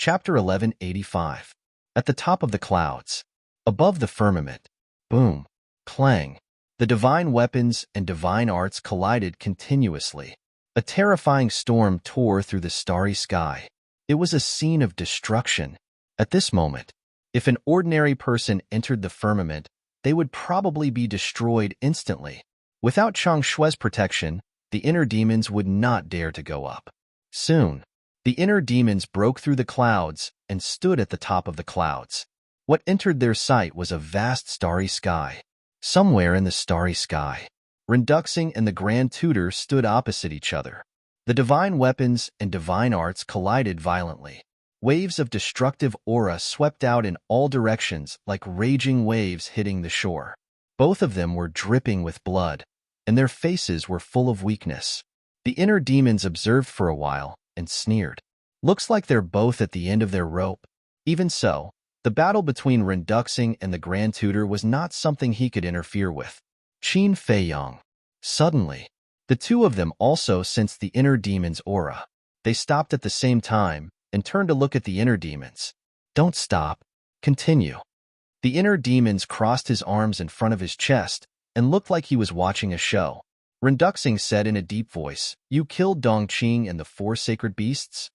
Chapter 1185. At the top of the clouds, above the firmament, boom, clang, the divine weapons and divine arts collided continuously. A terrifying storm tore through the starry sky. It was a scene of destruction. At this moment, if an ordinary person entered the firmament, they would probably be destroyed instantly. Without Chang Shui's protection, the inner demons would not dare to go up. Soon, the inner demons broke through the clouds and stood at the top of the clouds. What entered their sight was a vast starry sky. Somewhere in the starry sky, Renduxing and the Grand Tutor stood opposite each other. The divine weapons and divine arts collided violently. Waves of destructive aura swept out in all directions like raging waves hitting the shore. Both of them were dripping with blood, and their faces were full of weakness. The inner demons observed for a while and sneered. Looks like they're both at the end of their rope. Even so, the battle between Renduxing and the Grand Tutor was not something he could interfere with. Qin Feiyang. Suddenly, the two of them also sensed the inner demon's aura. They stopped at the same time and turned to look at the inner demons. Don't stop. Continue. The inner demons crossed his arms in front of his chest and looked like he was watching a show. Renduxing said in a deep voice, "You killed Dongqing and the four sacred beasts?"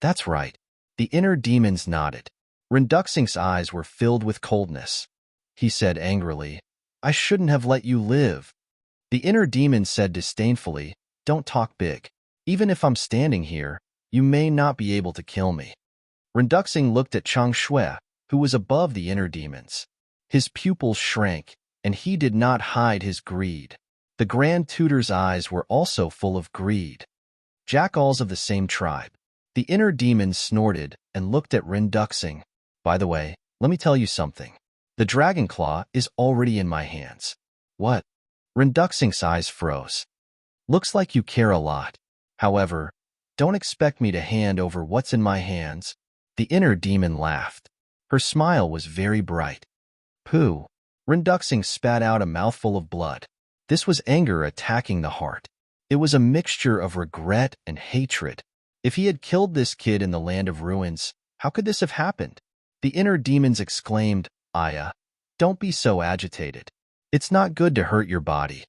"That's right." The inner demons nodded. Renduxing's eyes were filled with coldness. He said angrily, "I shouldn't have let you live." The inner demon said disdainfully, "Don't talk big. Even if I'm standing here, you may not be able to kill me." Renduxing looked at Chang Shui, who was above the inner demons. His pupils shrank, and he did not hide his greed. The Grand Tutor's eyes were also full of greed. Jackals of the same tribe. The inner demons snorted and looked at Renduxing. "By the way, let me tell you something. The dragon claw is already in my hands." "What?" Renduxing's eyes froze. "Looks like you care a lot. However, don't expect me to hand over what's in my hands." The inner demon laughed. Her smile was very bright. "Pooh." Renduxing spat out a mouthful of blood. This was anger attacking the heart. It was a mixture of regret and hatred. If he had killed this kid in the land of ruins, how could this have happened? The inner demons exclaimed, "Aya, don't be so agitated. It's not good to hurt your body.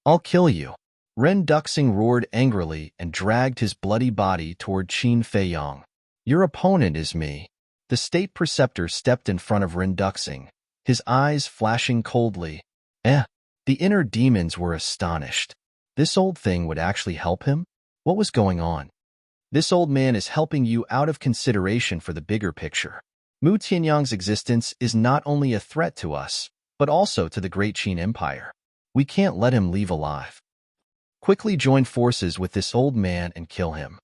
I'll kill you." Renduxing roared angrily and dragged his bloody body toward Qin Feiyang. "Your opponent is me." The state preceptor stepped in front of Renduxing, his eyes flashing coldly. The inner demons were astonished. This old thing would actually help him? What was going on? "This old man is helping you out of consideration for the bigger picture. Mu Tianyang's existence is not only a threat to us, but also to the Great Qin Empire. We can't let him leave alive. Quickly join forces with this old man and kill him."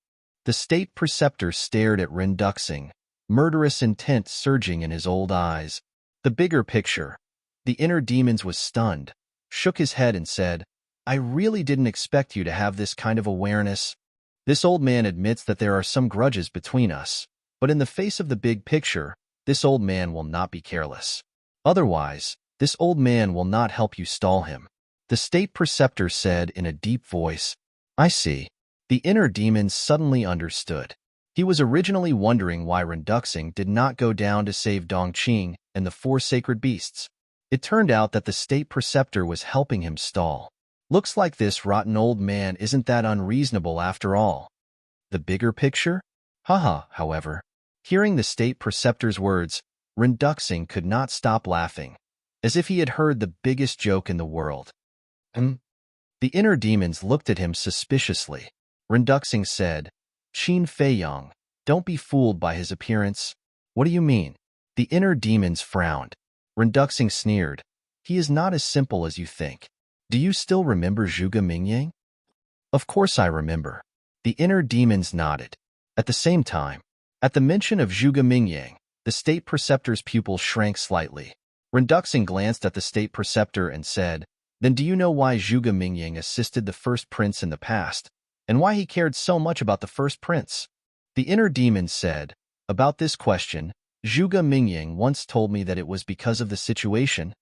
The state preceptor stared at Renduxing, murderous intent surging in his old eyes. The bigger picture. The inner demons was stunned, shook his head and said, "I really didn't expect you to have this kind of awareness. This old man admits that there are some grudges between us, but in the face of the big picture, this old man will not be careless. Otherwise, this old man will not help you stall him." The state preceptor said in a deep voice, "I see." The inner demons suddenly understood. He was originally wondering why Renduxing did not go down to save Dongqing and the four sacred beasts. It turned out that the state preceptor was helping him stall. Looks like this rotten old man isn't that unreasonable after all. The bigger picture? Haha, however. Hearing the state preceptor's words, Renduxing could not stop laughing, as if he had heard the biggest joke in the world. The inner demons looked at him suspiciously. Renduxing said, "Qin Feiyang, don't be fooled by his appearance." "What do you mean?" The inner demons frowned. Renduxing sneered, "He is not as simple as you think. Do you still remember Zhuge Mingyang?" "Of course I remember." The inner demons nodded. At the same time, at the mention of Zhuge Mingyang, the state preceptor's pupils shrank slightly. Renduxing glanced at the state preceptor and said, "Then do you know why Zhuge Mingyang assisted the first prince in the past, and why he cared so much about the first prince?" The inner demons said, "About this question, Zhuge Mingyang once told me that it was because of the situation."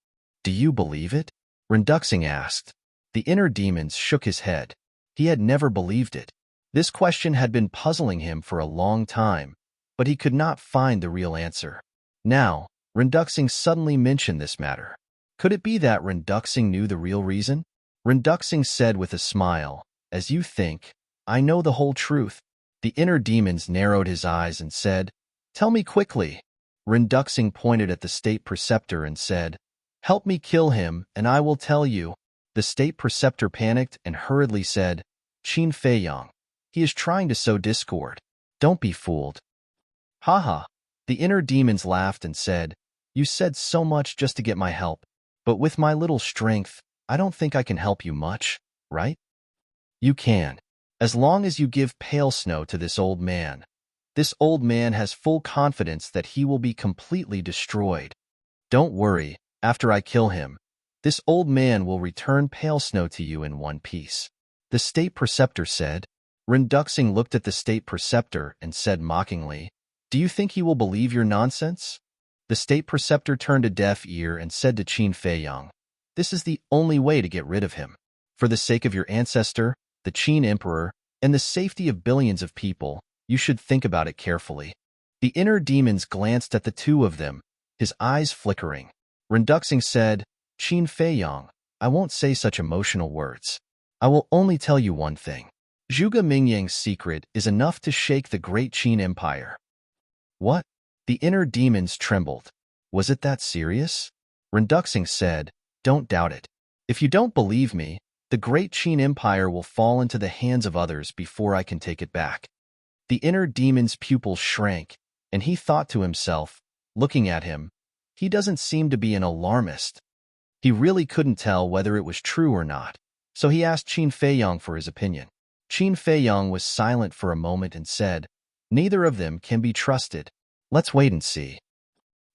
"Do you believe it?" Renduxing asked. The inner demons shook his head. He had never believed it. This question had been puzzling him for a long time, but he could not find the real answer. Now, Renduxing suddenly mentioned this matter. Could it be that Renduxing knew the real reason? Renduxing said with a smile, "As you think, I know the whole truth." The inner demons narrowed his eyes and said, "Tell me quickly." Renduxing pointed at the state preceptor and said, "Help me kill him, and I will tell you." The state preceptor panicked and hurriedly said, "Qin Feiyang, he is trying to sow discord. Don't be fooled." Haha. The inner demons laughed and said, "You said so much just to get my help, but with my little strength, I don't think I can help you much, right? You can, as long as you give pale snow to this old man. This old man has full confidence that he will be completely destroyed. Don't worry, after I kill him, this old man will return pale snow to you in one piece." The state preceptor said. Renduxing looked at the state preceptor and said mockingly, "Do you think he will believe your nonsense?" The state preceptor turned a deaf ear and said to Qin Feiyang, "This is the only way to get rid of him. For the sake of your ancestor, the Qin Emperor, and the safety of billions of people, you should think about it carefully." The inner demons glanced at the two of them, his eyes flickering. Renduxing said, "Qin Feiyang, I won't say such emotional words. I will only tell you one thing. Zhuge Mingyang's secret is enough to shake the great Qin Empire." What? The inner demons trembled. Was it that serious? Renduxing said, "Don't doubt it. If you don't believe me, the great Qin Empire will fall into the hands of others before I can take it back." The inner demon's pupils shrank, and he thought to himself, looking at him, "He doesn't seem to be an alarmist." He really couldn't tell whether it was true or not, so he asked Qin Feiyang for his opinion. Qin Feiyang was silent for a moment and said, "Neither of them can be trusted. Let's wait and see."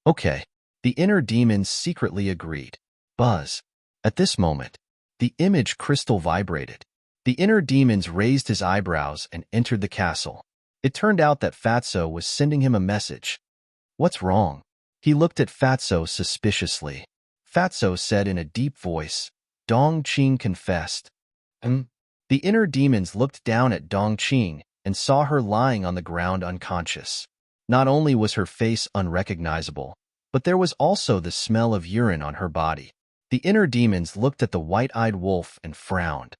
Okay. The inner demons secretly agreed. Buzz. At this moment, the image crystal vibrated. The inner demons raised his eyebrows and entered the castle. It turned out that Fatso was sending him a message. What's wrong? He looked at Fatso suspiciously. Fatso said in a deep voice, "Dong Qing confessed." The inner demons looked down at Dong Qing and saw her lying on the ground unconscious. Not only was her face unrecognizable, but there was also the smell of urine on her body. The inner demons looked at the white-eyed wolf and frowned.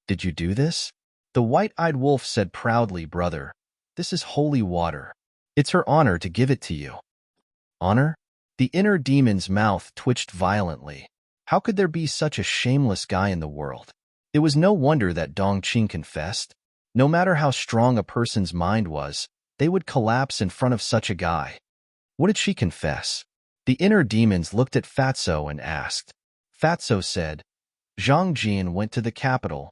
"Did you do this?" The white-eyed wolf said proudly, "Brother, this is holy water. It's her honor to give it to you." Honor? The inner demon's mouth twitched violently. How could there be such a shameless guy in the world? It was no wonder that Dong Qing confessed. No matter how strong a person's mind was, they would collapse in front of such a guy. What did she confess? The inner demons looked at Fatso and asked. Fatso said, "Zhang Jian went to the capital."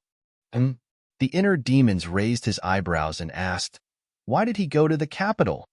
The inner demons raised his eyebrows and asked, "Why did he go to the capital?"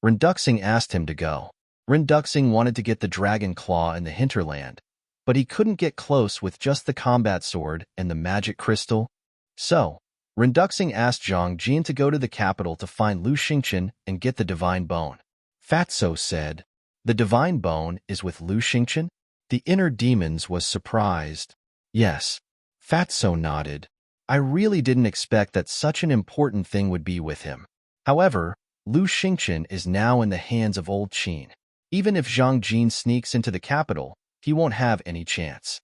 Renduxing asked him to go. Renduxing wanted to get the dragon claw in the hinterland, but he couldn't get close with just the combat sword and the magic crystal. So, Renduxing asked Zhang Jian to go to the capital to find Lu Xingqian and get the divine bone. Fatso said, "The divine bone is with Lu Xingqian?" The inner demons was surprised. Yes. Fatso nodded. "I really didn't expect that such an important thing would be with him. However, Lu Xingqian is now in the hands of old Qin. Even if Zhang Jian sneaks into the capital, he won't have any chance."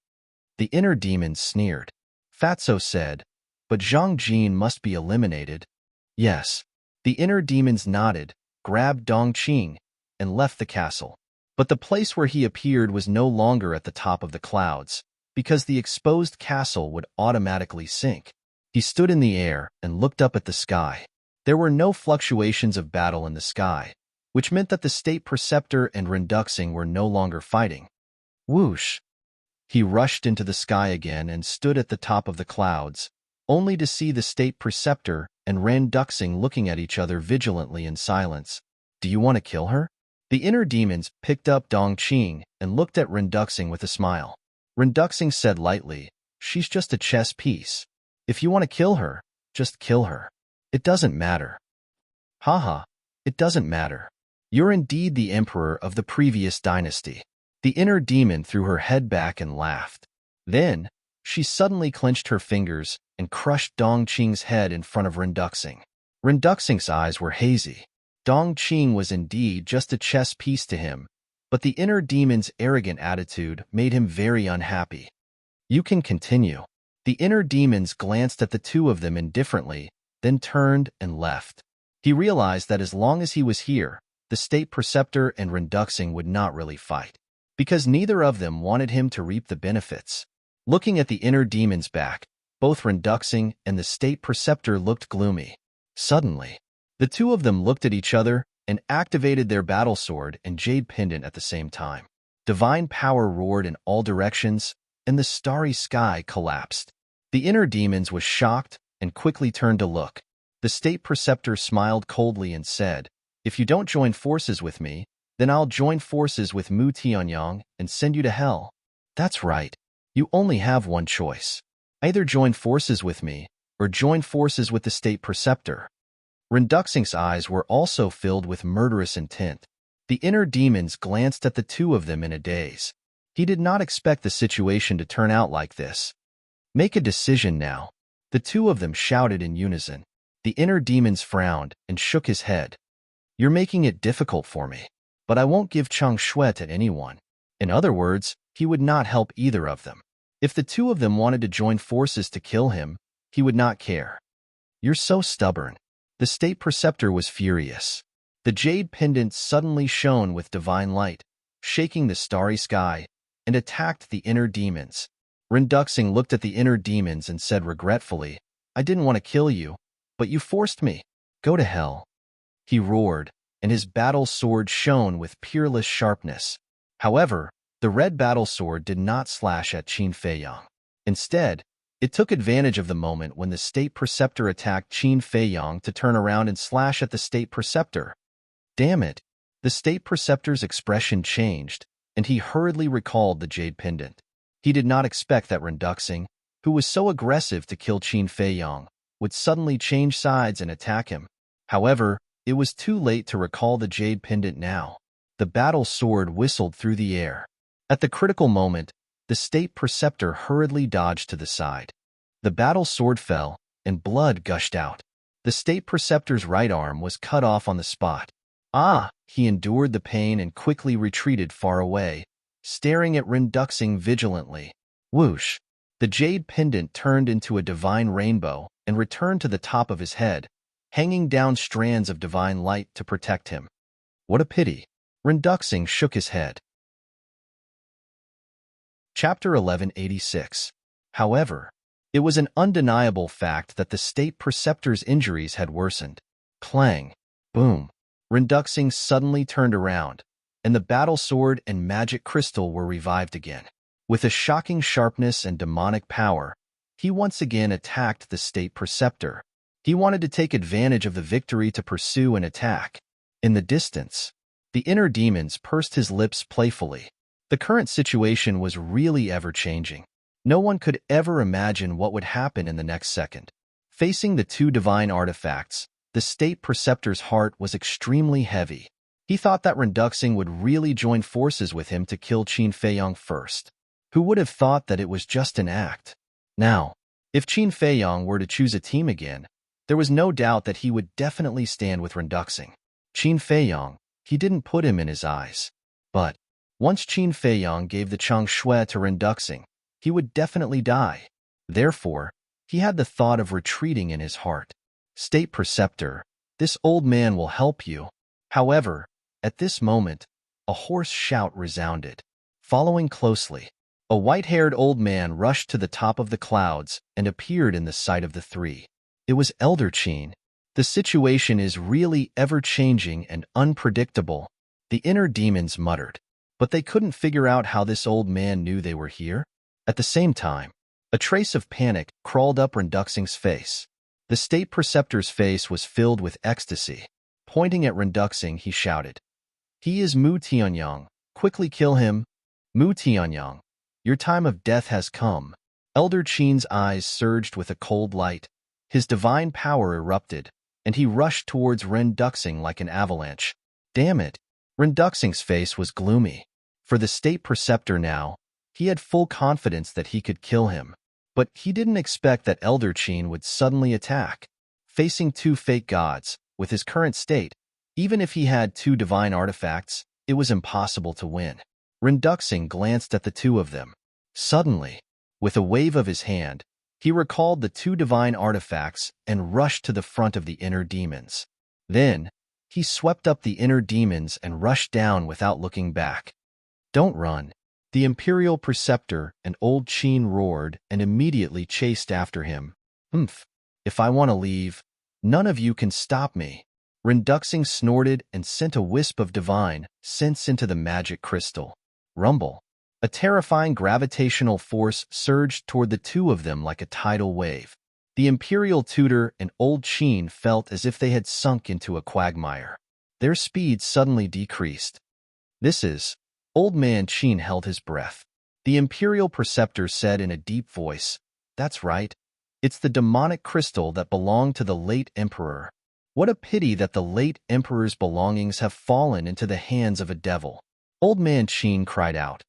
The inner demons sneered. Fatso said, "But Zhang Jian must be eliminated." Yes. The inner demons nodded, grabbed Dong Qing, and left the castle. But the place where he appeared was no longer at the top of the clouds, because the exposed castle would automatically sink. He stood in the air and looked up at the sky. There were no fluctuations of battle in the sky, which meant that the state preceptor and Renduxing were no longer fighting. Whoosh! He rushed into the sky again and stood at the top of the clouds, only to see the state preceptor and Renduxing looking at each other vigilantly in silence. "Do you want to kill her?" The inner demons picked up Dong Qing and looked at Renduxing with a smile. Renduxing said lightly, "She's just a chess piece. If you want to kill her, just kill her. It doesn't matter." Haha, it doesn't matter. You're indeed the emperor of the previous dynasty. The inner demon threw her head back and laughed. Then, she suddenly clenched her fingers and crushed Dong Qing's head in front of Renduxing. Renduxing's eyes were hazy. Dongqing was indeed just a chess piece to him, but the inner demon's arrogant attitude made him very unhappy. You can continue. The inner demons glanced at the two of them indifferently, then turned and left. He realized that as long as he was here, the state preceptor and Renduxing would not really fight, because neither of them wanted him to reap the benefits. Looking at the inner demon's back, both Renduxing and the state preceptor looked gloomy. Suddenly, the two of them looked at each other and activated their battle sword and jade pendant at the same time. Divine power roared in all directions, and the starry sky collapsed. The inner demons was shocked and quickly turned to look. The state preceptor smiled coldly and said, "If you don't join forces with me, then I'll join forces with Mu Tianyang and send you to hell." That's right. You only have one choice. Either join forces with me or join forces with the state preceptor. Renduxing's eyes were also filled with murderous intent. The inner demons glanced at the two of them in a daze. He did not expect the situation to turn out like this. Make a decision now. The two of them shouted in unison. The inner demons frowned and shook his head. You're making it difficult for me, but I won't give Chang Shui to anyone. In other words, he would not help either of them. If the two of them wanted to join forces to kill him, he would not care. You're so stubborn. The state preceptor was furious. The jade pendant suddenly shone with divine light, shaking the starry sky, and attacked the inner demons. Renduxing looked at the inner demons and said regretfully, "I didn't want to kill you, but you forced me. Go to hell." He roared, and his battle sword shone with peerless sharpness. However, the red battle sword did not slash at Qin Feiyang. Instead, it took advantage of the moment when the state preceptor attacked Qin Feiyang to turn around and slash at the state preceptor. Damn it! The state preceptor's expression changed, and he hurriedly recalled the jade pendant. He did not expect that Renduxing, who was so aggressive to kill Qin Feiyang, would suddenly change sides and attack him. However, it was too late to recall the jade pendant now. The battle sword whistled through the air. At the critical moment, the state preceptor hurriedly dodged to the side. The battle sword fell, and blood gushed out. The state preceptor's right arm was cut off on the spot. He endured the pain and quickly retreated far away, staring at Renduxing vigilantly. Whoosh! The jade pendant turned into a divine rainbow and returned to the top of his head, hanging down strands of divine light to protect him. What a pity! Renduxing shook his head. Chapter 1186. However, it was an undeniable fact that the state preceptor's injuries had worsened. Clang! Boom! Renduxing suddenly turned around, and the battle sword and magic crystal were revived again. With a shocking sharpness and demonic power, he once again attacked the state preceptor. He wanted to take advantage of the victory to pursue an attack. In the distance, the inner demons pursed his lips playfully. The current situation was really ever-changing. No one could ever imagine what would happen in the next second. Facing the two divine artifacts, the state preceptor's heart was extremely heavy. He thought that Renduxing would really join forces with him to kill Qin Feiyang first. Who would have thought that it was just an act? Now, if Qin Feiyang were to choose a team again, there was no doubt that he would definitely stand with Renduxing. Qin Feiyang, he didn't put him in his eyes. But once Qin Feiyang gave the Chang Shui to Renduxing, he would definitely die. Therefore, he had the thought of retreating in his heart. State Preceptor, this old man will help you. However, at this moment, a hoarse shout resounded. Following closely, a white-haired old man rushed to the top of the clouds and appeared in the sight of the three. It was Elder Qin. The situation is really ever-changing and unpredictable, the inner demons muttered. But they couldn't figure out how this old man knew they were here. At the same time, a trace of panic crawled up Renduxing's face. The state preceptor's face was filled with ecstasy. Pointing at Renduxing, he shouted, "He is Mu Tianyang. Quickly kill him. Mu Tianyang, your time of death has come." Elder Qin's eyes surged with a cold light. His divine power erupted, and he rushed towards Renduxing like an avalanche. Damn it! Renduxing's face was gloomy. For the state preceptor now, he had full confidence that he could kill him. But he didn't expect that Elder Qin would suddenly attack. Facing two fake gods, with his current state, Even if he had 2 divine artifacts, it was impossible to win. Renduxing glanced at the 2 of them. Suddenly, with a wave of his hand, he recalled the 2 divine artifacts and rushed to the front of the inner demons. Then, he swept up the inner demons and rushed down without looking back. "Don't run!" The Imperial Preceptor and Old Qin roared and immediately chased after him. "Humph! If I want to leave, none of you can stop me." Renduxing snorted and sent a wisp of divine sense into the magic crystal. Rumble! A terrifying gravitational force surged toward the 2 of them like a tidal wave. The Imperial Tutor and Old Qin felt as if they had sunk into a quagmire. Their speed suddenly decreased. "This is..." Old Man Qin held his breath. The Imperial Preceptor said in a deep voice, "That's right. It's the demonic crystal that belonged to the late Emperor. What a pity that the late Emperor's belongings have fallen into the hands of a devil." Old Man Qin cried out.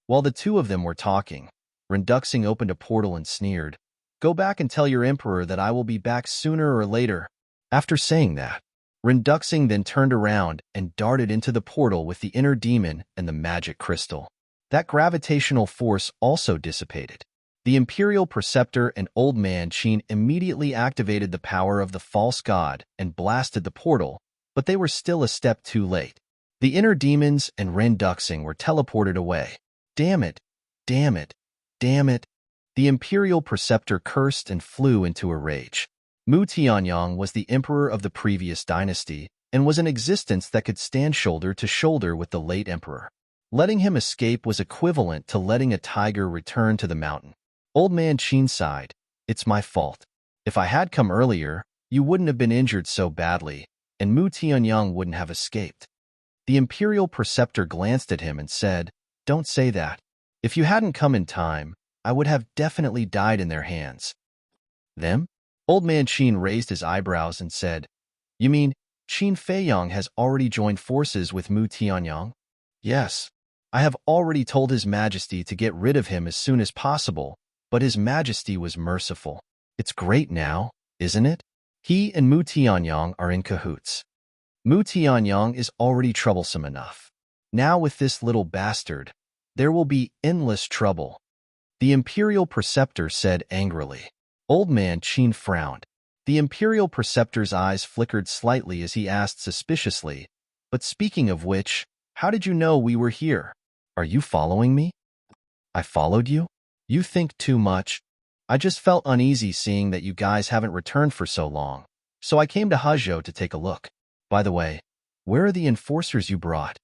While the 2 of them were talking, Renduxing opened a portal and sneered, "Go back and tell your Emperor that I will be back sooner or later." After saying that, Renduxing then turned around and darted into the portal with the inner demon and the magic crystal. That gravitational force also dissipated. The Imperial Preceptor and Old Man Qin immediately activated the power of the false god and blasted the portal, but they were still a step too late. The inner demons and Renduxing were teleported away. "Damn it! Damn it! Damn it!" The Imperial Preceptor cursed and flew into a rage. Mu Tianyang was the emperor of the previous dynasty and was an existence that could stand shoulder to shoulder with the late emperor. Letting him escape was equivalent to letting a tiger return to the mountain. Old Man Qin sighed, "It's my fault. If I had come earlier, you wouldn't have been injured so badly, and Mu Tianyang wouldn't have escaped." The Imperial Preceptor glanced at him and said, "Don't say that. If you hadn't come in time, I would have definitely died in their hands." "Them?" Old Man Qin raised his eyebrows and said, "You mean Qin Feiyang has already joined forces with Mu Tianyang?" "Yes. I have already told His Majesty to get rid of him as soon as possible, but His Majesty was merciful. It's great now, isn't it? He and Mu Tianyang are in cahoots. Mu Tianyang is already troublesome enough. Now with this little bastard, there will be endless trouble." The Imperial Preceptor said angrily. Old Man Qin frowned. The Imperial Preceptor's eyes flickered slightly as he asked suspiciously, "But speaking of which, how did you know we were here? Are you following me?" "I followed you? You think too much. I just felt uneasy seeing that you guys haven't returned for so long, so I came to Huzhou to take a look. By the way, where are the enforcers you brought?"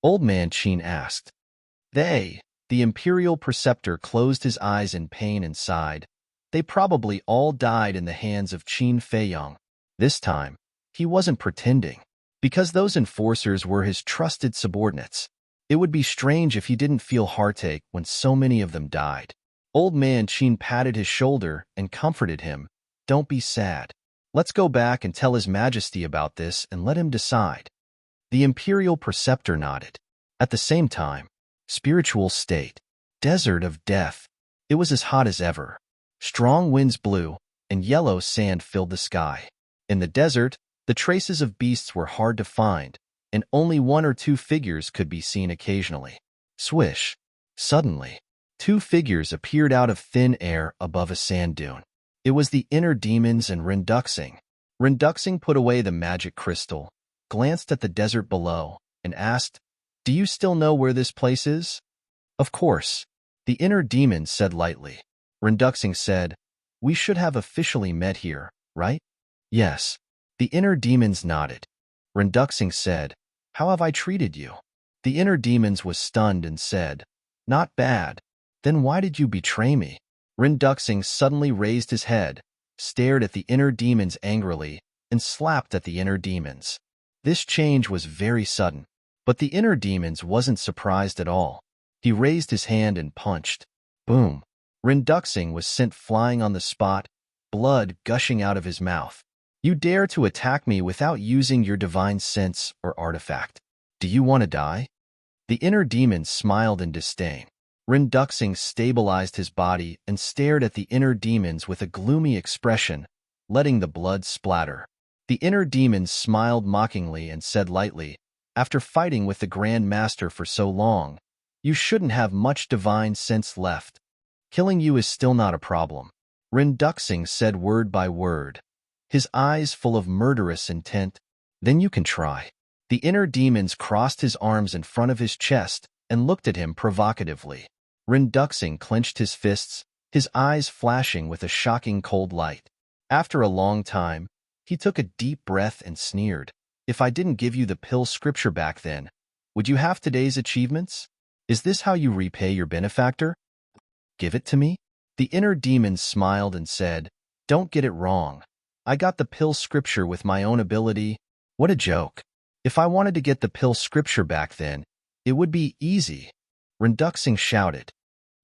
Old Man Qin asked. "They..." The Imperial Preceptor closed his eyes in pain and sighed. "They probably all died in the hands of Qin Feiyang." This time, he wasn't pretending, because those enforcers were his trusted subordinates. It would be strange if he didn't feel heartache when so many of them died. Old Man Qin patted his shoulder and comforted him. "Don't be sad. Let's go back and tell His Majesty about this and let him decide." The Imperial Preceptor nodded. At the same time, spiritual state, desert of death. It was as hot as ever. Strong winds blew, and yellow sand filled the sky. In the desert, the traces of beasts were hard to find, and only 1 or 2 figures could be seen occasionally. Swish! Suddenly, 2 figures appeared out of thin air above a sand dune. It was the inner demons and Renduxing. Renduxing put away the magic crystal, glanced at the desert below, and asked, "Do you still know where this place is?" "Of course," the inner demon said lightly. Renduxing said, "We should have officially met here, right?" "Yes." The inner demons nodded. Renduxing said, "How have I treated you?" The inner demons was stunned and said, "Not bad." "Then why did you betray me?" Renduxing suddenly raised his head, stared at the inner demons angrily, and slapped at the inner demons. This change was very sudden, but the inner demons wasn't surprised at all. He raised his hand and punched. Boom! Renduxing was sent flying on the spot, blood gushing out of his mouth. "You dare to attack me without using your divine sense or artifact. Do you want to die?" The inner demon smiled in disdain. Renduxing stabilized his body and stared at the inner demons with a gloomy expression, letting the blood splatter. The inner demon smiled mockingly and said lightly, "After fighting with the Grand Master for so long, you shouldn't have much divine sense left. Killing you is still not a problem." Rinduxing said word by word, his eyes full of murderous intent. "Then you can try." The inner demons crossed his arms in front of his chest and looked at him provocatively. Rinduxing clenched his fists, his eyes flashing with a shocking cold light. After a long time, he took a deep breath and sneered. "If I didn't give you the pill scripture back then, would you have today's achievements? Is this how you repay your benefactor? Give it to me?" The inner demon smiled and said, "Don't get it wrong. I got the pill scripture with my own ability." What a joke. If I wanted to get the pill scripture back then, it would be easy. Rinduxing shouted,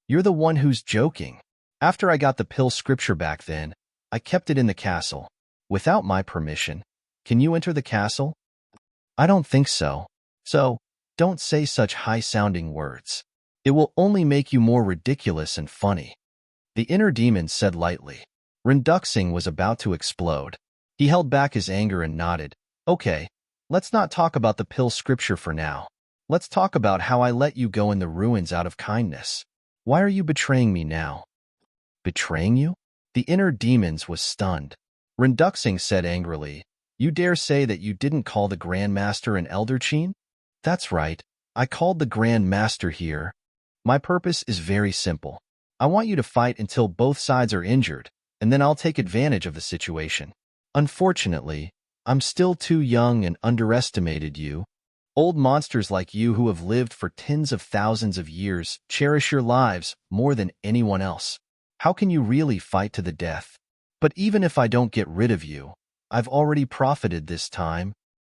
"You're the one who's joking. After I got the pill scripture back then, I kept it in the castle. Without my permission. Can you enter the castle?" "I don't think so. So, don't say such high-sounding words. It will only make you more ridiculous and funny," the inner demon said lightly. Rinduxing was about to explode. He held back his anger and nodded. "Okay, let's not talk about the pill scripture for now. Let's talk about how I let you go in the ruins out of kindness. Why are you betraying me now?" "Betraying you?" The inner demons was stunned. Rinduxing said angrily, "You dare say that you didn't call the Grand Master an Elder Chin?" "That's right. I called the Grand Master here. My purpose is very simple. I want you to fight until both sides are injured, and then I'll take advantage of the situation. Unfortunately, I'm still too young and underestimated you. Old monsters like you who have lived for tens of thousands of years cherish your lives more than anyone else. How can you really fight to the death? But even if I don't get rid of you, I've already profited this time.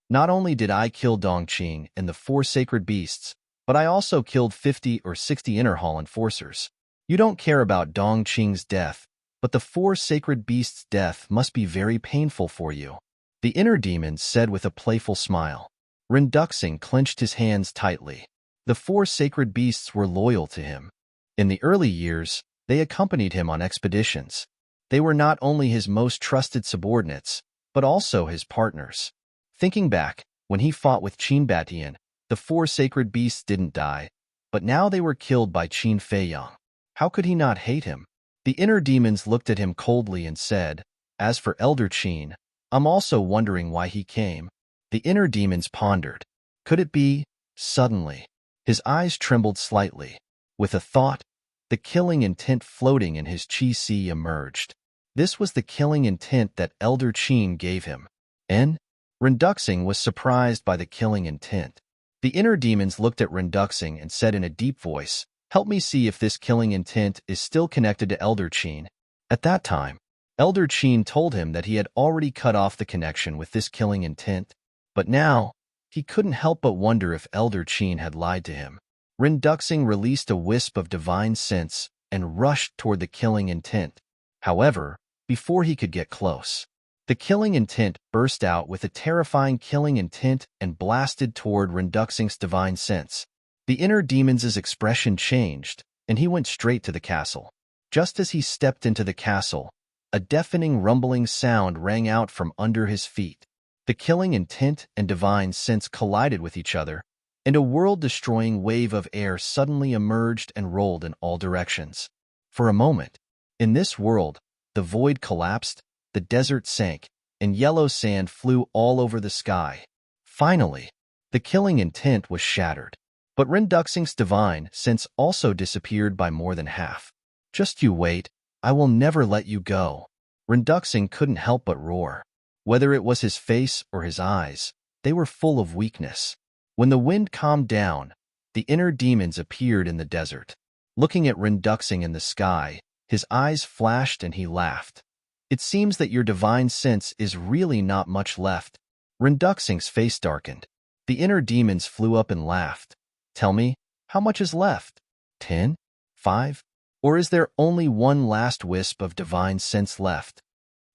Not only did I kill Dongqing and the 4 sacred beasts, but I also killed 50 or 60 inner hall enforcers. You don't care about Dongqing's death, but the 4 sacred beasts' death must be very painful for you," the inner demon said with a playful smile. Rinduxing clenched his hands tightly. The 4 sacred beasts were loyal to him. In the early years, they accompanied him on expeditions. They were not only his most trusted subordinates, but also his partners. Thinking back, when he fought with Qin Batian, the 4 sacred beasts didn't die, but now they were killed by Qin Feiyang. How could he not hate him? The inner demons looked at him coldly and said, "As for Elder Qin, I'm also wondering why he came." The inner demons pondered. Could it be? Suddenly, his eyes trembled slightly. With a thought, the killing intent floating in his chi-si emerged. This was the killing intent that Elder Qin gave him. Rinduxing was surprised by the killing intent. The inner demons looked at Rinduxing and said in a deep voice, "Help me see if this killing intent is still connected to Elder Qin." At that time, Elder Qin told him that he had already cut off the connection with this killing intent, but now, he couldn't help but wonder if Elder Qin had lied to him. Rinduxing released a wisp of divine sense and rushed toward the killing intent. However, before he could get close, the killing intent burst out with a terrifying killing intent and blasted toward Rinduxing's divine sense. The inner demon's expression changed, and he went straight to the castle. Just as he stepped into the castle, a deafening rumbling sound rang out from under his feet. The killing intent and divine sense collided with each other, and a world-destroying wave of air suddenly emerged and rolled in all directions. For a moment, in this world, the void collapsed, the desert sank, and yellow sand flew all over the sky. Finally, the killing intent was shattered. But Rinduxing's divine sense also disappeared by more than half. "Just you wait, I will never let you go." Rinduxing couldn't help but roar. Whether it was his face or his eyes, they were full of weakness. When the wind calmed down, the inner demons appeared in the desert. Looking at Rinduxing in the sky, his eyes flashed and he laughed. "It seems that your divine sense is really not much left." Rinduxing's face darkened. The inner demons flew up and laughed. "Tell me, how much is left? 10? 5? Or is there only one last wisp of divine sense left?"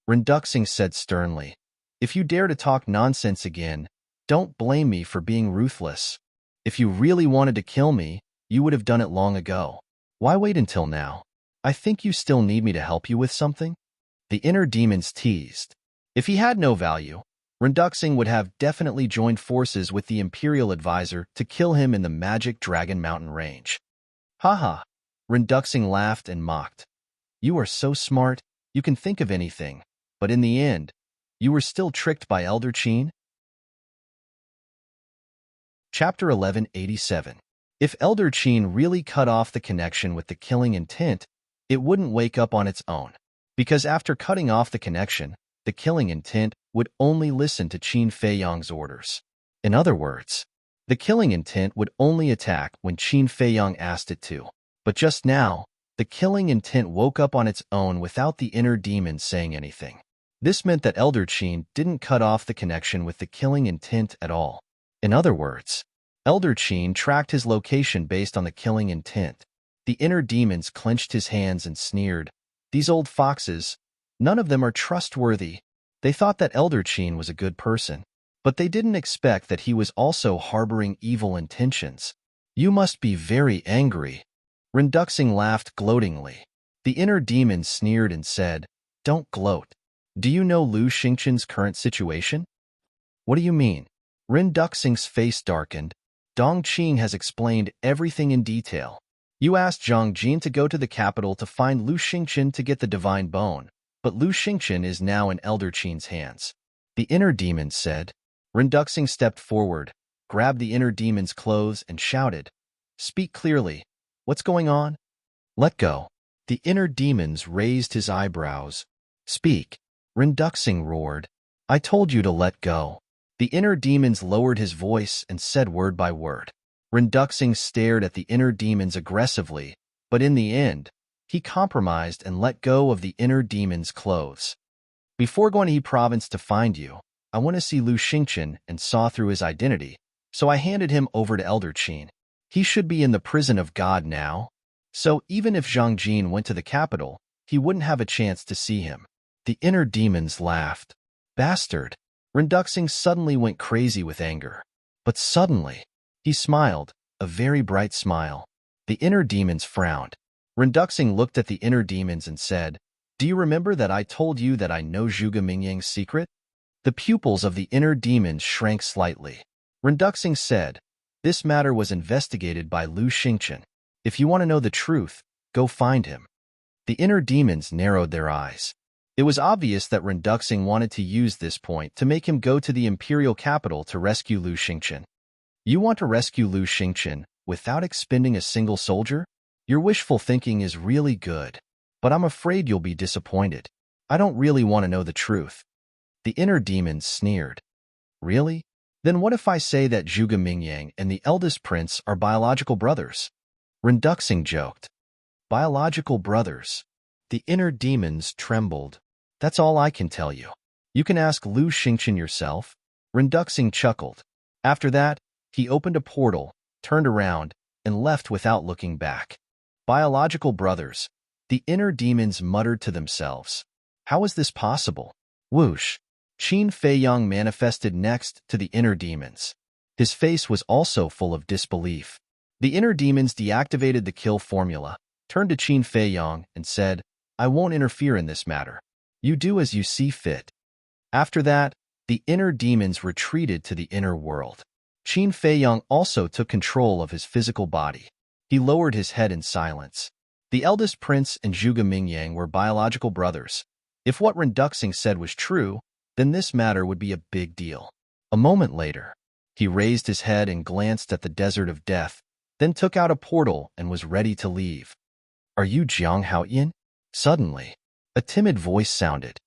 Rinduxing said sternly, "If you dare to talk nonsense again, don't blame me for being ruthless. If you really wanted to kill me, you would have done it long ago. Why wait until now? I think you still need me to help you with something?" The inner demons teased. If he had no value, Renduxing would have definitely joined forces with the Imperial advisor to kill him in the magic Dragon Mountain range. Haha, Renduxing laughed and mocked. You are so smart, you can think of anything, but in the end, you were still tricked by Elder Qin? Chapter 1187. If Elder Qin really cut off the connection with the killing intent, it wouldn't wake up on its own. Because after cutting off the connection, the killing intent would only listen to Qin Feiyang's orders. In other words, the killing intent would only attack when Qin Feiyang asked it to. But just now, the killing intent woke up on its own without the inner demon saying anything. This meant that Elder Qin didn't cut off the connection with the killing intent at all. In other words, Elder Qin tracked his location based on the killing intent. The inner demons clenched his hands and sneered. These old foxes, none of them are trustworthy. They thought that Elder Qin was a good person, but they didn't expect that he was also harboring evil intentions. You must be very angry. Renduxing laughed gloatingly. The inner demon sneered and said, Don't gloat. Do you know Lu Xingqian's current situation? What do you mean? Renduxing's face darkened. Dongqing has explained everything in detail. You asked Zhang Jin to go to the capital to find Lu Xingqian to get the divine bone, but Lu Xingqian is now in Elder Qin's hands. The inner demon said. Renduxing stepped forward, grabbed the inner demon's clothes and shouted, Speak clearly. What's going on? Let go. The inner demons raised his eyebrows. Speak. Renduxing roared. I told you to let go. The inner demons lowered his voice and said word by word. Renduxing stared at the inner demons aggressively, but in the end, he compromised and let go of the inner demon's clothes. Before going to He province to find you, I want to see Lu Xingqian and saw through his identity, so I handed him over to Elder Qin. He should be in the prison of God now, so even if Zhang Jin went to the capital, he wouldn't have a chance to see him. The inner demons laughed. Bastard! Renduxing suddenly went crazy with anger. But suddenly, he smiled, a very bright smile. The inner demons frowned. Renduxing looked at the inner demons and said, Do you remember that I told you that I know Zhuge Mingyang's secret? The pupils of the inner demons shrank slightly. Renduxing said, This matter was investigated by Lu Xingqian. If you want to know the truth, go find him. The inner demons narrowed their eyes. It was obvious that Renduxing wanted to use this point to make him go to the imperial capital to rescue Lu Xingqian. You want to rescue Lu Xingqian without expending a single soldier? Your wishful thinking is really good, but I'm afraid you'll be disappointed. I don't really want to know the truth. The inner demons sneered. Really? Then what if I say that Zhuge Mingyang and the eldest prince are biological brothers? Renduxing joked. Biological brothers. The inner demons trembled. That's all I can tell you. You can ask Lu Xingqian yourself. Renduxing chuckled. After that, he opened a portal, turned around, and left without looking back. Biological brothers. The inner demons muttered to themselves. How is this possible? Whoosh. Qin Feiyang manifested next to the inner demons. His face was also full of disbelief. The inner demons deactivated the kill formula, turned to Qin Feiyang, and said, I won't interfere in this matter. You do as you see fit. After that, the inner demons retreated to the inner world. Qin Feiyang also took control of his physical body. He lowered his head in silence. The eldest prince and Zhuge Mingyang were biological brothers. If what Renduxing said was true, then this matter would be a big deal. A moment later, he raised his head and glanced at the desert of death, then took out a portal and was ready to leave. Are you Jiang Haoyin? Suddenly, a timid voice sounded.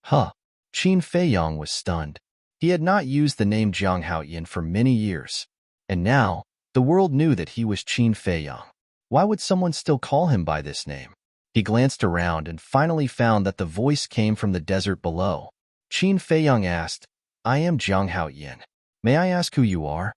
Huh. Qin Feiyang was stunned. He had not used the name Jiang Haoyin for many years, and now the world knew that he was Qin Feiyang. Why would someone still call him by this name? He glanced around and finally found that the voice came from the desert below. Qin Feiyang asked, I am Jiang Haoyin. May I ask who you are?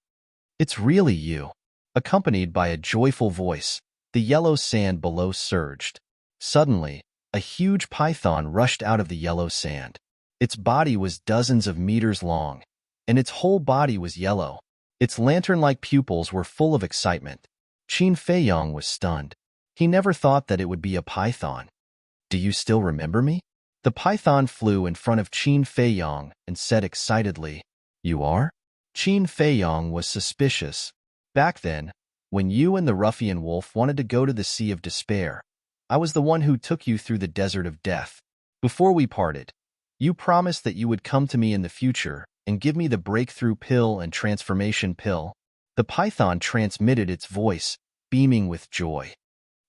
It's really you. Accompanied by a joyful voice, the yellow sand below surged. Suddenly, a huge python rushed out of the yellow sand. Its body was dozens of meters long, and its whole body was yellow. Its lantern-like pupils were full of excitement. Qin Feiyang was stunned. He never thought that it would be a python. Do you still remember me? The python flew in front of Qin Feiyong and said excitedly, "You are?" Qin Feiyong was suspicious. "Back then, when you and the ruffian wolf wanted to go to the Sea of Despair, I was the one who took you through the desert of death. Before we parted, you promised that you would come to me in the future and give me the breakthrough pill and transformation pill." The python transmitted its voice, beaming with joy.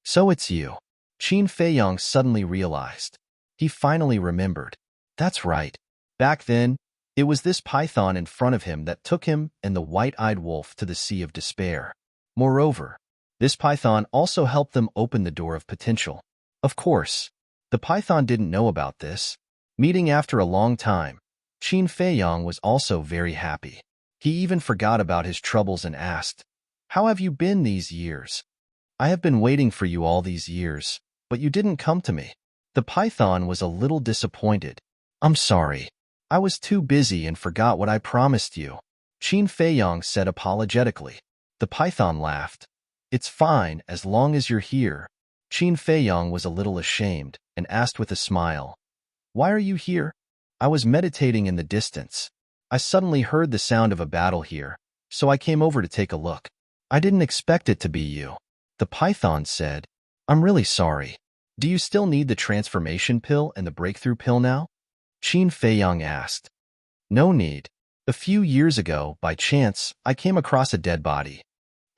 "So it's you." Qin Feiyong suddenly realized. He finally remembered. That's right. Back then, it was this python in front of him that took him and the white-eyed wolf to the Sea of Despair. Moreover, this python also helped them open the door of potential. Of course, the python didn't know about this. Meeting after a long time, Qin Feiyong was also very happy. He even forgot about his troubles and asked, "How have you been these years? I have been waiting for you all these years, but you didn't come to me." The python was a little disappointed. "I'm sorry. I was too busy and forgot what I promised you," Qin Feiyong said apologetically. The python laughed. "It's fine as long as you're here." Qin Feiyong was a little ashamed and asked with a smile, "Why are you here?" "I was meditating in the distance. I suddenly heard the sound of a battle here, so I came over to take a look. I didn't expect it to be you." The python said, "I'm really sorry. Do you still need the transformation pill and the breakthrough pill now?" Qin Feiyong asked. "No need. A few years ago, by chance, I came across a dead body.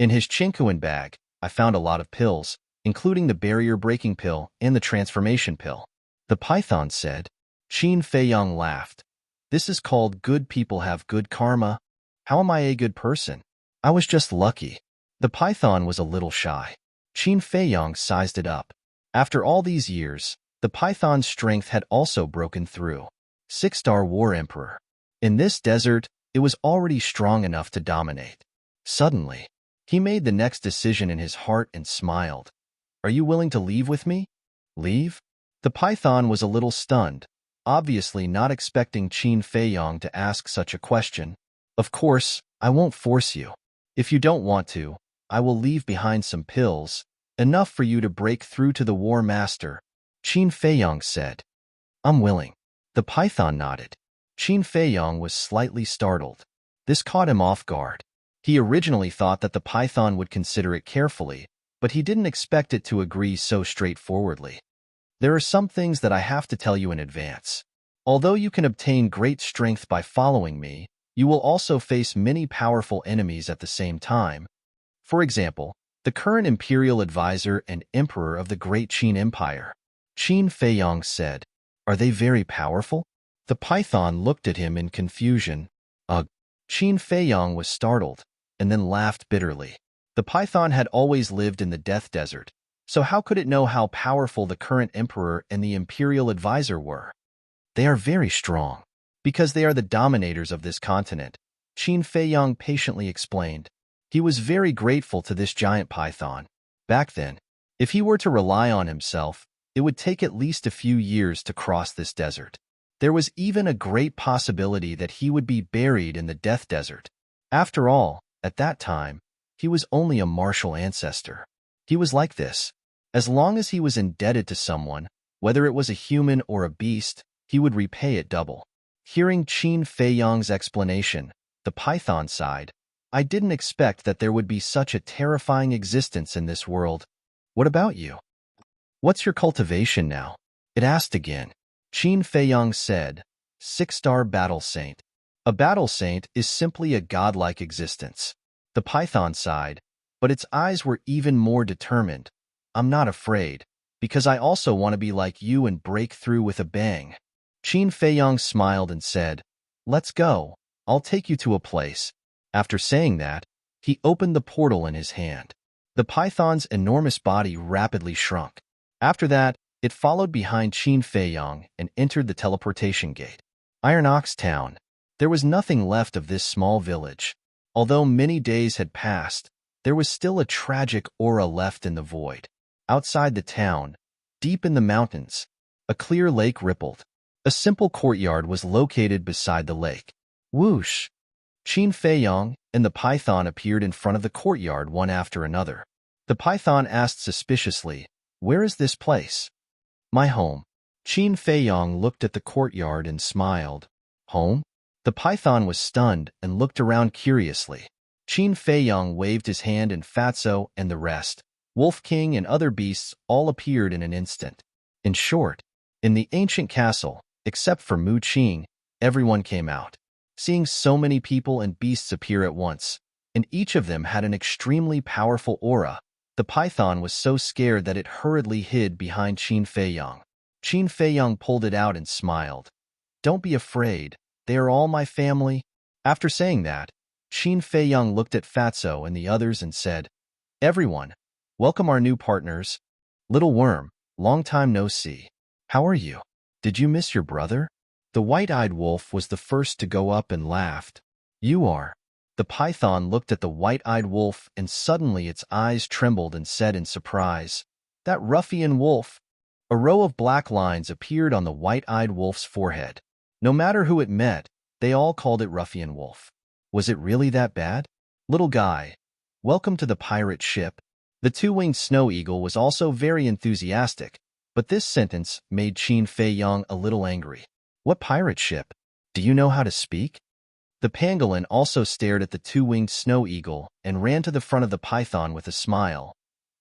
In his chinkuan bag, I found a lot of pills, including the barrier-breaking pill and the transformation pill." The python said. Qin Feiyong laughed. "This is called good people have good karma. How am I a good person? I was just lucky." The python was a little shy. Qin Feiyong sized it up. After all these years, the python's strength had also broken through. 6-star War Emperor. In this desert, it was already strong enough to dominate. Suddenly, he made the next decision in his heart and smiled. "Are you willing to leave with me?" "Leave?" The python was a little stunned, obviously not expecting Qin Feiyong to ask such a question. "Of course, I won't force you. If you don't want to, I will leave behind some pills, enough for you to break through to the War Master," Qin Feiyong said. "I'm willing." The python nodded. Qin Feiyong was slightly startled. This caught him off guard. He originally thought that the python would consider it carefully, but he didn't expect it to agree so straightforwardly. "There are some things that I have to tell you in advance. Although you can obtain great strength by following me, you will also face many powerful enemies at the same time. For example, the current imperial advisor and emperor of the Great Qin Empire." Qin Feiyong said. "Are they very powerful?" The python looked at him in confusion. Ugh. Qin Feiyong was startled, and then laughed bitterly. The python had always lived in the Death Desert, so how could it know how powerful the current emperor and the imperial advisor were? "They are very strong, because they are the dominators of this continent," Qin Feiyong patiently explained. He was very grateful to this giant python. Back then, if he were to rely on himself, it would take at least a few years to cross this desert. There was even a great possibility that he would be buried in the Death Desert. After all, at that time, he was only a martial ancestor. He was like this. As long as he was indebted to someone, whether it was a human or a beast, he would repay it double. Hearing Qin Feiyong's explanation, the python sighed. "I didn't expect that there would be such a terrifying existence in this world. What about you? What's your cultivation now?" it asked again. Qin Feiyong said, 6-star battle saint. A battle saint is simply a godlike existence. The python sighed, but its eyes were even more determined. "I'm not afraid, because I also want to be like you and break through with a bang." Qin Feiyong smiled and said, "Let's go. I'll take you to a place." After saying that, he opened the portal in his hand. The python's enormous body rapidly shrunk. After that, it followed behind Qin Feiyong and entered the teleportation gate. Iron Ox Town. There was nothing left of this small village. Although many days had passed, there was still a tragic aura left in the void. Outside the town, deep in the mountains, a clear lake rippled. A simple courtyard was located beside the lake. Whoosh! Qin Feiyong and the python appeared in front of the courtyard one after another. The python asked suspiciously, "Where is this place?" "My home." Qin Feiyong looked at the courtyard and smiled. Home? The python was stunned and looked around curiously. Qin Feiyong waved his hand and Fatso and the rest, Wolf King and other beasts, all appeared in an instant. In short, in the ancient castle, except for Mu Qing, everyone came out. Seeing so many people and beasts appear at once, and each of them had an extremely powerful aura, the python was so scared that it hurriedly hid behind Qin Feiyong. Qin Feiyong pulled it out and smiled. Don't be afraid, they are all my family. After saying that, Qin Feiyong looked at Fatso and the others and said, Everyone, welcome our new partners. Little Worm, long time no see. How are you? Did you miss your brother? The white-eyed wolf was the first to go up and laughed. You are. The python looked at the white-eyed wolf and suddenly its eyes trembled and said in surprise, That ruffian wolf. A row of black lines appeared on the white-eyed wolf's forehead. No matter who it met, they all called it ruffian wolf. Was it really that bad? Little guy, welcome to the pirate ship. The two-winged snow eagle was also very enthusiastic, but this sentence made Qin Feiyong a little angry. What pirate ship? Do you know how to speak? The pangolin also stared at the two-winged snow eagle and ran to the front of the python with a smile.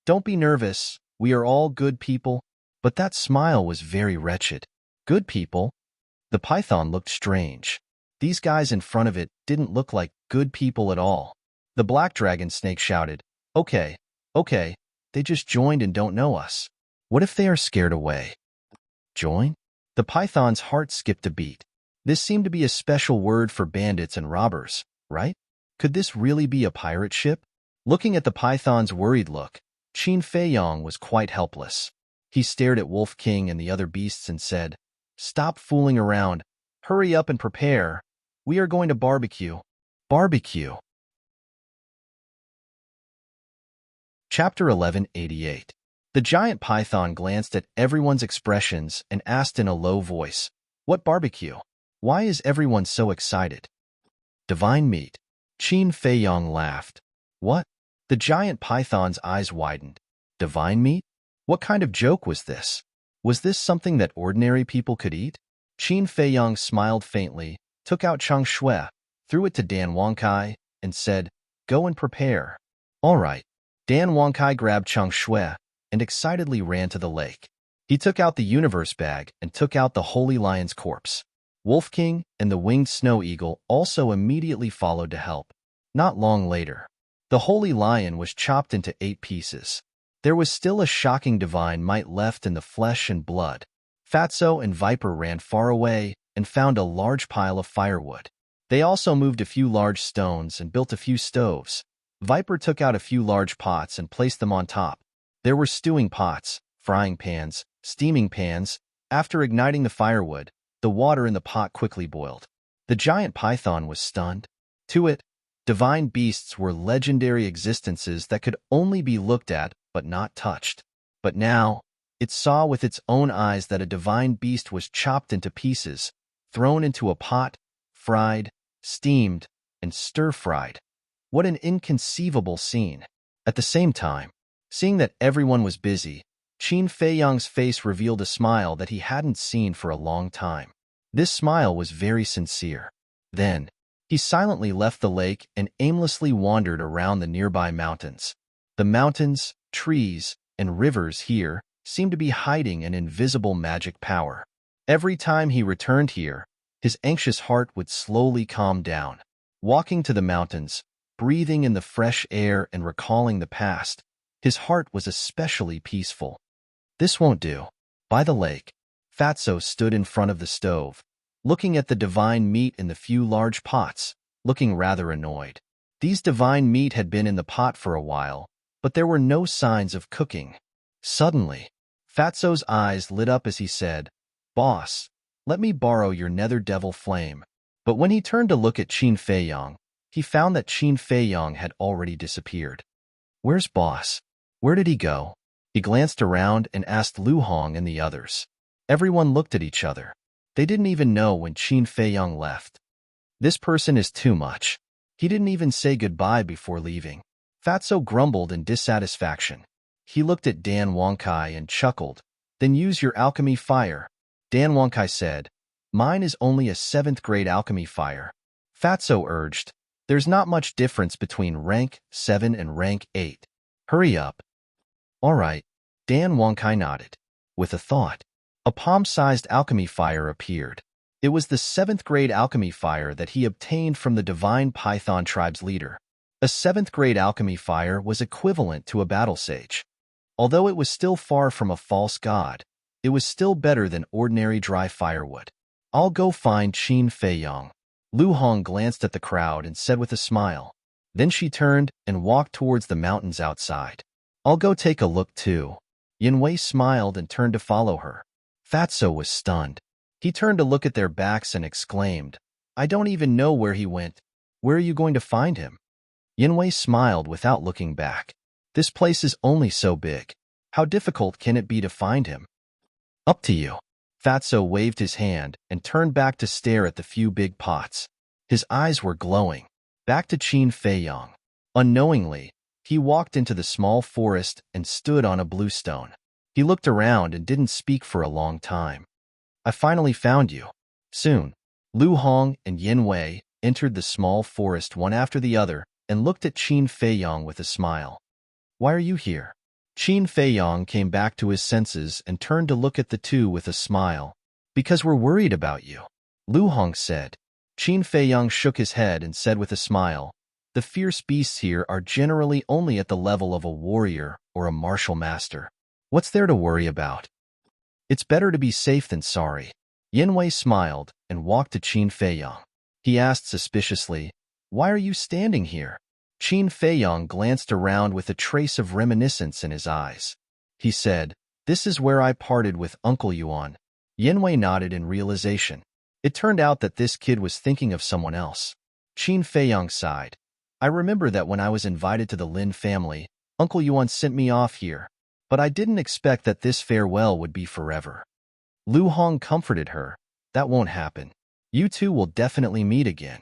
Don't be nervous, we are all good people. But that smile was very wretched. Good people? The python looked strange. These guys in front of it didn't look like good people at all. The black dragon snake shouted, Okay, they just joined and don't know us. What if they are scared away? Join? The python's heart skipped a beat. This seemed to be a special word for bandits and robbers, right? Could this really be a pirate ship? Looking at the python's worried look, Qin Feiyong was quite helpless. He stared at Wolf King and the other beasts and said, Stop fooling around. Hurry up and prepare. We are going to barbecue. Barbecue. Chapter 1188. The giant python glanced at everyone's expressions and asked in a low voice, What barbecue? Why is everyone so excited? Divine meat. Qin Feiyong laughed. What? The giant python's eyes widened. Divine meat? What kind of joke was this? Was this something that ordinary people could eat? Qin Feiyong smiled faintly, took out Chang Shui, threw it to Dan Wangkai, and said, Go and prepare. All right. Dan Wangkai grabbed Chang Shui and excitedly ran to the lake. He took out the universe bag and took out the holy lion's corpse. Wolf King and the winged snow eagle also immediately followed to help. Not long later, the holy lion was chopped into 8 pieces. There was still a shocking divine might left in the flesh and blood. Fatso and Viper ran far away and found a large pile of firewood. They also moved a few large stones and built a few stoves. Viper took out a few large pots and placed them on top. There were stewing pots, frying pans, steaming pans. After igniting the firewood, the water in the pot quickly boiled. The giant python was stunned. To it, divine beasts were legendary existences that could only be looked at but not touched. But now, it saw with its own eyes that a divine beast was chopped into pieces, thrown into a pot, fried, steamed, and stir-fried. What an inconceivable scene! At the same time, seeing that everyone was busy, Qin Feiyong's face revealed a smile that he hadn't seen for a long time. This smile was very sincere. Then, he silently left the lake and aimlessly wandered around the nearby mountains. The mountains, trees, and rivers here seemed to be hiding an invisible magic power. Every time he returned here, his anxious heart would slowly calm down. Walking to the mountains, breathing in the fresh air and recalling the past, his heart was especially peaceful. This won't do. By the lake, Fatso stood in front of the stove, looking at the divine meat in the few large pots, looking rather annoyed. These divine meat had been in the pot for a while, but there were no signs of cooking. Suddenly, Fatso's eyes lit up as he said, Boss, let me borrow your nether devil flame. But when he turned to look at Qin Feiyong, he found that Qin Feiyong had already disappeared. Where's Boss? Where did he go? He glanced around and asked Lu Hong and the others. Everyone looked at each other. They didn't even know when Qin Feiyong left. This person is too much. He didn't even say goodbye before leaving. Fatso grumbled in dissatisfaction. He looked at Dan Wangkai and chuckled. Then use your alchemy fire. Dan Wonkai said. Mine is only a 7th grade alchemy fire. Fatso urged. There's not much difference between rank 7 and rank 8. Hurry up. All right. Dan Wonkai nodded. With a thought, a palm-sized alchemy fire appeared. It was the 7th grade alchemy fire that he obtained from the divine Python tribe's leader. A 7th grade alchemy fire was equivalent to a battle sage. Although it was still far from a false god, it was still better than ordinary dry firewood. I'll go find Qin Feiyang. Lu Hong glanced at the crowd and said with a smile. Then she turned and walked towards the mountains outside. I'll go take a look too. Yin Wei smiled and turned to follow her. Fatso was stunned. He turned to look at their backs and exclaimed, I don't even know where he went. Where are you going to find him? Yin Wei smiled without looking back. This place is only so big. How difficult can it be to find him? Up to you. Fatso waved his hand and turned back to stare at the few big pots. His eyes were glowing. Back to Qin Feiyang. Unknowingly, he walked into the small forest and stood on a blue stone. He looked around and didn't speak for a long time. I finally found you. Soon, Lu Hong and Yin Wei entered the small forest one after the other and looked at Qin Feiyang with a smile. Why are you here? Qin Feiyang came back to his senses and turned to look at the two with a smile. Because we're worried about you, Lu Hong said. Qin Feiyang shook his head and said with a smile, the fierce beasts here are generally only at the level of a warrior or a martial master. What's there to worry about? It's better to be safe than sorry. Yin Wei smiled and walked to Qin Feiyang. He asked suspiciously, why are you standing here? Qin Feiyang glanced around with a trace of reminiscence in his eyes. He said, this is where I parted with Uncle Yuan. Yin Wei nodded in realization. It turned out that this kid was thinking of someone else. Qin Feiyang sighed. I remember that when I was invited to the Lin family, Uncle Yuan sent me off here, but I didn't expect that this farewell would be forever. Lu Hong comforted her. That won't happen. You two will definitely meet again.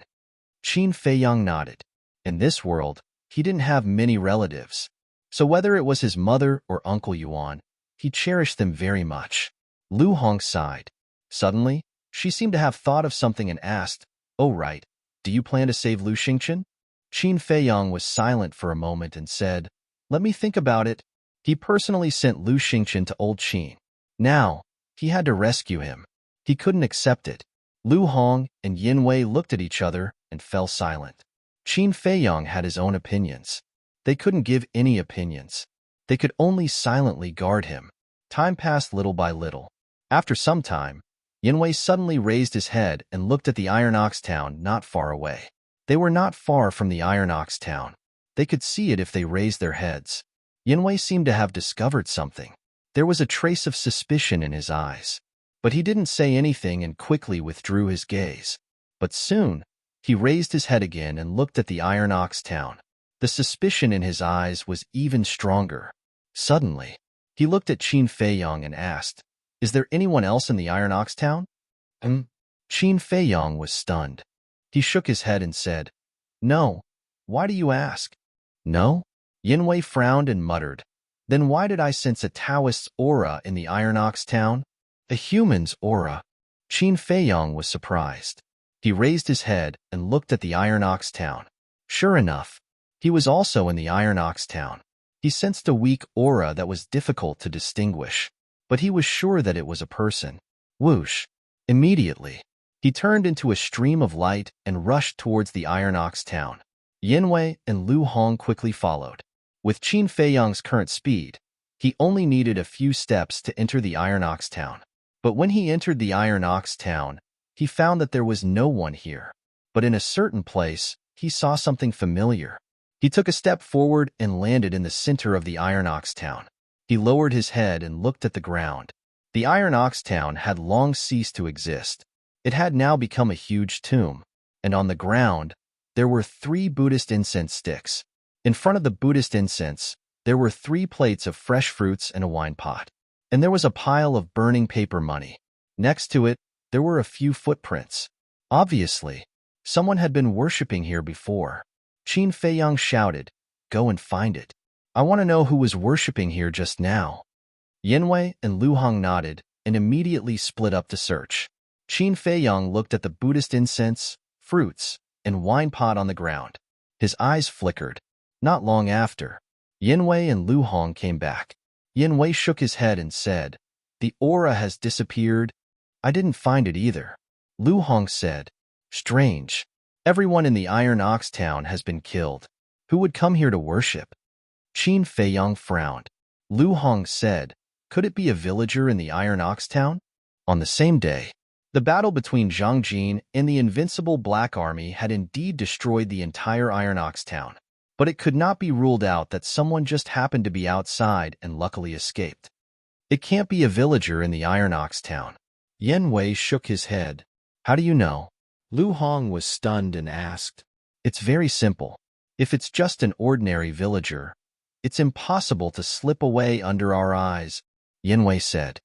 Qin Feiyang nodded. In this world, he didn't have many relatives, so whether it was his mother or Uncle Yuan, he cherished them very much. Lu Hong sighed. Suddenly, she seemed to have thought of something and asked, oh right, do you plan to save Lu Xingqian? Qin Feiyang was silent for a moment and said, let me think about it. He personally sent Lu Xingqian to Old Qin. Now, he had to rescue him. He couldn't accept it. Lu Hong and Yin Wei looked at each other and fell silent. Qin Feiyang had his own opinions. They couldn't give any opinions. They could only silently guard him. Time passed little by little. After some time, Yin Wei suddenly raised his head and looked at the Iron Ox town not far away. They were not far from the Iron Ox town. They could see it if they raised their heads. Yin Wei seemed to have discovered something. There was a trace of suspicion in his eyes. But he didn't say anything and quickly withdrew his gaze. But soon, he raised his head again and looked at the Iron Ox town. The suspicion in his eyes was even stronger. Suddenly, he looked at Qin Feiyang and asked, is there anyone else in the Iron Ox town? Qin Feiyang was stunned. He shook his head and said, no. Why do you ask? No? Yin Wei frowned and muttered. Then why did I sense a Taoist's aura in the Iron Ox town? A human's aura. Qin Feiyang was surprised. He raised his head and looked at the Iron Ox town. Sure enough, he was also in the Iron Ox town. He sensed a weak aura that was difficult to distinguish, but he was sure that it was a person. Whoosh! Immediately, he turned into a stream of light and rushed towards the Iron Ox town. Yin Wei and Lu Hong quickly followed. With Qin Feiyang's current speed, he only needed a few steps to enter the Iron Ox town. But when he entered the Iron Ox town, he found that there was no one here. But in a certain place, he saw something familiar. He took a step forward and landed in the center of the Iron Ox town. He lowered his head and looked at the ground. The Iron Ox town had long ceased to exist. It had now become a huge tomb, and on the ground, there were 3 Buddhist incense sticks. In front of the Buddhist incense, there were 3 plates of fresh fruits and a wine pot. And there was a pile of burning paper money. Next to it, there were a few footprints. Obviously, someone had been worshipping here before. Qin Feiyang shouted, go and find it. I want to know who was worshipping here just now. Yin Wei and Lu Hong nodded and immediately split up to search. Qin Feiyang looked at the Buddhist incense, fruits, and wine pot on the ground. His eyes flickered. Not long after, Yanwei and Lu Hong came back. Yanwei shook his head and said, "The aura has disappeared." "I didn't find it either." Lu Hong said, "Strange. Everyone in the Iron Ox town has been killed. Who would come here to worship?" Qin Feiyang frowned. Lu Hong said, "Could it be a villager in the Iron Ox town?" On the same day, the battle between Zhang Jin and the invincible Black Army had indeed destroyed the entire Iron Ox town, but it could not be ruled out that someone just happened to be outside and luckily escaped. "It can't be a villager in the Iron Ox town." Yanwei shook his head. "How do you know?" Lu Hong was stunned and asked. "It's very simple. If it's just an ordinary villager, it's impossible to slip away under our eyes," Yanwei said.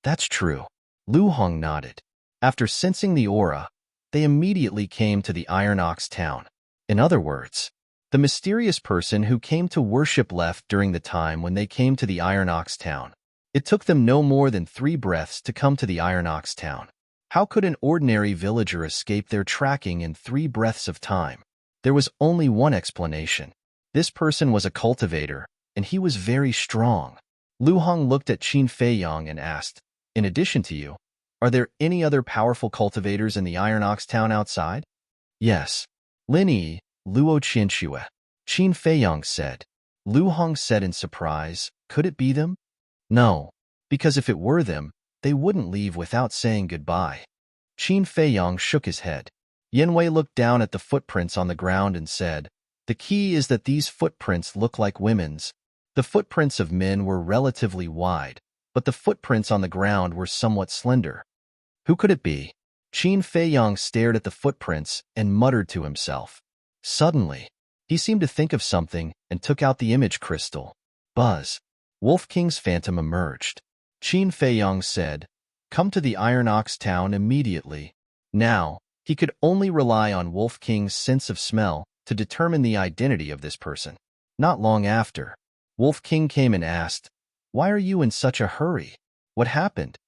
"That's true." Lu Hong nodded. After sensing the aura, they immediately came to the Iron Ox town. In other words, the mysterious person who came to worship left during the time when they came to the Iron Ox town. It took them no more than 3 breaths to come to the Iron Ox town. How could an ordinary villager escape their tracking in 3 breaths of time? There was only one explanation. This person was a cultivator, and he was very strong. Lu Hong looked at Qin Feiyang and asked, "In addition to you, are there any other powerful cultivators in the Iron Ox town outside?" "Yes. Lin Yi, Luo Qianxue," Qin Feiyang said. Lu Hong said in surprise, "Could it be them?" "No, because if it were them, they wouldn't leave without saying goodbye." Qin Feiyang shook his head. Yanwei looked down at the footprints on the ground and said, "The key is that these footprints look like women's. The footprints of men were relatively wide, but the footprints on the ground were somewhat slender. Who could it be?" Qin Feiyang stared at the footprints and muttered to himself. Suddenly, he seemed to think of something and took out the image crystal. Buzz. Wolf King's phantom emerged. Qin Feiyang said, "Come to the Iron Ox town immediately." Now, he could only rely on Wolf King's sense of smell to determine the identity of this person. Not long after, Wolf King came and asked, "Why are you in such a hurry? What happened?"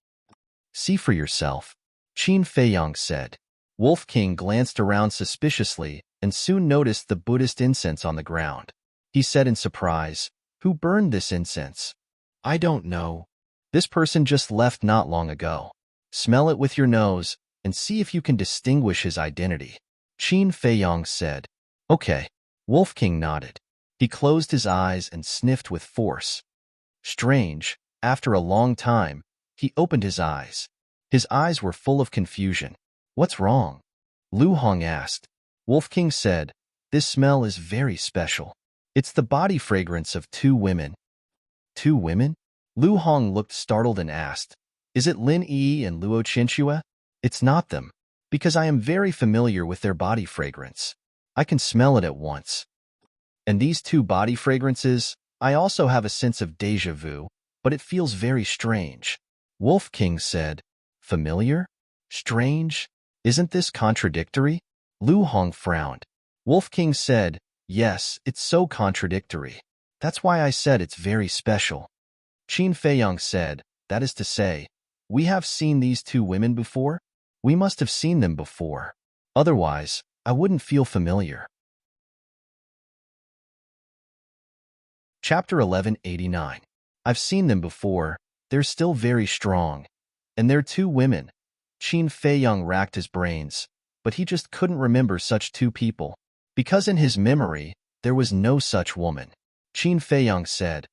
"See for yourself," Qin Feiyang said. Wolf King glanced around suspiciously and soon noticed the Buddhist incense on the ground. He said in surprise, "Who burned this incense?" "I don't know. This person just left not long ago. Smell it with your nose and see if you can distinguish his identity," Qin Feiyang said. "Okay." Wolf King nodded. He closed his eyes and sniffed with force. Strange, after a long time, he opened his eyes. His eyes were full of confusion. "What's wrong?" Lu Hong asked. Wolf King said, "This smell is very special. It's the body fragrance of 2 women." "2 women?" Lu Hong looked startled and asked, "Is it Lin Yi and Luo Qianxue?" "It's not them, because I am very familiar with their body fragrance. I can smell it at once. And these 2 body fragrances, I also have a sense of déjà vu, but it feels very strange." Wolf King said, "Familiar? Strange? Isn't this contradictory?" Lu Hong frowned. Wolf King said, "Yes, it's so contradictory. That's why I said it's very special." Qin Feiyang said, "That is to say, we have seen these 2 women before? We must have seen them before. Otherwise, I wouldn't feel familiar." Chapter 1189. I've seen them before. They're still very strong. And they're 2 women. Qin Feiyang racked his brains, but he just couldn't remember such 2 people, because in his memory, there was no such woman. Qin Feiyang said,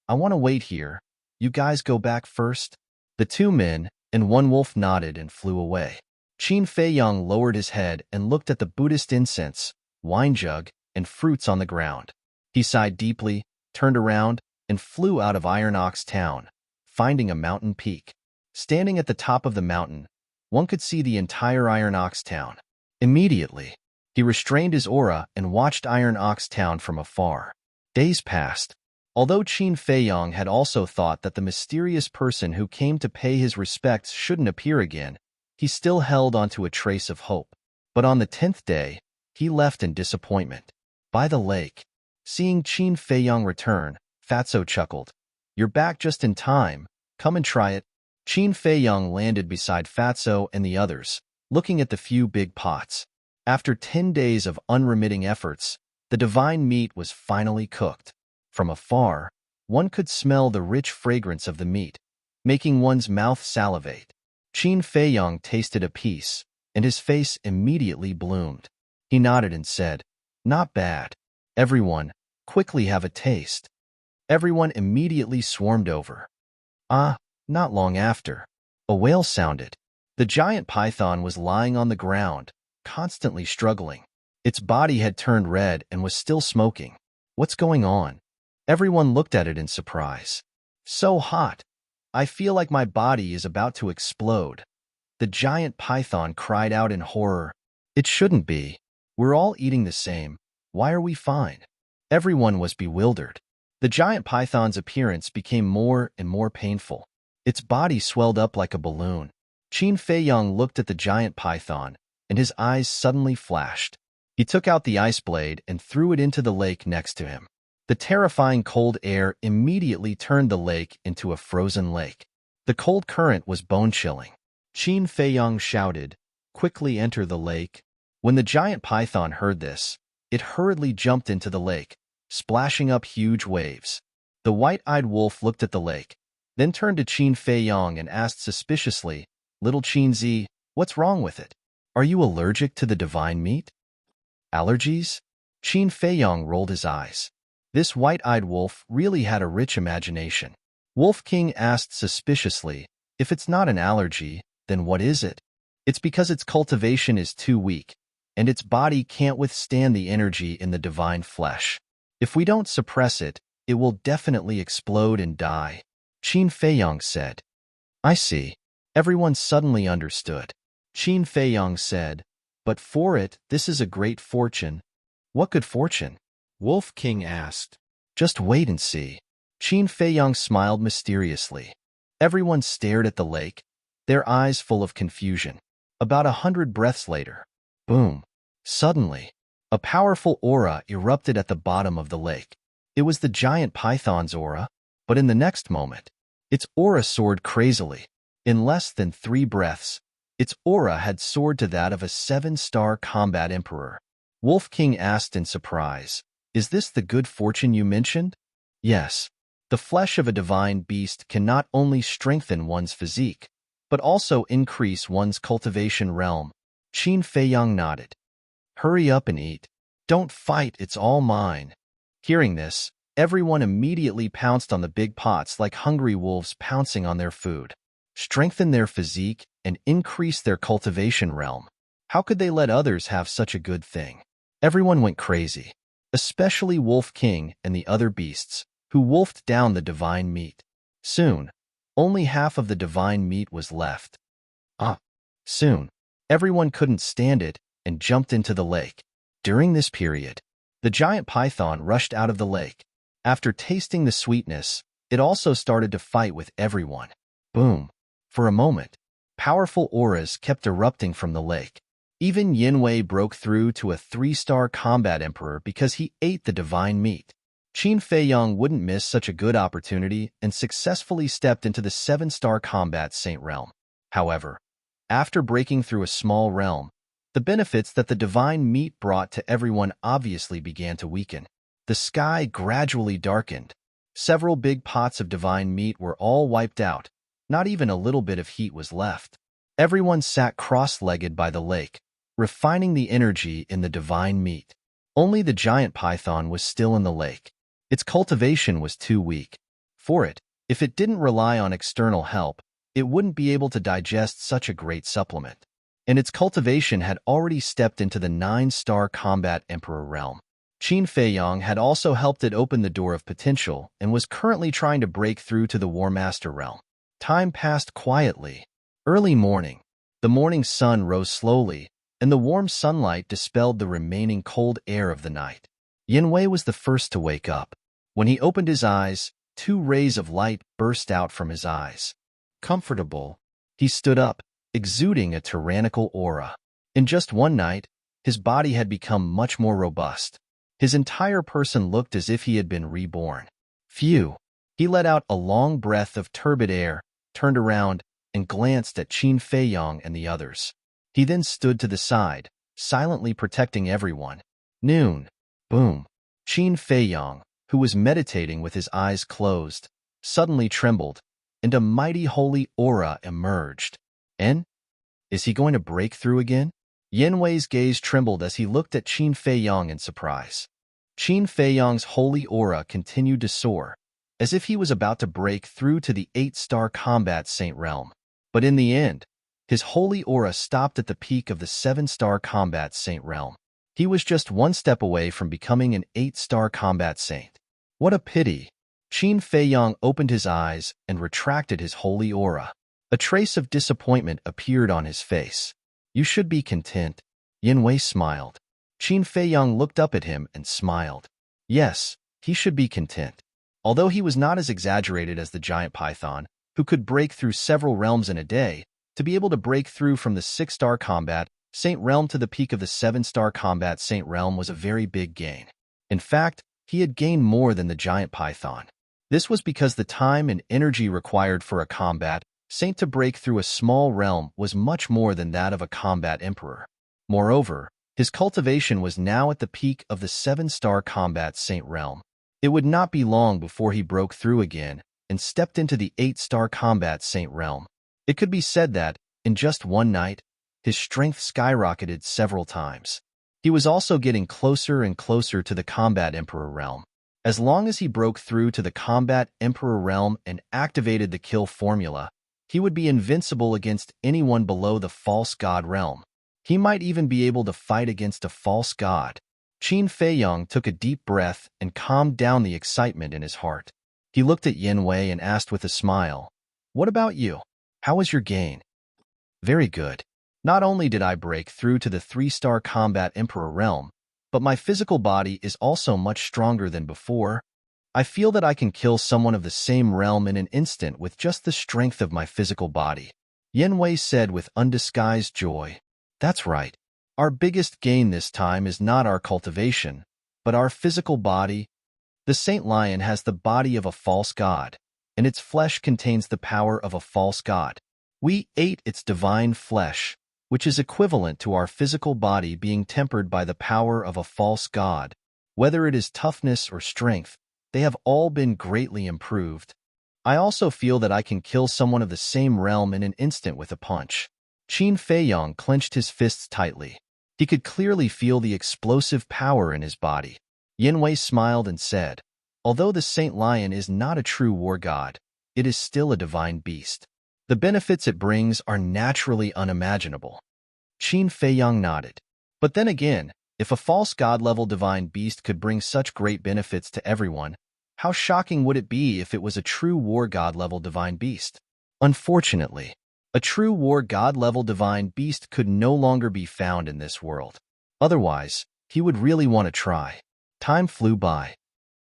"I want to wait here. You guys go back first." The 2 men and 1 wolf nodded and flew away. Qin Feiyang lowered his head and looked at the Buddhist incense, wine jug, and fruits on the ground. He sighed deeply, turned around, and flew out of Iron Ox town, finding a mountain peak. Standing at the top of the mountain, one could see the entire Iron Ox town. Immediately, he restrained his aura and watched Iron Ox town from afar. Days passed. Although Qin Feiyang had also thought that the mysterious person who came to pay his respects shouldn't appear again, he still held onto a trace of hope. But on the 10th day, he left in disappointment. By the lake, seeing Qin Feiyang return, Fatso chuckled. "You're back just in time. Come and try it." Qin Feiyang landed beside Fatso and the others, looking at the few big pots. After 10 days of unremitting efforts, the divine meat was finally cooked. From afar, one could smell the rich fragrance of the meat, making one's mouth salivate. Qin Feiyang tasted a piece, and his face immediately bloomed. He nodded and said, "Not bad. Everyone, quickly have a taste." Everyone immediately swarmed over. Not long after, a wail sounded. The giant python was lying on the ground, constantly struggling. Its body had turned red and was still smoking. What's going on? Everyone looked at it in surprise. So hot. I feel like my body is about to explode. The giant python cried out in horror. It shouldn't be. We're all eating the same. Why are we fine? Everyone was bewildered. The giant python's appearance became more and more painful. Its body swelled up like a balloon. Qin Feiyang looked at the giant python, and his eyes suddenly flashed. He took out the ice blade and threw it into the lake next to him. The terrifying cold air immediately turned the lake into a frozen lake. The cold current was bone-chilling. Qin Feiyang shouted, "Quickly enter the lake." When the giant python heard this, it hurriedly jumped into the lake, splashing up huge waves. The white-eyed wolf looked at the lake, then turned to Qin Feiyang and asked suspiciously, "Little Qinzi, what's wrong with it? Are you allergic to the divine meat?" Allergies? Qin Feiyang rolled his eyes. This white-eyed wolf really had a rich imagination. Wolf King asked suspiciously, "If it's not an allergy, then what is it?" "It's because its cultivation is too weak, and its body can't withstand the energy in the divine flesh. If we don't suppress it, it will definitely explode and die," Qin Feiyang said. "I see." Everyone suddenly understood. Qin Feiyang said, "But for it, this is a great fortune." "What good fortune?" Wolf King asked. "Just wait and see." Qin Feiyang smiled mysteriously. Everyone stared at the lake, their eyes full of confusion. About 100 breaths later, boom! Suddenly, a powerful aura erupted at the bottom of the lake. It was the giant python's aura, but in the next moment, its aura soared crazily. In less than 3 breaths, its aura had soared to that of a 7-star combat emperor. Wolf King asked in surprise, "Is this the good fortune you mentioned?" "Yes. The flesh of a divine beast can not only strengthen one's physique, but also increase one's cultivation realm." Qin Feiyang nodded. "Hurry up and eat. Don't fight, it's all mine." Hearing this, everyone immediately pounced on the big pots like hungry wolves pouncing on their food. Strengthen their physique and increase their cultivation realm. How could they let others have such a good thing? Everyone went crazy, especially Wolf King and the other beasts, who wolfed down the divine meat. Soon, only half of the divine meat was left. Soon, everyone couldn't stand it and jumped into the lake. During this period, the giant python rushed out of the lake. After tasting the sweetness, it also started to fight with everyone. Boom! For a moment, powerful auras kept erupting from the lake. Even Yinwei broke through to a 3-star combat emperor because he ate the divine meat. Qin Feiyang wouldn't miss such a good opportunity and successfully stepped into the 7-star combat saint realm. However, after breaking through a small realm, the benefits that the divine meat brought to everyone obviously began to weaken. The sky gradually darkened. Several big pots of divine meat were all wiped out. Not even a little bit of heat was left. Everyone sat cross-legged by the lake, refining the energy in the divine meat. Only the giant python was still in the lake. Its cultivation was too weak. For it, if it didn't rely on external help, it wouldn't be able to digest such a great supplement. And its cultivation had already stepped into the 9-star combat emperor realm. Qin Feiyang had also helped it open the door of potential and was currently trying to break through to the War Master realm. Time passed quietly. Early morning. The morning sun rose slowly, and the warm sunlight dispelled the remaining cold air of the night. Yinwei was the first to wake up. When he opened his eyes, 2 rays of light burst out from his eyes. Comfortable, he stood up, exuding a tyrannical aura. In just one night, his body had become much more robust. His entire person looked as if he had been reborn. Phew! He let out a long breath of turbid air, turned around, and glanced at Qin Feiyong and the others. He then stood to the side, silently protecting everyone. Noon. Boom. Qin Feiyong, who was meditating with his eyes closed, suddenly trembled, and a mighty holy aura emerged. And is he going to break through again? Yen Wei's gaze trembled as he looked at Qin Feiyong in surprise. Qin Feiyong's holy aura continued to soar, as if he was about to break through to the 8-star combat saint realm. But in the end, his holy aura stopped at the peak of the 7-star combat saint realm. He was just one step away from becoming an 8-star combat saint. What a pity! Qin Feiyong opened his eyes and retracted his holy aura. A trace of disappointment appeared on his face. You should be content. Yen Wei smiled. Qin Feiyong looked up at him and smiled. Yes, he should be content. Although he was not as exaggerated as the giant python, who could break through several realms in a day, to be able to break through from the 6-star combat saint realm to the peak of the 7-star combat saint realm was a very big gain. In fact, he had gained more than the giant python. This was because the time and energy required for a combat saint to break through a small realm was much more than that of a combat emperor. Moreover, his cultivation was now at the peak of the 7-star combat saint realm. It would not be long before he broke through again and stepped into the 8-star combat saint realm. It could be said that, in just one night, his strength skyrocketed several times. He was also getting closer and closer to the combat emperor realm. As long as he broke through to the combat emperor realm and activated the kill formula, he would be invincible against anyone below the false god realm. He might even be able to fight against a false god. Qin Feiyong took a deep breath and calmed down the excitement in his heart. He looked at Yen Wei and asked with a smile, "What about you? How was your gain?" "Very good. Not only did I break through to the 3-star combat emperor realm, but my physical body is also much stronger than before. I feel that I can kill someone of the same realm in an instant with just the strength of my physical body." Yen Wei said with undisguised joy. "That's right. Our biggest gain this time is not our cultivation, but our physical body. The Saint Lion has the body of a false god, and its flesh contains the power of a false god. We ate its divine flesh, which is equivalent to our physical body being tempered by the power of a false god. Whether it is toughness or strength, they have all been greatly improved. I also feel that I can kill someone of the same realm in an instant with a punch." Qin Feiyong clenched his fists tightly. He could clearly feel the explosive power in his body. Yen Wei smiled and said, "Although the Saint Lion is not a true war god, it is still a divine beast. The benefits it brings are naturally unimaginable." Qin Feiyong nodded. But then again, if a false god-level divine beast could bring such great benefits to everyone, how shocking would it be if it was a true war god-level divine beast? Unfortunately, a true war god-level divine beast could no longer be found in this world. Otherwise, he would really want to try. Time flew by.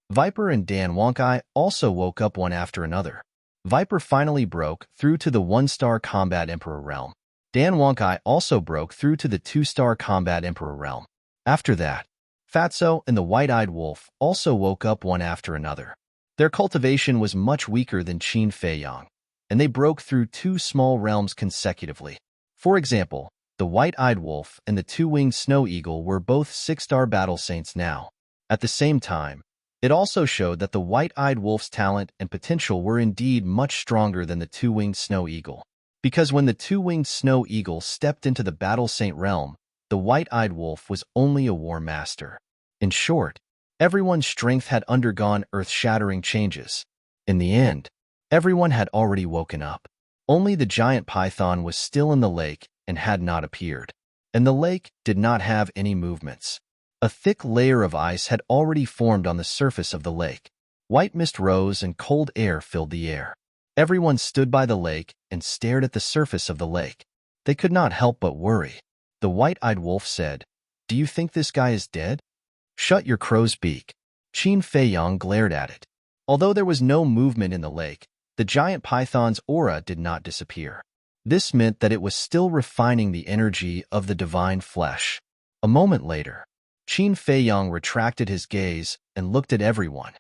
Viper and Dan Wonkai also woke up one after another. Viper finally broke through to the 1-star combat emperor realm. Dan Wonkai also broke through to the 2-star combat emperor realm. After that, Fatso and the white-eyed wolf also woke up one after another. Their cultivation was much weaker than Qin Feiyong, and they broke through 2 small realms consecutively. For example, the white-eyed wolf and the 2-winged snow eagle were both 6-star battle saints now. At the same time, it also showed that the white-eyed wolf's talent and potential were indeed much stronger than the 2-winged snow eagle. Because when the 2-winged snow eagle stepped into the battle saint realm, the white-eyed wolf was only a war master. In short, everyone's strength had undergone earth-shattering changes. In the end, everyone had already woken up. Only the giant python was still in the lake and had not appeared. And the lake did not have any movements. A thick layer of ice had already formed on the surface of the lake. White mist rose and cold air filled the air. Everyone stood by the lake and stared at the surface of the lake. They could not help but worry. The white-eyed wolf said, "Do you think this guy is dead?" "Shut your crow's beak." Qin Feiyong glared at it. Although there was no movement in the lake, the giant python's aura did not disappear. This meant that it was still refining the energy of the divine flesh. A moment later, Qin Feiyong retracted his gaze and looked at everyone.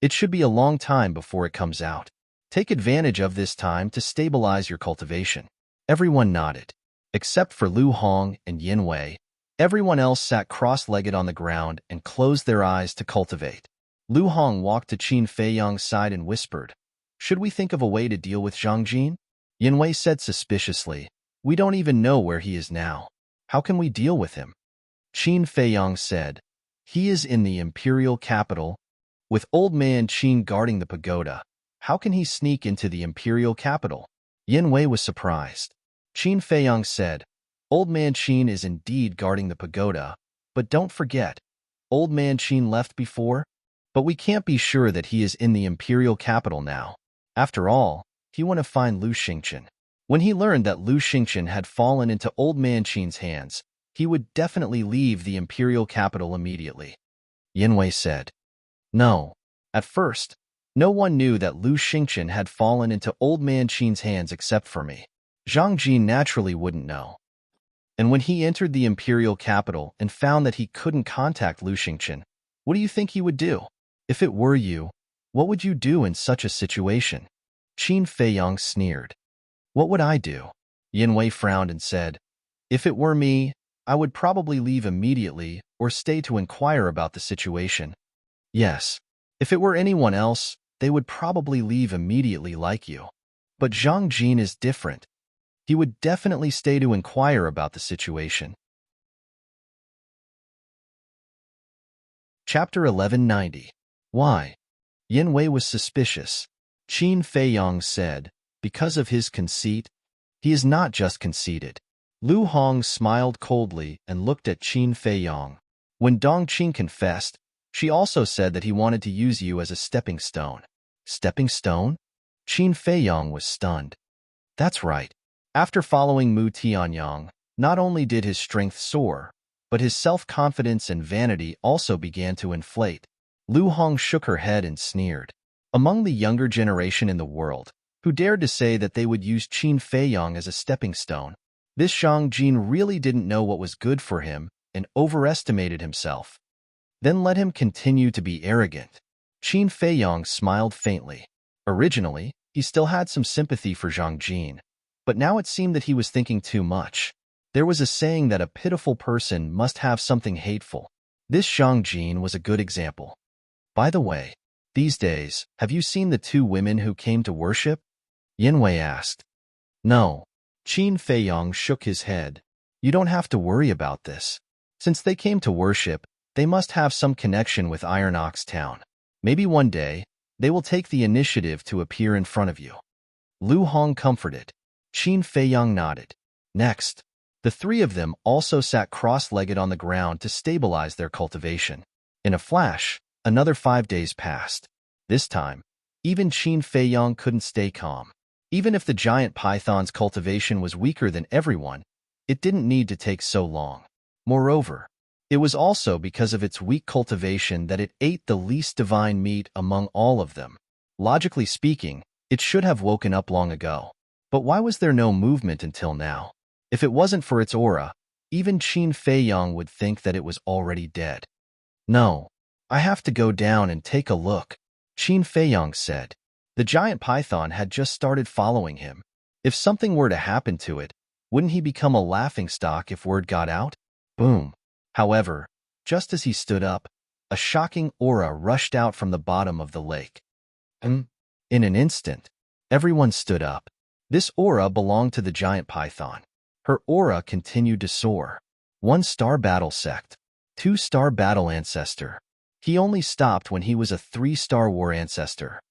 "It should be a long time before it comes out." Take advantage of this time to stabilize your cultivation. Everyone nodded. Except for Lu Hong and Yin Wei, everyone else sat cross-legged on the ground and closed their eyes to cultivate. Lu Hong walked to Qin Feiyang's side and whispered, "Should we think of a way to deal with Zhang Jin?" Yin Wei said suspiciously, "We don't even know where he is now. How can we deal with him?" Qin Feiyang said, "He is in the imperial capital, with old man Qin guarding the pagoda. How can he sneak into the imperial capital?" Yin Wei was surprised. Qin Feiyang said, "Old man Qin is indeed guarding the pagoda, but don't forget, old man Qin left before, but we can't be sure that he is in the imperial capital now. After all, he want to find Lu Xingqian. When he learned that Lu Xingqian had fallen into old man Qin's hands, he would definitely leave the imperial capital immediately." Yin Wei said, "No. At first, no one knew that Lu Xingqian had fallen into old man Qin's hands except for me. Zhang Jin naturally wouldn't know. And when he entered the imperial capital and found that he couldn't contact Lu Xingqian, what do you think he would do? If it were you, what would you do in such a situation?" Qin Feiyang sneered. "What would I do?" Yin Wei frowned and said, "If it were me, I would probably leave immediately or stay to inquire about the situation. Yes, if it were anyone else, they would probably leave immediately like you. But Zhang Jin is different. He would definitely stay to inquire about the situation." Chapter 1190. Why? Yin Wei was suspicious. Qin Feiyang said, "Because of his conceit." "He is not just conceited." Lu Hong smiled coldly and looked at Qin Feiyang. "When Dong Qin confessed, she also said that he wanted to use you as a stepping stone." "Stepping stone?" Qin Feiyang was stunned. "That's right. After following Mu Tianyang, not only did his strength soar, but his self-confidence and vanity also began to inflate." Lu Hong shook her head and sneered. Among the younger generation in the world, who dared to say that they would use Qin Feiyang as a stepping stone, this Zhang Jin really didn't know what was good for him and overestimated himself. Then let him continue to be arrogant. Qin Feiyang smiled faintly. Originally, he still had some sympathy for Zhang Jin, but now it seemed that he was thinking too much. There was a saying that a pitiful person must have something hateful. This Zhang Jin was a good example. "By the way, these days, have you seen the two women who came to worship?" Yin Wei asked. "No." Qin Feiyang shook his head. "You don't have to worry about this. Since they came to worship, they must have some connection with Iron Ox Town. Maybe one day, they will take the initiative to appear in front of you." Lu Hong comforted. Qin Feiyang nodded. Next, the three of them also sat cross-legged on the ground to stabilize their cultivation. In a flash, another 5 days passed. This time, even Qin Feiyang couldn't stay calm. Even if the giant python's cultivation was weaker than everyone, it didn't need to take so long. Moreover, it was also because of its weak cultivation that it ate the least divine meat among all of them. Logically speaking, it should have woken up long ago. But why was there no movement until now? If it wasn't for its aura, even Qin Feiyang would think that it was already dead. "No, I have to go down and take a look," Qin Feiyang said. The giant python had just started following him. If something were to happen to it, wouldn't he become a laughingstock if word got out? Boom. However, just as he stood up, a shocking aura rushed out from the bottom of the lake. In an instant, everyone stood up. This aura belonged to the giant python. Her aura continued to soar. 1-star battle sect. 2-star battle ancestor. He only stopped when he was a 3-star war ancestor.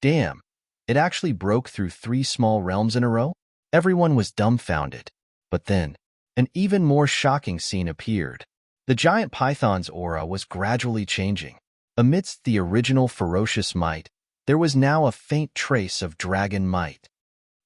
Damn, it actually broke through 3 small realms in a row? Everyone was dumbfounded. But then, an even more shocking scene appeared. The giant python's aura was gradually changing. Amidst the original ferocious might, there was now a faint trace of dragon might.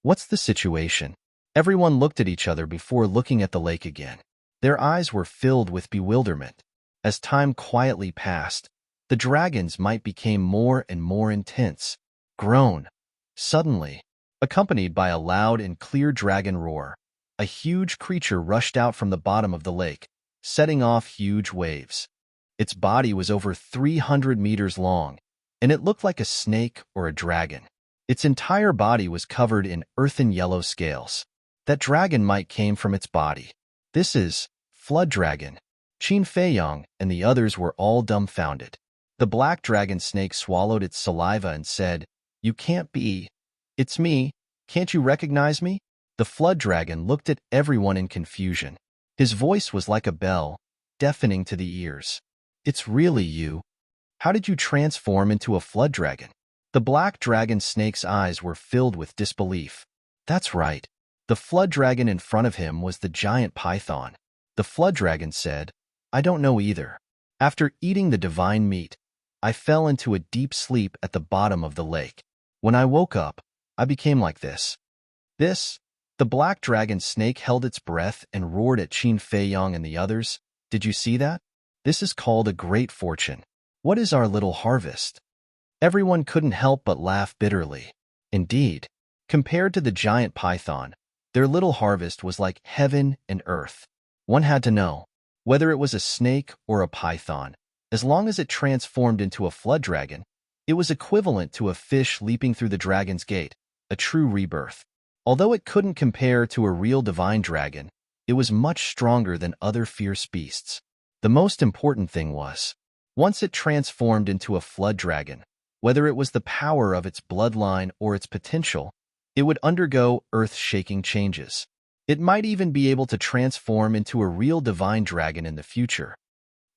What's the situation? Everyone looked at each other before looking at the lake again. Their eyes were filled with bewilderment. As time quietly passed, the dragon's might became more and more intense. Groan. Suddenly, accompanied by a loud and clear dragon roar, a huge creature rushed out from the bottom of the lake, setting off huge waves. Its body was over 300 meters long, and it looked like a snake or a dragon. Its entire body was covered in earthen yellow scales. That dragon might came from its body. This is Flood Dragon. Qin Feiyang and the others were all dumbfounded. The black dragon snake swallowed its saliva and said, "You can't be. It's me. Can't you recognize me?" The flood dragon looked at everyone in confusion. His voice was like a bell, deafening to the ears. "It's really you. How did you transform into a flood dragon?" The black dragon snake's eyes were filled with disbelief. That's right. The flood dragon in front of him was the giant python. The flood dragon said, "I don't know either. After eating the divine meat, I fell into a deep sleep at the bottom of the lake. When I woke up, I became like this." The black dragon snake held its breath and roared at Qin Feiyang and the others. "Did you see that? This is called a great fortune. What is our little harvest?" Everyone couldn't help but laugh bitterly. Indeed, compared to the giant python, their little harvest was like heaven and earth. One had to know, whether it was a snake or a python, as long as it transformed into a flood dragon, it was equivalent to a fish leaping through the dragon's gate, a true rebirth. Although it couldn't compare to a real divine dragon, it was much stronger than other fierce beasts. The most important thing was, once it transformed into a flood dragon, whether it was the power of its bloodline or its potential, it would undergo earth-shaking changes. It might even be able to transform into a real divine dragon in the future.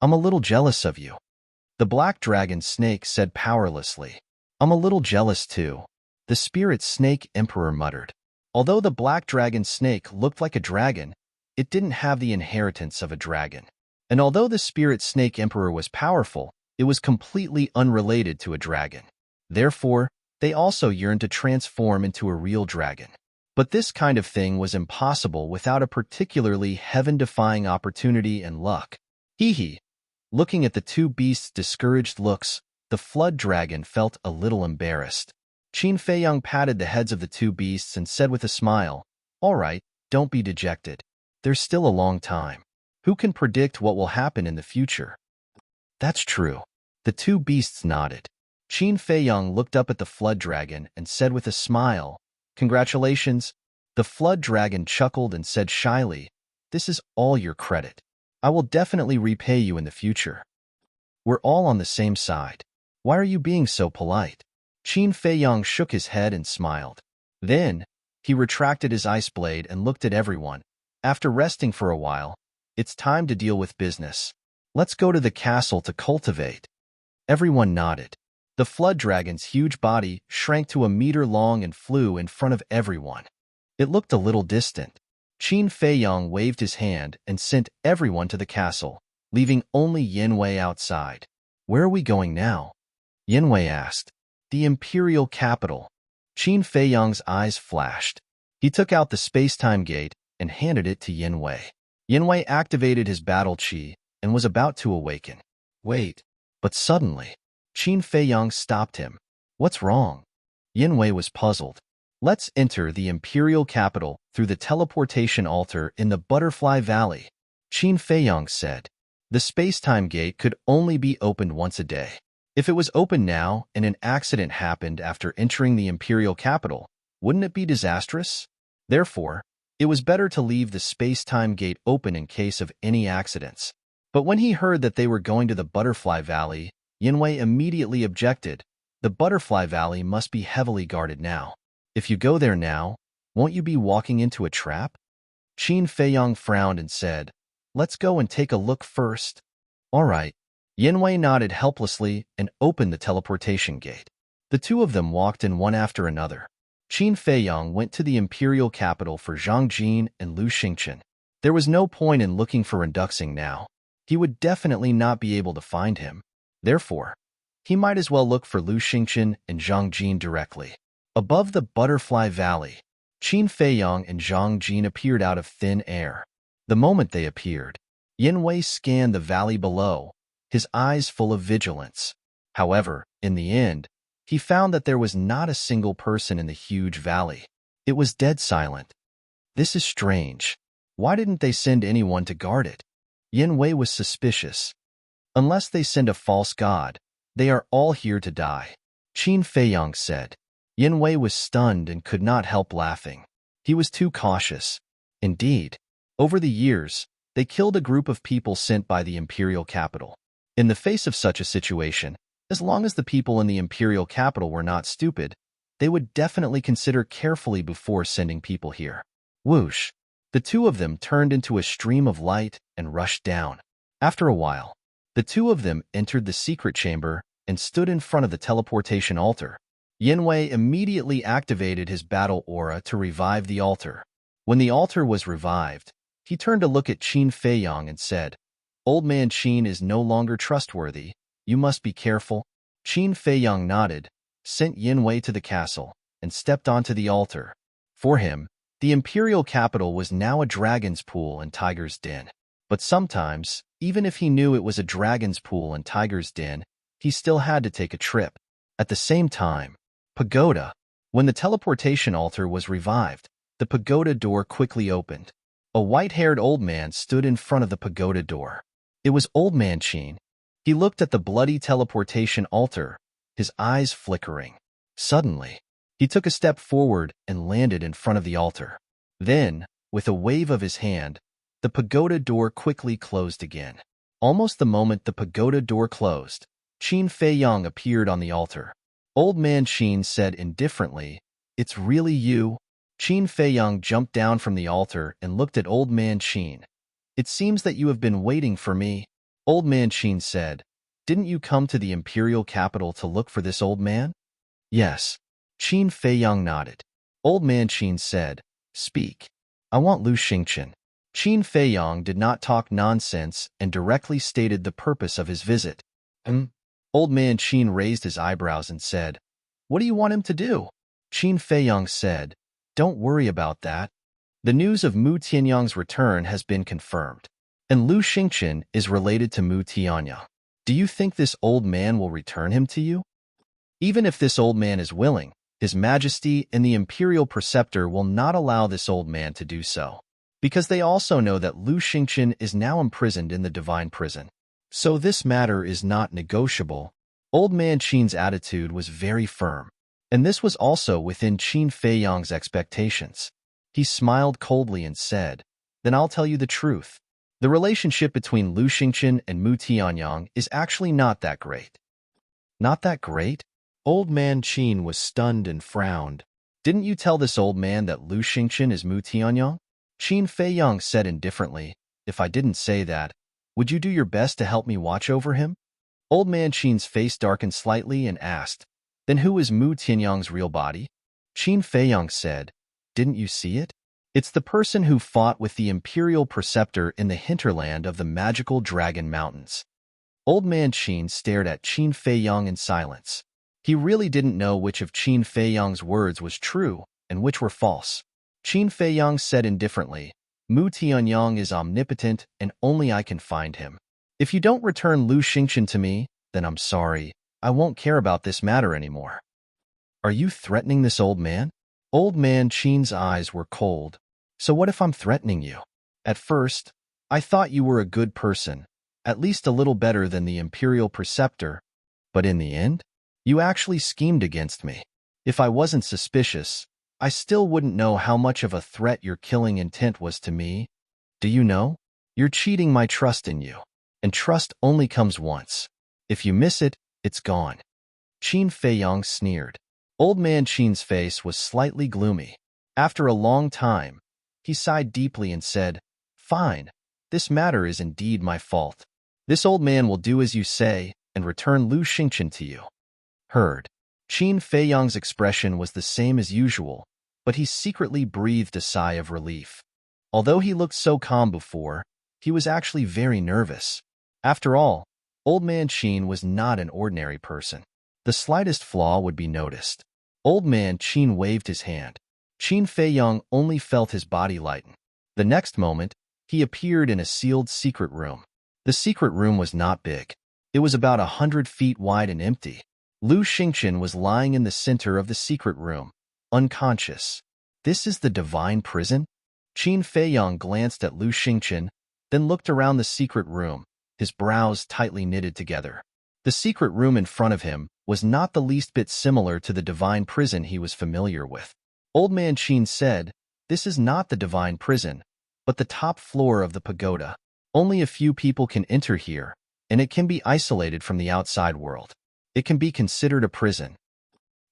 "I'm a little jealous of you," the black dragon snake said powerlessly. "I'm a little jealous too," the spirit snake emperor muttered. Although the black dragon snake looked like a dragon, it didn't have the inheritance of a dragon. And although the spirit snake emperor was powerful, it was completely unrelated to a dragon. Therefore, they also yearned to transform into a real dragon. But this kind of thing was impossible without a particularly heaven-defying opportunity and luck. Hee. Looking at the two beasts' discouraged looks, the flood dragon felt a little embarrassed. Qin Feiyang patted the heads of the two beasts and said with a smile, "All right, don't be dejected. There's still a long time. Who can predict what will happen in the future?" "That's true." The two beasts nodded. Qin Feiyang looked up at the flood dragon and said with a smile, "Congratulations." The flood dragon chuckled and said shyly, "This is all your credit. I will definitely repay you in the future. We're all on the same side. Why are you being so polite?" Qin Feiyang shook his head and smiled. Then, he retracted his ice blade and looked at everyone. "After resting for a while, it's time to deal with business. Let's go to the castle to cultivate." Everyone nodded. The flood dragon's huge body shrank to a meter long and flew in front of everyone. It looked a little distant. Qin Feiyang waved his hand and sent everyone to the castle, leaving only Yanwei outside. "Where are we going now?" Yanwei asked. "The imperial capital." Qin Feiyang's eyes flashed. He took out the space-time gate and handed it to Yanwei. Yanwei activated his battle chi and was about to awaken. "Wait." But suddenly, Qin Feiyang stopped him. "What's wrong?" Yanwei was puzzled. "Let's enter the imperial capital through the teleportation altar in the Butterfly Valley," Qin Feiyang said. The space-time gate could only be opened once a day. If it was open now and an accident happened after entering the imperial capital, wouldn't it be disastrous? Therefore, it was better to leave the space-time gate open in case of any accidents. But when he heard that they were going to the Butterfly Valley, Yanwei immediately objected. "The Butterfly Valley must be heavily guarded now. If you go there now, won't you be walking into a trap?" Qin Feiyang frowned and said, "Let's go and take a look first." "All right." Yanwei nodded helplessly and opened the teleportation gate. The two of them walked in one after another. Qin Feiyang went to the imperial capital for Zhang Jin and Lu Xingchen. There was no point in looking for Renduxing now. He would definitely not be able to find him. Therefore, he might as well look for Lu Xingchen and Zhang Jin directly. Above the Butterfly Valley, Qin Feiyang and Zhang Jin appeared out of thin air. The moment they appeared, Yanwei scanned the valley below, his eyes full of vigilance. However, in the end, he found that there was not a single person in the huge valley. It was dead silent. "This is strange. Why didn't they send anyone to guard it?" Yanwei was suspicious. "Unless they send a false god, they are all here to die," Qin Feiyang said. Yin Wei was stunned and could not help laughing. He was too cautious. Indeed, over the years, they killed a group of people sent by the imperial capital. In the face of such a situation, as long as the people in the imperial capital were not stupid, they would definitely consider carefully before sending people here. Whoosh! The two of them turned into a stream of light and rushed down. After a while, the two of them entered the secret chamber and stood in front of the teleportation altar. Yin Wei immediately activated his battle aura to revive the altar. When the altar was revived, he turned to look at Qin Feiyang and said, "Old man Qin is no longer trustworthy. You must be careful." Qin Feiyang nodded, sent Yin Wei to the castle, and stepped onto the altar. For him, the imperial capital was now a dragon's pool and tiger's den. But sometimes, even if he knew it was a dragon's pool and tiger's den, he still had to take a trip. At the same time, pagoda. When the teleportation altar was revived, the pagoda door quickly opened. A white-haired old man stood in front of the pagoda door. It was Old Man Qin. He looked at the bloody teleportation altar, his eyes flickering. Suddenly, he took a step forward and landed in front of the altar. Then, with a wave of his hand, the pagoda door quickly closed again. Almost the moment the pagoda door closed, Qin Feiyang appeared on the altar. Old Man Qin said indifferently, "It's really you?" Qin Feiyang jumped down from the altar and looked at Old Man Qin. "It seems that you have been waiting for me." Old Man Qin said, "Didn't you come to the imperial capital to look for this old man?" "Yes." Qin Feiyang nodded. Old Man Qin said, "Speak. I want Lu Xingqian." Qin Feiyang did not talk nonsense and directly stated the purpose of his visit. Old Man Qin raised his eyebrows and said, "What do you want him to do?" Qin Feiyang said, "Don't worry about that. The news of Mu Tianyang's return has been confirmed, and Lu Xingqian is related to Mu Tianyang. Do you think this old man will return him to you? Even if this old man is willing, His Majesty and the Imperial Preceptor will not allow this old man to do so, because they also know that Lu Xingqian is now imprisoned in the Divine Prison. So this matter is not negotiable." Old Man Qin's attitude was very firm, and this was also within Qin Feiyang's expectations. He smiled coldly and said, "Then I'll tell you the truth. The relationship between Lu Xingqian and Mu Tianyang is actually not that great." "Not that great?" Old Man Qin was stunned and frowned. "Didn't you tell this old man that Lu Xingqian is Mu Tianyang?" Qin Feiyang said indifferently, "If I didn't say that, would you do your best to help me watch over him?" Old Man Qin's face darkened slightly and asked, "Then who is Mu Tianyang's real body?" Qin Feiyang said, "Didn't you see it? It's the person who fought with the Imperial Preceptor in the hinterland of the magical Dragon Mountains." Old Man Qin stared at Qin Feiyang in silence. He really didn't know which of Qin Feiyang's words was true and which were false. Qin Feiyang said indifferently, "Mu Tianyang is omnipotent and only I can find him. If you don't return Lu Xingqian to me, then I'm sorry. I won't care about this matter anymore." "Are you threatening this old man?" Old Man Qin's eyes were cold. "So what if I'm threatening you? At first, I thought you were a good person, at least a little better than the Imperial Preceptor, but in the end, you actually schemed against me. If I wasn't suspicious, I still wouldn't know how much of a threat your killing intent was to me. Do you know? You're cheating my trust in you, and trust only comes once. If you miss it, it's gone." Qin Feiyang sneered. Old Man Qin's face was slightly gloomy. After a long time, he sighed deeply and said, "Fine, this matter is indeed my fault. This old man will do as you say and return Lu Xingqian to you." Heard. Qin Feiyang's expression was the same as usual, but he secretly breathed a sigh of relief. Although he looked so calm before, he was actually very nervous. After all, Old Man Qin was not an ordinary person. The slightest flaw would be noticed. Old Man Qin waved his hand. Qin Feiyang only felt his body lighten. The next moment, he appeared in a sealed secret room. The secret room was not big. It was about 100 feet wide and empty. Lu Xingqian was lying in the center of the secret room, unconscious. "This is the Divine Prison?" Qin Feiyang glanced at Lu Xingqian, then looked around the secret room, his brows tightly knitted together. The secret room in front of him was not the least bit similar to the divine prison he was familiar with. Old Man Qin said, "This is not the divine prison, but the top floor of the pagoda. Only a few people can enter here, and it can be isolated from the outside world. It can be considered a prison."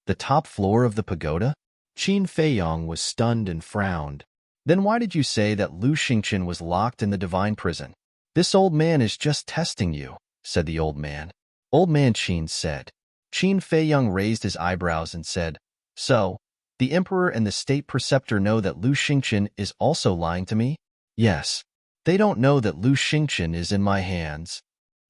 The top floor of the pagoda? Qin Feiyong was stunned and frowned. "Then why did you say that Lu Xingqian was locked in the divine prison?" "This old man is just testing you," said the old man. Old Man Qin said. Qin Feiyong raised his eyebrows and said, "So, the emperor and the state preceptor know that Lu Xingqian is also lying to me?" "Yes. They don't know that Lu Xingqian is in my hands.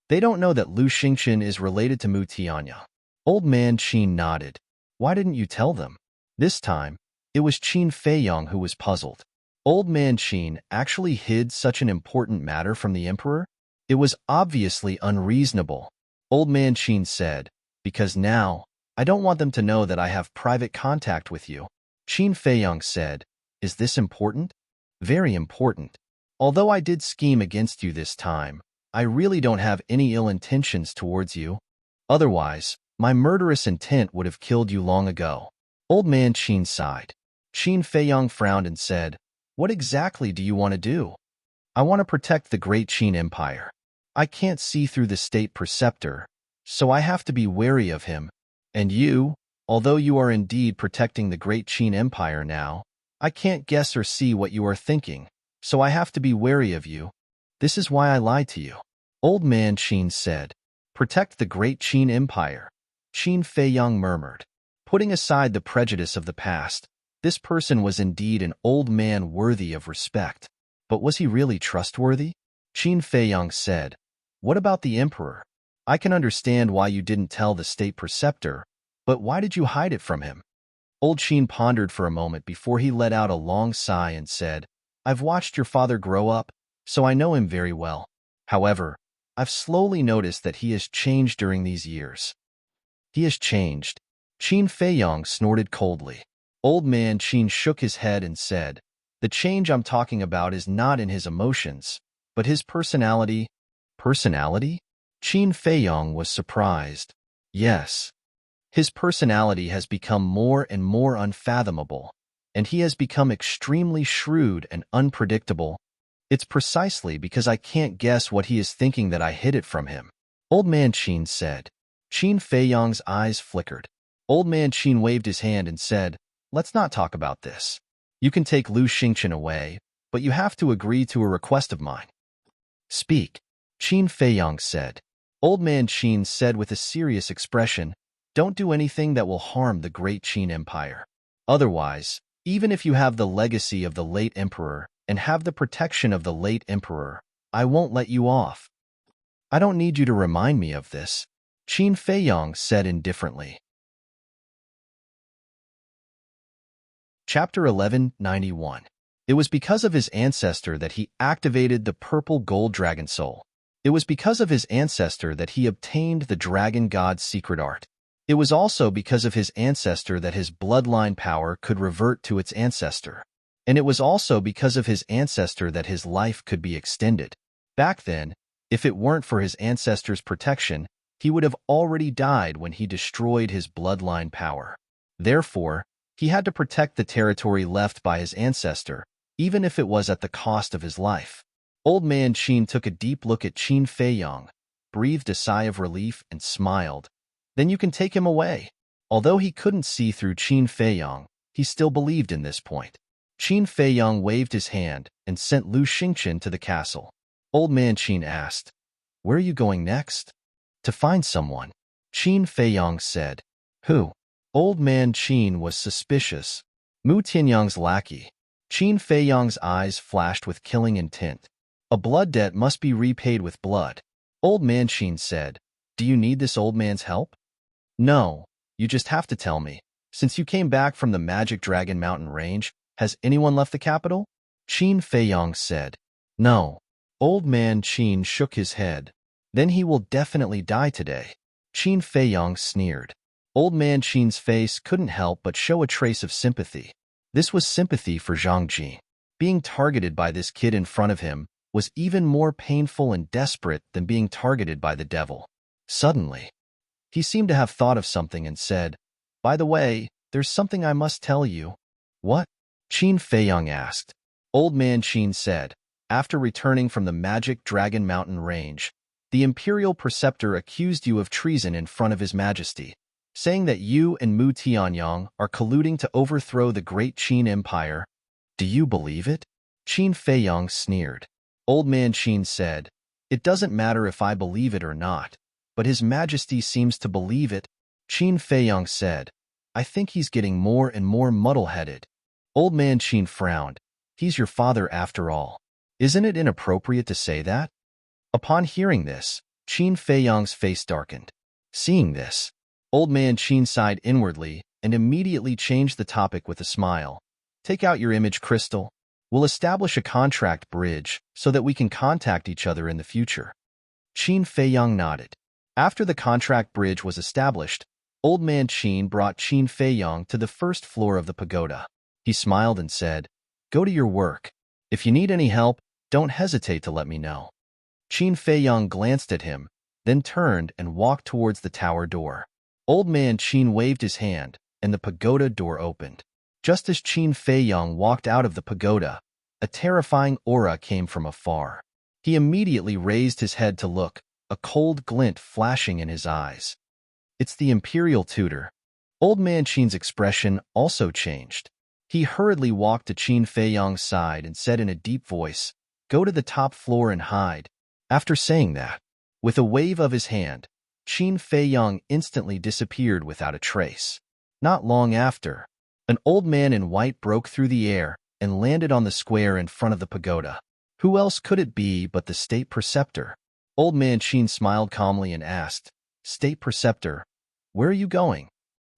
They don't know that Lu Xingqian is related to Mu Tianya." Old Man Qin nodded. "Why didn't you tell them?" This time, it was Qin Feiyong who was puzzled. Old Man Qin actually hid such an important matter from the emperor? It was obviously unreasonable. Old Man Qin said, "Because now, I don't want them to know that I have private contact with you." Qin Feiyong said, "Is this important?" "Very important. Although I did scheme against you this time, I really don't have any ill intentions towards you. Otherwise, my murderous intent would have killed you long ago." Old Man Qin sighed. Qin Feiyong frowned and said, "What exactly do you want to do?" "I want to protect the great Qin Empire. I can't see through the state preceptor, so I have to be wary of him. And you, although you are indeed protecting the great Qin Empire now, I can't guess or see what you are thinking, so I have to be wary of you. This is why I lied to you." Old Man Qin said. "Protect the great Qin Empire," Qin Feiyong murmured. Putting aside the prejudice of the past, this person was indeed an old man worthy of respect. But was he really trustworthy? Qin Feiyong said, "What about the emperor? I can understand why you didn't tell the state preceptor, but why did you hide it from him?" Old Qin pondered for a moment before he let out a long sigh and said, "I've watched your father grow up, so I know him very well. However, I've slowly noticed that he has changed during these years." "He has changed." Qin Feiyong snorted coldly. Old Man Qin shook his head and said, "The change I'm talking about is not in his emotions, but his personality." "Personality?" Qin Feiyong was surprised. "Yes. His personality has become more and more unfathomable, and he has become extremely shrewd and unpredictable. It's precisely because I can't guess what he is thinking that I hid it from him." Old Man Qin said. Qin Feiyong's eyes flickered. Old Man Qin waved his hand and said, "Let's not talk about this. You can take Lu Xingqian away, but you have to agree to a request of mine." "Speak," Qin Feiyong said. Old Man Qin said with a serious expression, "Don't do anything that will harm the great Qin Empire. Otherwise, even if you have the legacy of the late emperor and have the protection of the late emperor, I won't let you off." "I don't need you to remind me of this," Qin Feiyong said indifferently. Chapter 1191. It was because of his ancestor that he activated the purple gold dragon soul. It was because of his ancestor that he obtained the dragon god's secret art. It was also because of his ancestor that his bloodline power could revert to its ancestor. And it was also because of his ancestor that his life could be extended. Back then, if it weren't for his ancestor's protection, he would have already died when he destroyed his bloodline power. Therefore, he had to protect the territory left by his ancestor, even if it was at the cost of his life. Old Man Qin took a deep look at Qin Feiyong, breathed a sigh of relief, and smiled. "Then you can take him away." Although he couldn't see through Qin Feiyong, he still believed in this point. Qin Feiyong waved his hand and sent Lu Xingqian to the castle. Old Man Qin asked, "Where are you going next?" "To find someone," Qin Feiyong said. "Who?" Old Man Qin was suspicious. Mu Tianyang's lackey. Qin Feiyong's eyes flashed with killing intent. "A blood debt must be repaid with blood." Old Man Qin said, "Do you need this old man's help?" "No, you just have to tell me. Since you came back from the Magic Dragon Mountain Range, has anyone left the capital?" Qin Feiyong said. "No." Old Man Qin shook his head. "Then he will definitely die today." Qin Feiyong sneered. Old Man Qin's face couldn't help but show a trace of sympathy. This was sympathy for Zhang Jin. Being targeted by this kid in front of him was even more painful and desperate than being targeted by the devil. Suddenly, he seemed to have thought of something and said, "By the way, there's something I must tell you." "What?" Qin Feiyang asked. Old man Qin said, "After returning from the magic Dragon Mountain range, the Imperial Preceptor accused you of treason in front of His Majesty, saying that you and Mu Tianyang are colluding to overthrow the great Qin Empire. Do you believe it?" Qin Feiyang sneered. Old man Qin said, "It doesn't matter if I believe it or not, but His Majesty seems to believe it." Qin Feiyang said, "I think he's getting more and more muddle-headed." Old man Qin frowned. "He's your father after all. Isn't it inappropriate to say that?" Upon hearing this, Qin Feiyang's face darkened. Seeing this, Old man Qin sighed inwardly and immediately changed the topic with a smile. "Take out your image crystal. We'll establish a contract bridge so that we can contact each other in the future." Qin Feiyang nodded. After the contract bridge was established, Old man Qin brought Qin Feiyang to the first floor of the pagoda. He smiled and said, "Go to your work. If you need any help, don't hesitate to let me know." Qin Feiyang glanced at him, then turned and walked towards the tower door. Old man Qin waved his hand, and the pagoda door opened. Just as Qin Feiyang walked out of the pagoda, a terrifying aura came from afar. He immediately raised his head to look, a cold glint flashing in his eyes. "It's the Imperial Tutor." Old man Qin's expression also changed. He hurriedly walked to Qin Feiyang's side and said in a deep voice, "Go to the top floor and hide." After saying that, with a wave of his hand, Qin Feiyang instantly disappeared without a trace. Not long after, an old man in white broke through the air and landed on the square in front of the pagoda. Who else could it be but the State Preceptor? Old man Qin smiled calmly and asked, "State Preceptor, where are you going?"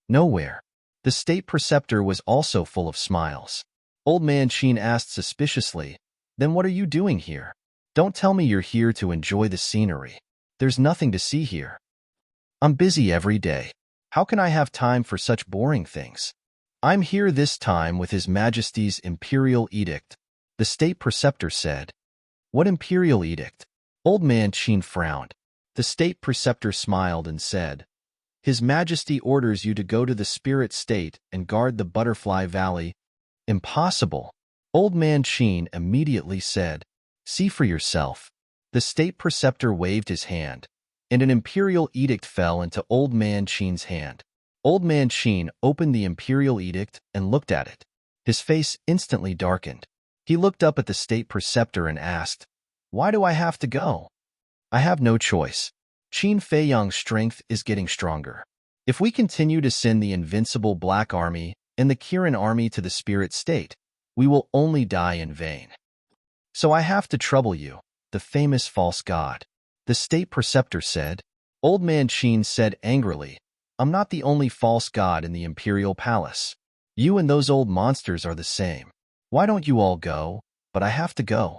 "Nowhere." The State Preceptor was also full of smiles. Old man Qin asked suspiciously, "Then what are you doing here? Don't tell me you're here to enjoy the scenery. There's nothing to see here." "I'm busy every day. How can I have time for such boring things?" "I'm here this time with His Majesty's Imperial Edict," the State Preceptor said. "What Imperial Edict?" Old man Qin frowned. The State Preceptor smiled and said, "His Majesty orders you to go to the Spirit State and guard the Butterfly Valley." "Impossible." Old man Qin immediately said, "See for yourself." The State Preceptor waved his hand, and an Imperial Edict fell into Old man Qin's hand. Old man Qin opened the Imperial Edict and looked at it. His face instantly darkened. He looked up at the State Preceptor and asked, "Why do I have to go?" "I have no choice. Qin Feiyang's strength is getting stronger. If we continue to send the invincible Black Army and the Kirin Army to the Spirit State, we will only die in vain. So I have to trouble you, the famous false god," the State Preceptor said. Old man Qin said angrily, "I'm not the only false god in the Imperial Palace. You and those old monsters are the same. Why don't you all go? But I have to go.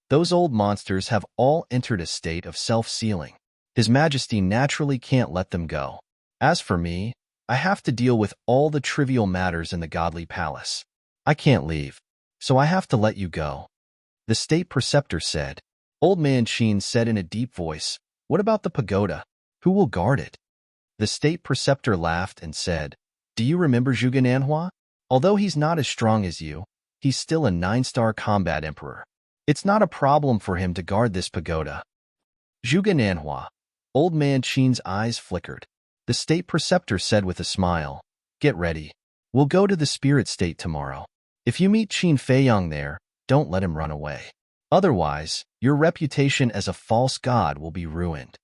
Those old monsters have all entered a state of self-sealing. His Majesty naturally can't let them go. As for me, I have to deal with all the trivial matters in the godly palace. I can't leave, so I have to let you go," the State Preceptor said. Old man Qin said in a deep voice, "What about the pagoda? Who will guard it?" The State Preceptor laughed and said, "Do you remember Zhuge Nanhua? Although he's not as strong as you, he's still a 9-star combat emperor. It's not a problem for him to guard this pagoda." "Zhuge Nanhua." Old man Qin's eyes flickered. The State Preceptor said with a smile, "Get ready. We'll go to the Spirit State tomorrow. If you meet Qin Feiyang there, don't let him run away. Otherwise, your reputation as a false god will be ruined."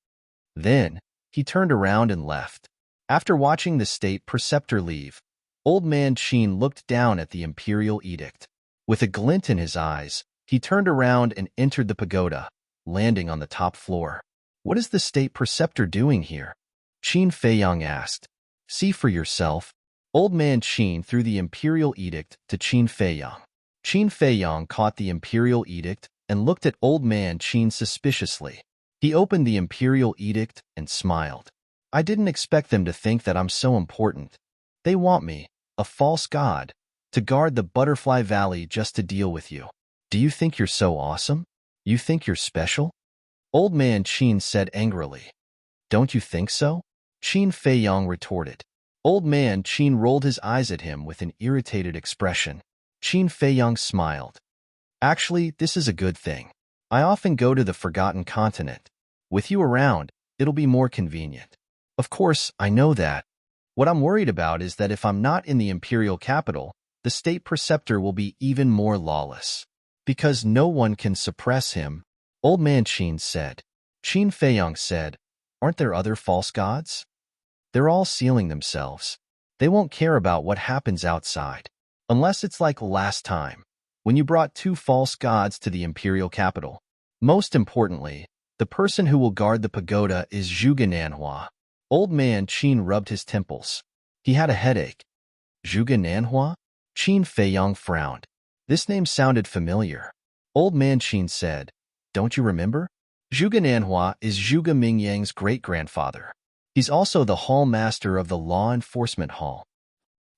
Then, he turned around and left. After watching the State Preceptor leave, Old man Qin looked down at the Imperial Edict. With a glint in his eyes, he turned around and entered the pagoda, landing on the top floor. "What is the State Preceptor doing here?" Qin Feiyang asked. "See for yourself." Old man Qin threw the Imperial Edict to Qin Feiyang. Qin Feiyang caught the Imperial Edict and looked at Old man Qin suspiciously. He opened the Imperial Edict and smiled. "I didn't expect them to think that I'm so important. They want me, a false god, to guard the Butterfly Valley just to deal with you. Do you think you're so awesome? You think you're special?" Old man Qin said angrily. Don't you think so? Qin Feiyang retorted. Old man Qin rolled his eyes at him with an irritated expression. Qin Feiyang smiled. Actually, this is a good thing. I often go to the Forgotten Continent. With you around, it'll be more convenient. Of course, I know that. What I'm worried about is that if I'm not in the imperial capital, the state preceptor will be even more lawless. Because no one can suppress him, Old Man Qin said. Qin Feiyang said, aren't there other false gods? They're all sealing themselves. They won't care about what happens outside. Unless it's like last time, when you brought 2 false gods to the imperial capital. Most importantly, the person who will guard the pagoda is Zhuge Nanhua. Old Man Qin rubbed his temples. He had a headache. Zhuge Nanhua? Qin Feiyang frowned. This name sounded familiar. Old Man Qin said, don't you remember? Zhuge Nanhua is Zhuge Mingyang's great-grandfather. He's also the hall master of the law enforcement hall.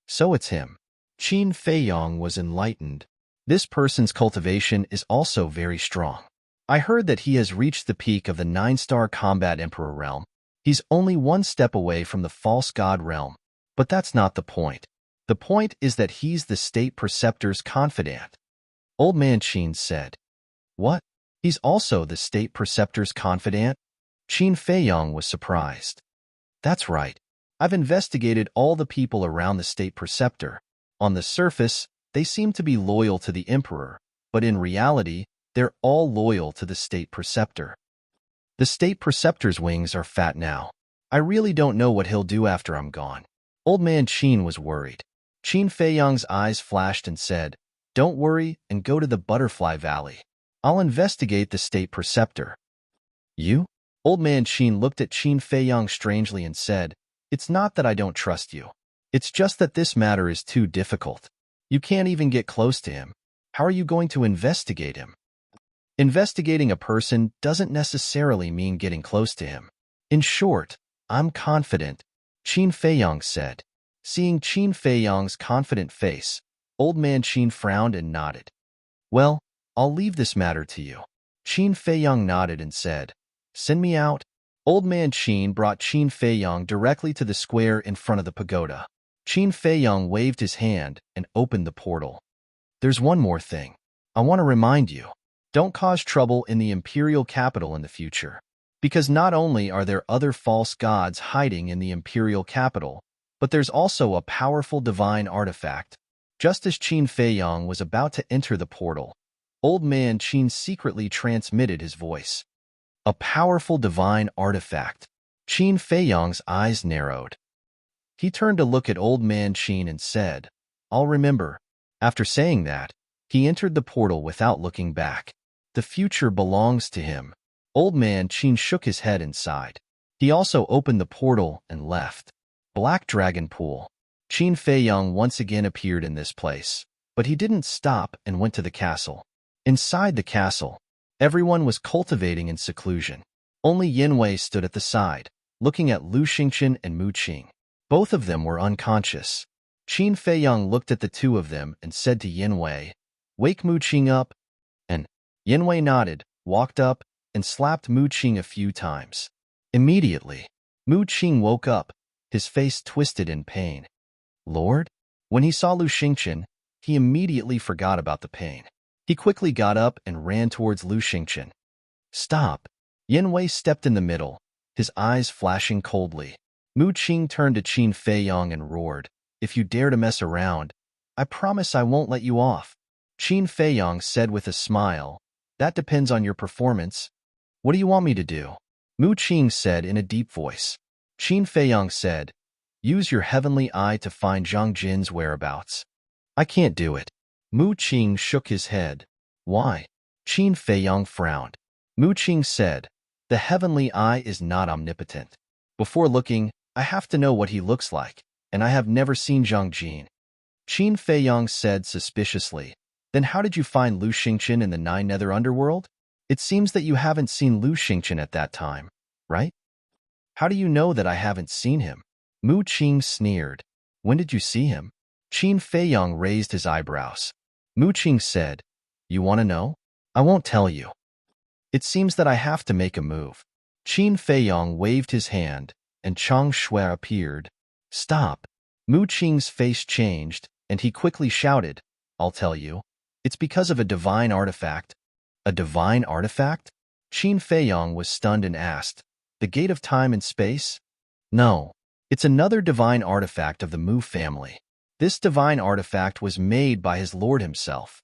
So it's him. Qin Feiyang was enlightened. This person's cultivation is also very strong. I heard that he has reached the peak of the 9-star combat emperor realm. He's only 1 step away from the false god realm. But that's not the point. The point is that he's the state preceptor's confidant. Old Man Qin said. What? He's also the state preceptor's confidant? Qin Feiyang was surprised. That's right. I've investigated all the people around the state preceptor. On the surface, they seem to be loyal to the emperor, but in reality, they're all loyal to the state preceptor. The state preceptor's wings are fat now. I really don't know what he'll do after I'm gone. Old Man Qin was worried. Qin Feiyang's eyes flashed and said, don't worry and go to the Butterfly Valley. I'll investigate the state preceptor. You? Old Man Qin looked at Qin Feiyang strangely and said, it's not that I don't trust you. It's just that this matter is too difficult. You can't even get close to him. How are you going to investigate him? Investigating a person doesn't necessarily mean getting close to him. In short, I'm confident, Qin Feiyang said. Seeing Qin Feiyang's confident face, Old Man Qin frowned and nodded. Well, I'll leave this matter to you. Qin Feiyang nodded and said, send me out. Old Man Qin brought Qin Feiyang directly to the square in front of the pagoda. Qin Feiyang waved his hand and opened the portal. There's one more thing. I want to remind you. Don't cause trouble in the imperial capital in the future. Because not only are there other false gods hiding in the imperial capital, but there's also a powerful divine artifact. Just as Qin Feiyang was about to enter the portal, Old Man Qin secretly transmitted his voice. A powerful divine artifact. Qin Feiyang's eyes narrowed. He turned to look at Old Man Qin and said, I'll remember. After saying that, he entered the portal without looking back. The future belongs to him. Old Man Qin shook his head and sighed. He also opened the portal and left. Black Dragon Pool. Qin Feiyang once again appeared in this place, but he didn't stop and went to the castle. Inside the castle, everyone was cultivating in seclusion. Only Yanwei stood at the side, looking at Lu Xingqian and Mu Qing. Both of them were unconscious. Qin Feiyang looked at the 2 of them and said to Yanwei, wake Mu Qing up. And Yanwei nodded, walked up, and slapped Mu Qing a few times. Immediately, Mu Qing woke up, his face twisted in pain. Lord? When he saw Lu Xingqian, he immediately forgot about the pain. He quickly got up and ran towards Lu Xingqian. Stop! Yanwei stepped in the middle, his eyes flashing coldly. Mu Qing turned to Qin Feiyang and roared, if you dare to mess around, I promise I won't let you off. Qin Feiyang said with a smile, that depends on your performance. What do you want me to do? Mu Qing said in a deep voice. Qin Feiyang said, use your heavenly eye to find Zhang Jin's whereabouts. I can't do it. Mu Qing shook his head. Why? Qin Feiyang frowned. Mu Qing said, the heavenly eye is not omnipotent. Before looking, I have to know what he looks like, and I have never seen Zhang Jin. Qin Feiyang said suspiciously, then how did you find Lu Xingqian in the 9 Nether Underworld? It seems that you haven't seen Lu Xingqian at that time, right? How do you know that I haven't seen him? Mu Qing sneered. When did you see him? Qin Feiyang raised his eyebrows. Mu Qing said, you want to know? I won't tell you. It seems that I have to make a move. Qin Feiyong waved his hand, and Chang Shui appeared. Stop. Mu Qing's face changed, and he quickly shouted, I'll tell you. It's because of a divine artifact. A divine artifact? Qin Feiyong was stunned and asked, the gate of time and space? No. It's another divine artifact of the Mu family. This divine artifact was made by his lord himself.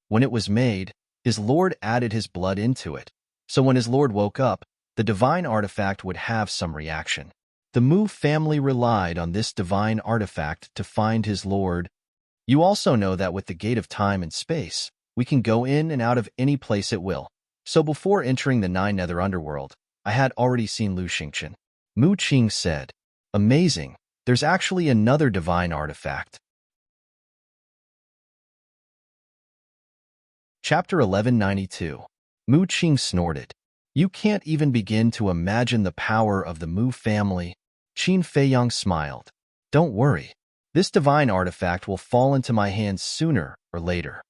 When it was made, his lord added his blood into it. So when his lord woke up, the divine artifact would have some reaction. The Mu family relied on this divine artifact to find his lord. You also know that with the gate of time and space, we can go in and out of any place at will. So before entering the Nine Nether Underworld, I had already seen Lu Xingqian. Mu Qing said, amazing, there's actually another divine artifact. Chapter 1192. Mu Qing snorted. You can't even begin to imagine the power of the Mu family. Qin Feiyong smiled. Don't worry. This divine artifact will fall into my hands sooner or later.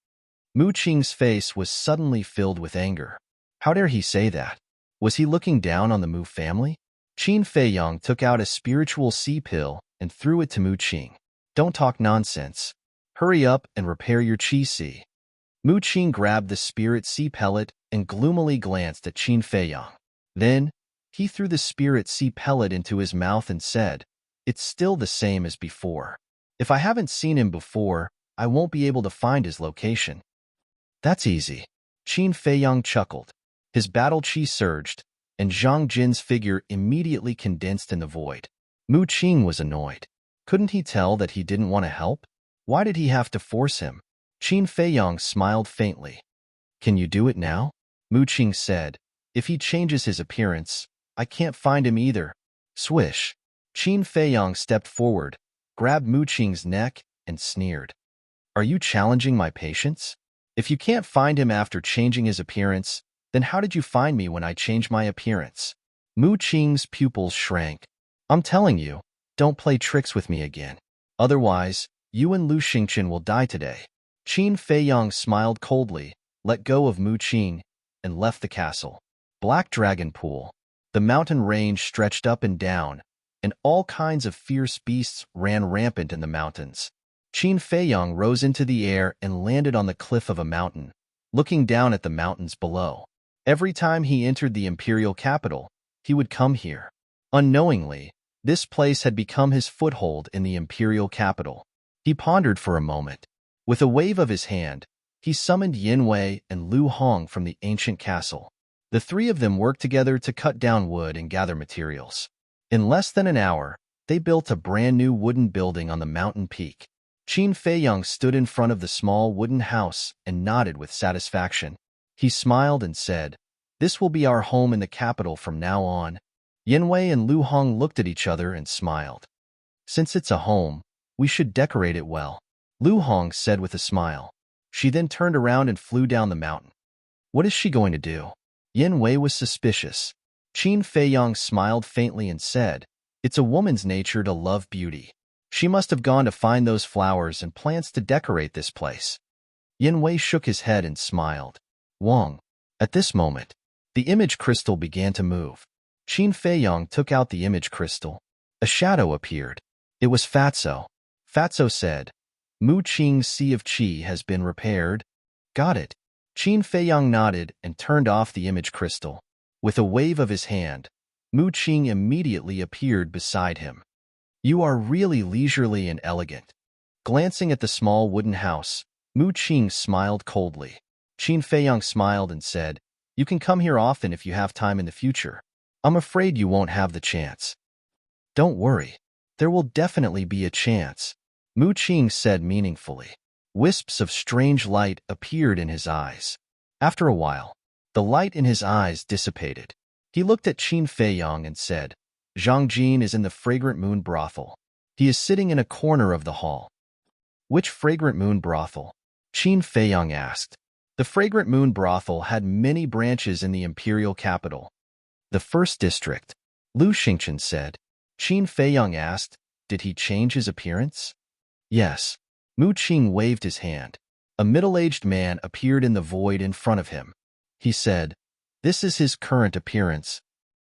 Mu Qing's face was suddenly filled with anger. How dare he say that? Was he looking down on the Mu family? Qin Feiyong took out a spiritual sea pill and threw it to Mu Qing. Don't talk nonsense. Hurry up and repair your qi sea. Mu Qing grabbed the spirit sea pellet and gloomily glanced at Qin Feiyong. Then, he threw the spirit sea pellet into his mouth and said, it's still the same as before. If I haven't seen him before, I won't be able to find his location. That's easy. Qin Feiyong chuckled. His battle qi surged, and Zhang Jin's figure immediately condensed in the void. Mu Qing was annoyed. Couldn't he tell that he didn't want to help? Why did he have to force him? Qin Feiyong smiled faintly. Can you do it now? Mu Qing said. If he changes his appearance, I can't find him either. Swish. Qin Feiyong stepped forward, grabbed Mu Qing's neck, and sneered. Are you challenging my patience? If you can't find him after changing his appearance, then how did you find me when I changed my appearance? Mu Qing's pupils shrank. I'm telling you, don't play tricks with me again. Otherwise, you and Lu Xingqian will die today. Qin Feiyong smiled coldly, let go of Mu Qing, and left the castle. Black Dragon Pool. The mountain range stretched up and down, and all kinds of fierce beasts ran rampant in the mountains. Qin Feiyong rose into the air and landed on the cliff of a mountain, looking down at the mountains below. Every time he entered the imperial capital, he would come here. Unknowingly, this place had become his foothold in the imperial capital. He pondered for a moment. With a wave of his hand, he summoned Yin Wei and Lu Hong from the ancient castle. The three of them worked together to cut down wood and gather materials. In less than an hour, they built a brand new wooden building on the mountain peak. Qin Feiyong stood in front of the small wooden house and nodded with satisfaction. He smiled and said, this will be our home in the capital from now on. Yin Wei and Lu Hong looked at each other and smiled. Since it's a home, we should decorate it well, Lu Hong said with a smile. She then turned around and flew down the mountain. What is she going to do? Yin Wei was suspicious. Qin Feiyong smiled faintly and said, it's a woman's nature to love beauty. She must have gone to find those flowers and plants to decorate this place. Yin Wei shook his head and smiled. Wang. At this moment, the image crystal began to move. Qin Feiyong took out the image crystal. A shadow appeared. It was Fatso. Fatso said, Mu Qing's Sea of Qi has been repaired. Got it. Qin Feiyong nodded and turned off the image crystal. With a wave of his hand, Mu Qing immediately appeared beside him. You are really leisurely and elegant. Glancing at the small wooden house, Mu Qing smiled coldly. Qin Feiyong smiled and said, you can come here often if you have time in the future. I'm afraid you won't have the chance. Don't worry. There will definitely be a chance, Mu Qing said meaningfully. Wisps of strange light appeared in his eyes. After a while, the light in his eyes dissipated. He looked at Qin Feiyong and said, Zhang Jin is in the Fragrant Moon Brothel. He is sitting in a corner of the hall. Which Fragrant Moon Brothel? Qin Feiyong asked. The Fragrant Moon Brothel had many branches in the imperial capital. The first district, Lu Xingqian said. Qin Feiyong asked, did he change his appearance? Yes. Mu Qing waved his hand. A middle-aged man appeared in the void in front of him. He said, this is his current appearance.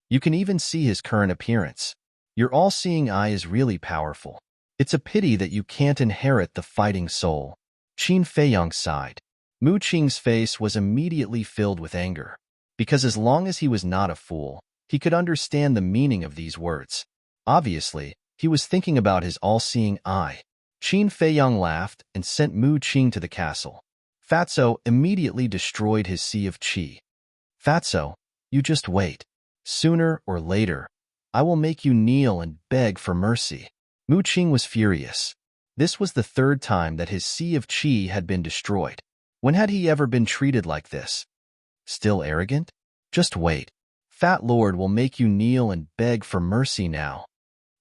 You can even see his current appearance. Your all-seeing eye is really powerful. It's a pity that you can't inherit the fighting soul. Qin Feiyang sighed. Mu Qing's face was immediately filled with anger, because as long as he was not a fool, he could understand the meaning of these words. Obviously, he was thinking about his all-seeing eye. Qin Feiyang laughed and sent Mu Qing to the castle. Fatso immediately destroyed his sea of qi. Fatso, you just wait. Sooner or later, I will make you kneel and beg for mercy. Mu Qing was furious. This was the third time that his sea of qi had been destroyed. When had he ever been treated like this? Still arrogant? Just wait. Fat Lord will make you kneel and beg for mercy now.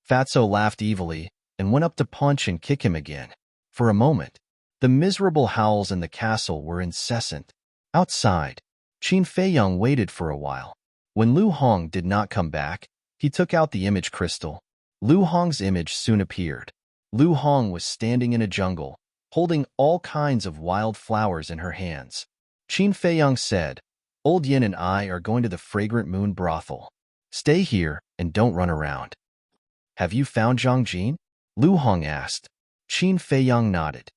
Fatso laughed evilly and went up to punch and kick him again. For a moment, the miserable howls in the castle were incessant. Outside, Qin Feiyang waited for a while. When Lu Hong did not come back, he took out the image crystal. Lu Hong's image soon appeared. Lu Hong was standing in a jungle, holding all kinds of wild flowers in her hands. Qin Feiyang said, Old Yin and I are going to the fragrant moon brothel. Stay here and don't run around. Have you found Zhang Jin? Lu Hong asked. Qin Feiyang nodded.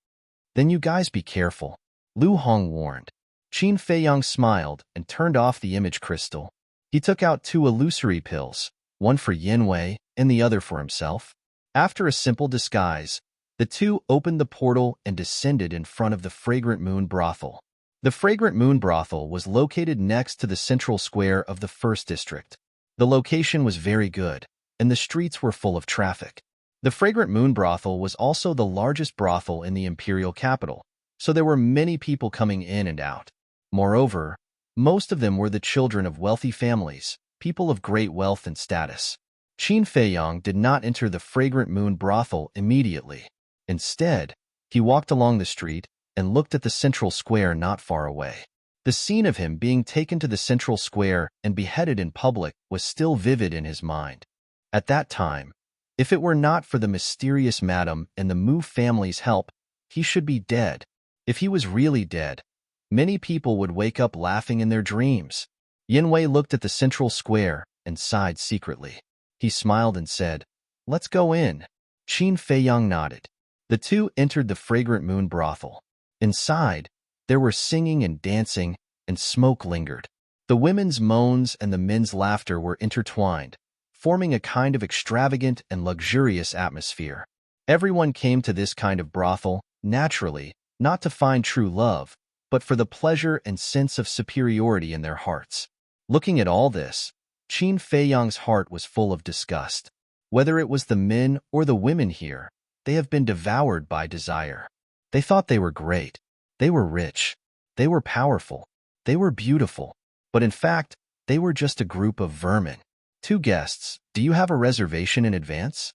Then you guys be careful, Lu Hong warned. Qin Feiyang smiled and turned off the image crystal. He took out 2 illusory pills, one for Yin Wei and the other for himself. After a simple disguise, the two opened the portal and descended in front of the Fragrant Moon brothel. The Fragrant Moon brothel was located next to the central square of the first district. The location was very good, and the streets were full of traffic. The Fragrant Moon brothel was also the largest brothel in the imperial capital, so there were many people coming in and out. Moreover, most of them were the children of wealthy families, people of great wealth and status. Qin Feiyang did not enter the Fragrant Moon brothel immediately. Instead, he walked along the street and looked at the central square not far away. The scene of him being taken to the central square and beheaded in public was still vivid in his mind. At that time, if it were not for the mysterious madam and the Mu family's help, he should be dead. If he was really dead, many people would wake up laughing in their dreams. Yin Wei looked at the central square and sighed secretly. He smiled and said, Let's go in. Qin Feiyang nodded. The two entered the Fragrant Moon brothel. Inside, there were singing and dancing, and smoke lingered. The women's moans and the men's laughter were intertwined, forming a kind of extravagant and luxurious atmosphere. Everyone came to this kind of brothel, naturally, not to find true love, but for the pleasure and sense of superiority in their hearts. Looking at all this, Qin Feiyang's heart was full of disgust. Whether it was the men or the women here, they have been devoured by desire. They thought they were great. They were rich. They were powerful. They were beautiful. But in fact, they were just a group of vermin. 2 guests, do you have a reservation in advance?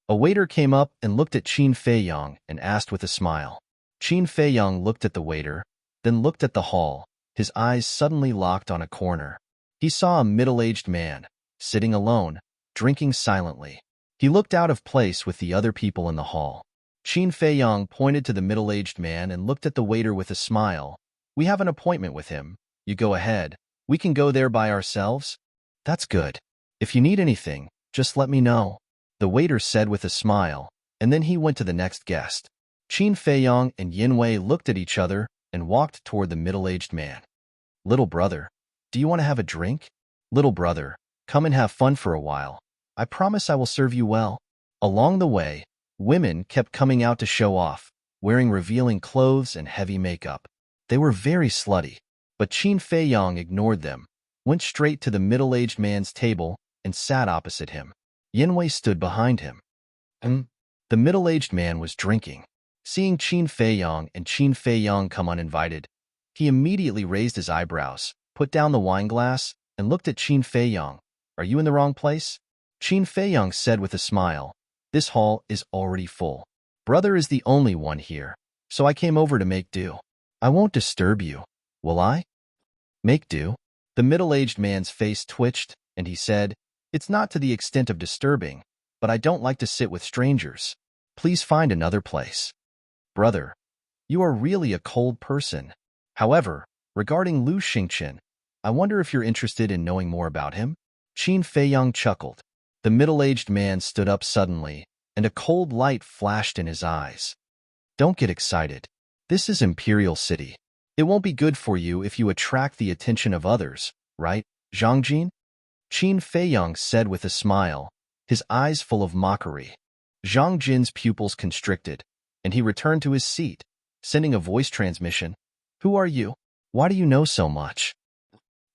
A waiter came up and looked at Qin Feiyang and asked with a smile. Qin Feiyang looked at the waiter, then looked at the hall. His eyes suddenly locked on a corner. He saw a middle-aged man, sitting alone, drinking silently. He looked out of place with the other people in the hall. Qin Feiyang pointed to the middle-aged man and looked at the waiter with a smile. We have an appointment with him. You go ahead. We can go there by ourselves? That's good. If you need anything, just let me know, the waiter said with a smile, and then he went to the next guest. Qin Feiyang and Yin Wei looked at each other and walked toward the middle-aged man. Little brother, do you want to have a drink? Little brother, come and have fun for a while. I promise I will serve you well. Along the way, women kept coming out to show off, wearing revealing clothes and heavy makeup. They were very slutty, but Qin Feiyang ignored them, went straight to the middle-aged man's table, and sat opposite him. Yin Wei stood behind him. The middle-aged man was drinking. Seeing Qin Feiyang and Qin Feiyang come uninvited, he immediately raised his eyebrows, put down the wineglass, and looked at Qin Feiyang. Are you in the wrong place? Qin Feiyang said with a smile, This hall is already full. Brother is the only one here, so I came over to make do. I won't disturb you, will I? Make do? The middle-aged man's face twitched, and he said, It's not to the extent of disturbing, but I don't like to sit with strangers. Please find another place. Brother, you are really a cold person. However, regarding Lu Xingqian, I wonder if you're interested in knowing more about him? Qin Feiyang chuckled. The middle-aged man stood up suddenly, and a cold light flashed in his eyes. Don't get excited. This is Imperial City. It won't be good for you if you attract the attention of others, right, Zhangjin? Qin Feiyang said with a smile, his eyes full of mockery. Zhang Jin's pupils constricted, and he returned to his seat, sending a voice transmission. Who are you? Why do you know so much?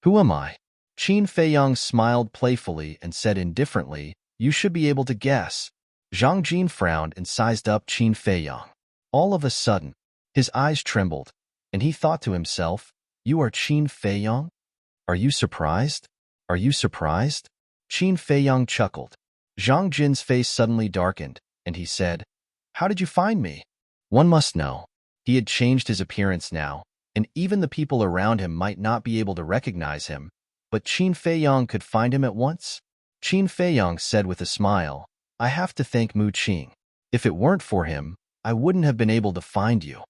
Who am I? Qin Feiyang smiled playfully and said indifferently, you should be able to guess. Zhang Jin frowned and sized up Qin Feiyang. All of a sudden, his eyes trembled, and he thought to himself, you are Qin Feiyang? Are you surprised? Are you surprised? Qin Feiyang chuckled. Zhang Jin's face suddenly darkened, and he said, how did you find me? One must know. He had changed his appearance now, and even the people around him might not be able to recognize him, but Qin Feiyang could find him at once. Qin Feiyang said with a smile, I have to thank Mu Qing. If it weren't for him, I wouldn't have been able to find you.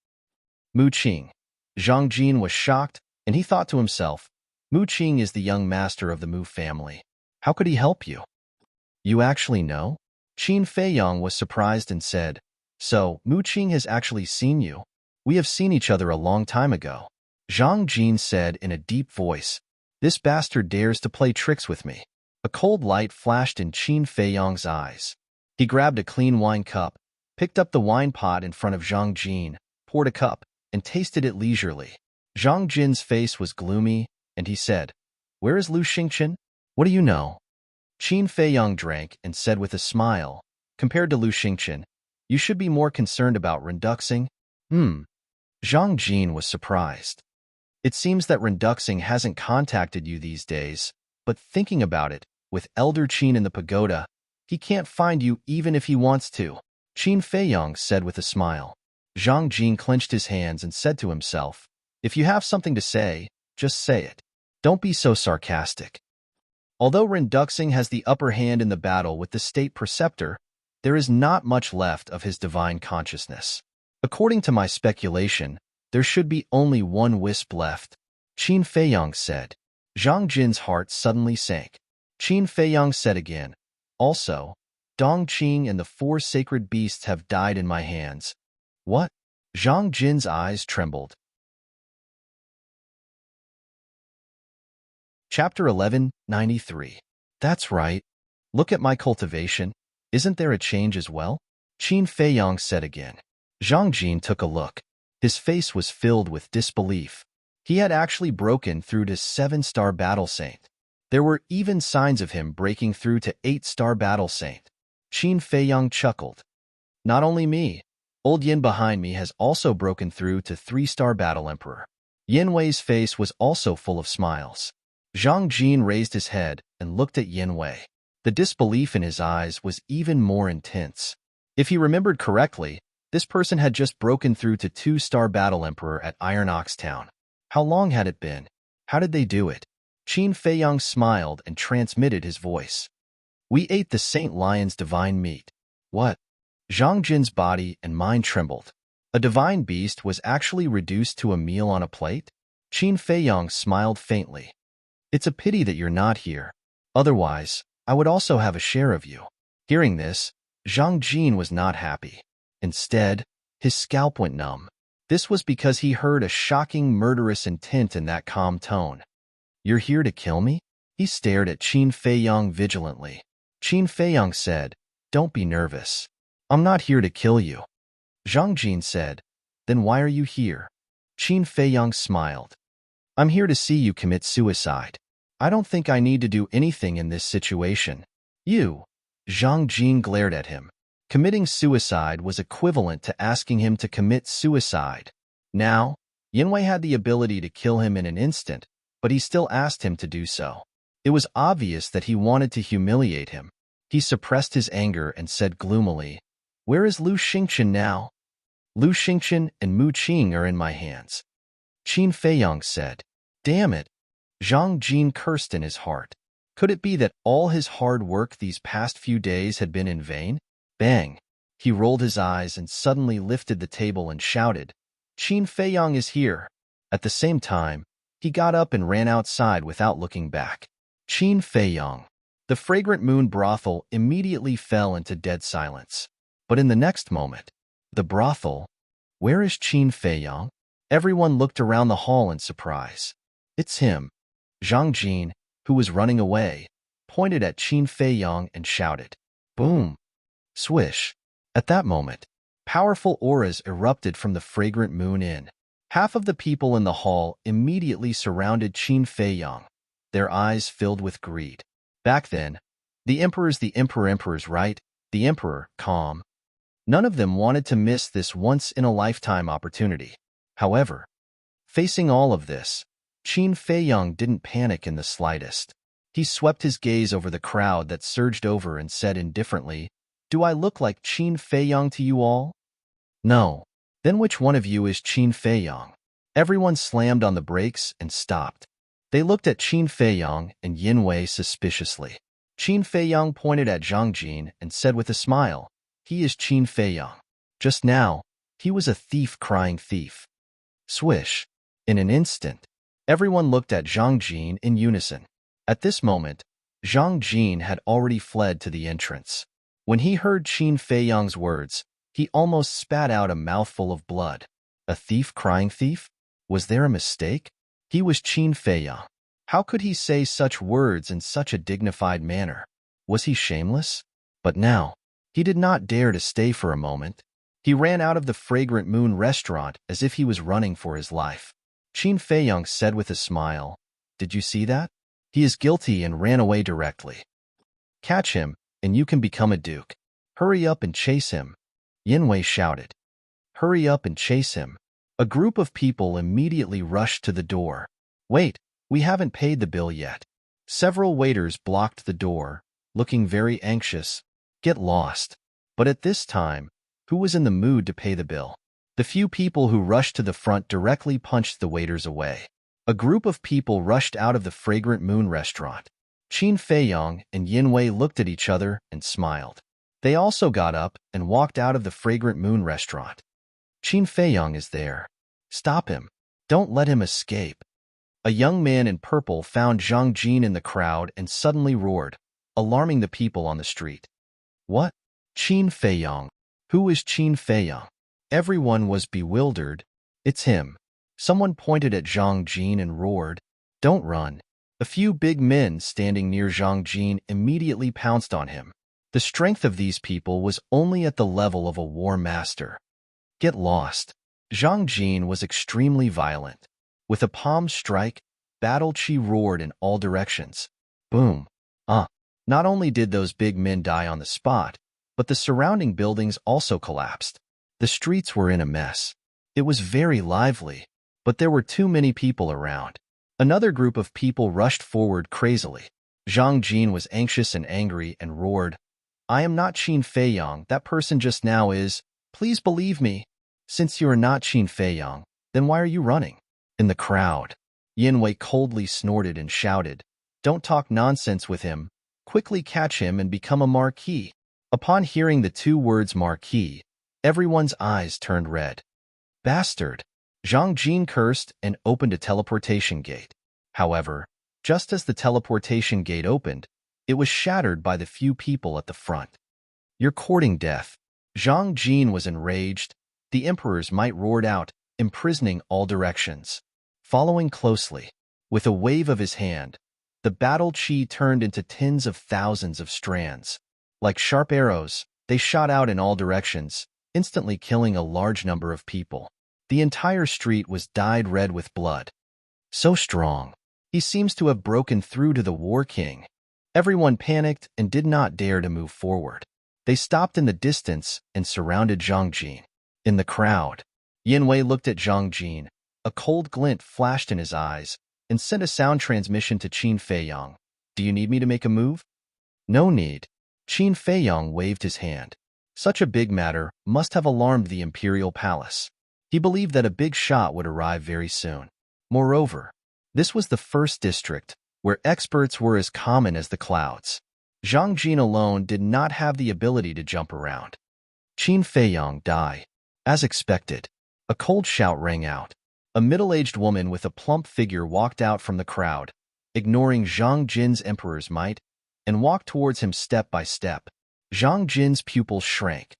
Mu Qing. Zhang Jin was shocked, and he thought to himself, Mu Qing is the young master of the Mu family. How could he help you? You actually know? Qin Feiyang was surprised and said, so, Mu Qing has actually seen you? We have seen each other a long time ago. Zhang Jin said in a deep voice, this bastard dares to play tricks with me. A cold light flashed in Qin Feiyang's eyes. He grabbed a clean wine cup, picked up the wine pot in front of Zhang Jin, poured a cup, and tasted it leisurely. Zhang Jin's face was gloomy, and he said, where is Lu Xingchen? What do you know? Qin Feiyang drank and said with a smile, compared to Lu Xingchen, you should be more concerned about Renduxing. Zhang Jin was surprised. It seems that Renduxing hasn't contacted you these days, but thinking about it, with Elder Qin in the pagoda, he can't find you even if he wants to. Qin Feiyang said with a smile. Zhang Jin clenched his hands and said to himself, if you have something to say, just say it. Don't be so sarcastic. Although Renduxing has the upper hand in the battle with the state preceptor, there is not much left of his divine consciousness. According to my speculation, there should be only one wisp left, Qin Feiyang said. Zhang Jin's heart suddenly sank. Qin Feiyang said again, also, Dong Qing and the 4 sacred beasts have died in my hands. What? Zhang Jin's eyes trembled. Chapter 1193. That's right. Look at my cultivation. Isn't there a change as well? Qin Feiyang said again. Zhang Jin took a look. His face was filled with disbelief. He had actually broken through to 7-star Battle Saint. There were even signs of him breaking through to 8-star Battle Saint. Qin Feiyang chuckled. Not only me. Old Yin behind me has also broken through to 3-star Battle Emperor. Yin Wei's face was also full of smiles. Zhang Jin raised his head and looked at Yin Wei. The disbelief in his eyes was even more intense. If he remembered correctly, this person had just broken through to 2-star Battle Emperor at Iron Ox Town. How long had it been? How did they do it? Qin Feiyang smiled and transmitted his voice. We ate the Saint Lion's divine meat. What? Zhang Jin's body and mind trembled. A divine beast was actually reduced to a meal on a plate? Qin Feiyang smiled faintly. It's a pity that you're not here. Otherwise, I would also have a share of you. Hearing this, Zhang Jin was not happy. Instead, his scalp went numb. This was because he heard a shocking murderous intent in that calm tone. You're here to kill me? He stared at Qin Feiyang vigilantly. Qin Feiyang said, don't be nervous. I'm not here to kill you. Zhang Jin said, then why are you here? Qin Feiyang smiled. I'm here to see you commit suicide. I don't think I need to do anything in this situation. You. Zhang Jin glared at him. Committing suicide was equivalent to asking him to commit suicide. Now, Yinwei had the ability to kill him in an instant, but he still asked him to do so. It was obvious that he wanted to humiliate him. He suppressed his anger and said gloomily, where is Lu Xingchen now? Lu Xingchen and Mu Qing are in my hands. Qin Feiyang said, damn it. Zhang Jin cursed in his heart. Could it be that all his hard work these past few days had been in vain? Bang! He rolled his eyes and suddenly lifted the table and shouted, Qin Feiyang is here. At the same time, he got up and ran outside without looking back. Qin Feiyang. The fragrant moon brothel immediately fell into dead silence. But in the next moment, the brothel, where is Qin Feiyang? Everyone looked around the hall in surprise. It's him. Zhang Jin, who was running away, pointed at Qin Feiyang and shouted, "Boom!" Swish. At that moment, powerful auras erupted from the fragrant moon inn. Half of the people in the hall immediately surrounded Qin Feiyang, their eyes filled with greed. Back then, the emperor's right, the emperor, calm. None of them wanted to miss this once-in-a-lifetime opportunity. However, facing all of this, Qin Feiyang didn't panic in the slightest. He swept his gaze over the crowd that surged over and said indifferently, "Do I look like Qin Feiyang to you all?" "No." "Then which one of you is Qin Feiyang?" Everyone slammed on the brakes and stopped. They looked at Qin Feiyang and Yin Wei suspiciously. Qin Feiyang pointed at Zhang Jin and said with a smile, "He is Qin Feiyang. Just now, he was a thief crying thief." Swish. In an instant, everyone looked at Zhang Jin in unison. At this moment, Zhang Jin had already fled to the entrance. When he heard Qin Feiyang's words, he almost spat out a mouthful of blood. A thief crying thief? Was there a mistake? He was Qin Feiyang. How could he say such words in such a dignified manner? Was he shameless? But now, he did not dare to stay for a moment. He ran out of the Fragrant Moon restaurant as if he was running for his life. Qin Feiyang said with a smile, "Did you see that? He is guilty and ran away directly. Catch him, and you can become a duke. Hurry up and chase him." Yin Wei shouted. "Hurry up and chase him." A group of people immediately rushed to the door. "Wait, we haven't paid the bill yet." Several waiters blocked the door, looking very anxious. "Get lost." But at this time, who was in the mood to pay the bill? The few people who rushed to the front directly punched the waiters away. A group of people rushed out of the Fragrant Moon restaurant. Qin Feiyang and Yin Wei looked at each other and smiled. They also got up and walked out of the Fragrant Moon restaurant. "Qin Feiyang is there. Stop him. Don't let him escape." A young man in purple found Zhang Jin in the crowd and suddenly roared, alarming the people on the street. "What? Qin Feiyang? Who is Qin Feiyang?" Everyone was bewildered. "It's him." Someone pointed at Zhang Jin and roared, "Don't run." A few big men standing near Zhang Jin immediately pounced on him. The strength of these people was only at the level of a war master. "Get lost." Zhang Jin was extremely violent. With a palm strike, battle chi roared in all directions. Boom. Not only did those big men die on the spot, but the surrounding buildings also collapsed. The streets were in a mess. It was very lively, but there were too many people around. Another group of people rushed forward crazily. Zhang Jin was anxious and angry and roared, "I am not Qin Feiyang. That person just now is. Please believe me. Since you are not Qin Feiyang, then why are you running?" In the crowd, Yin Wei coldly snorted and shouted, "Don't talk nonsense with him. Quickly catch him and become a marquis." Upon hearing the two words marquis, everyone's eyes turned red. "Bastard!" Zhang Jin cursed and opened a teleportation gate. However, just as the teleportation gate opened, it was shattered by the few people at the front. "You're courting death." Zhang Jin was enraged. The emperor's might roared out, imprisoning all directions. Following closely, with a wave of his hand, the battle chi turned into tens of thousands of strands. Like sharp arrows, they shot out in all directions, instantly killing a large number of people. The entire street was dyed red with blood. So strong. He seems to have broken through to the War King. Everyone panicked and did not dare to move forward. They stopped in the distance and surrounded Zhang Jin. In the crowd, Yin Wei looked at Zhang Jin. A cold glint flashed in his eyes and sent a sound transmission to Qin Feiyang. "Do you need me to make a move?" "No need." Qin Feiyang waved his hand. Such a big matter must have alarmed the imperial palace. He believed that a big shot would arrive very soon. Moreover, this was the first district where experts were as common as the clouds. Zhang Jin alone did not have the ability to jump around. Qin Feiyang, die. As expected, a cold shout rang out. A middle-aged woman with a plump figure walked out from the crowd, ignoring Zhang Jin's emperor's might. and walked towards him step by step. Zhang Jin's pupils shrank.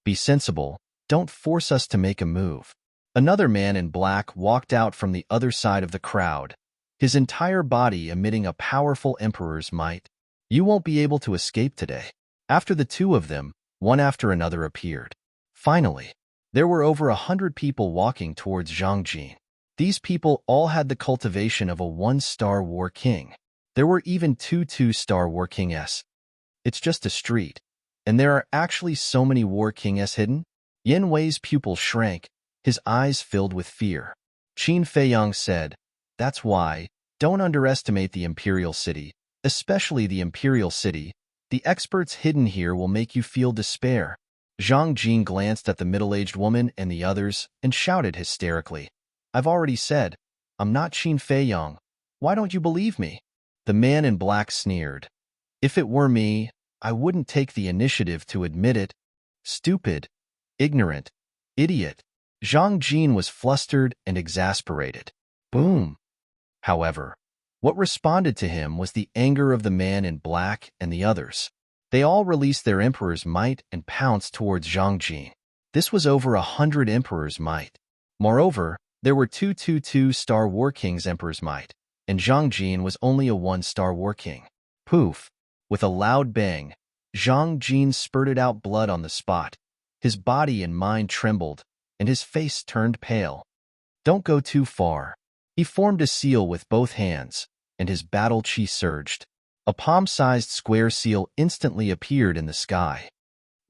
Be sensible, don't force us to make a move. Another man in black walked out from the other side of the crowd, his entire body emitting a powerful emperor's might. You won't be able to escape today. After the two of them, one after another appeared. Finally, there were over 100 people walking towards Zhang Jin. These people all had the cultivation of a one-star war king. There were even two two-star war kings. It's just a street, and there are actually so many war kings hidden. Yin Wei's pupils shrank, his eyes filled with fear. Qin Feiyang said, "That's why, don't underestimate the Imperial City, especially the Imperial City. The experts hidden here will make you feel despair." Zhang Jin glanced at the middle-aged woman and the others and shouted hysterically, "I've already said, I'm not Qin Feiyang. Why don't you believe me?" The man in black sneered. "If it were me, I wouldn't take the initiative to admit it. Stupid, ignorant, idiot." Zhang Jin was flustered and exasperated. Boom. However, what responded to him was the anger of the man in black and the others. They all released their emperor's might and pounced towards Zhang Jin. This was over 100 emperor's might. Moreover, there were two two-star war kings' emperor's might, and Zhang Jin was only a one-star war king. Poof! With a loud bang, Zhang Jin spurted out blood on the spot. His body and mind trembled, and his face turned pale. Don't go too far. He formed a seal with both hands, and his battle chi surged. A palm-sized square seal instantly appeared in the sky.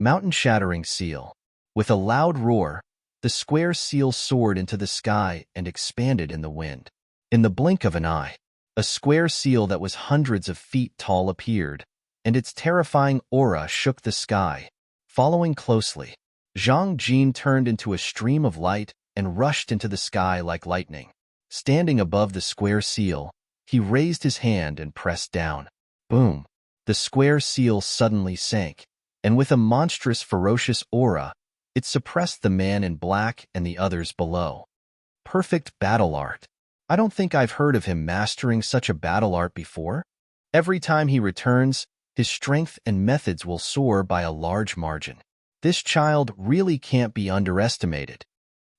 Mountain-shattering seal. With a loud roar, the square seal soared into the sky and expanded in the wind. In the blink of an eye, a square seal that was hundreds of feet tall appeared, and its terrifying aura shook the sky. Following closely, Zhang Jin turned into a stream of light and rushed into the sky like lightning. Standing above the square seal, he raised his hand and pressed down. Boom! The square seal suddenly sank, and with a monstrous, ferocious aura, it suppressed the man in black and the others below. Perfect battle art. I don't think I've heard of him mastering such a battle art before. Every time he returns, his strength and methods will soar by a large margin. This child really can't be underestimated.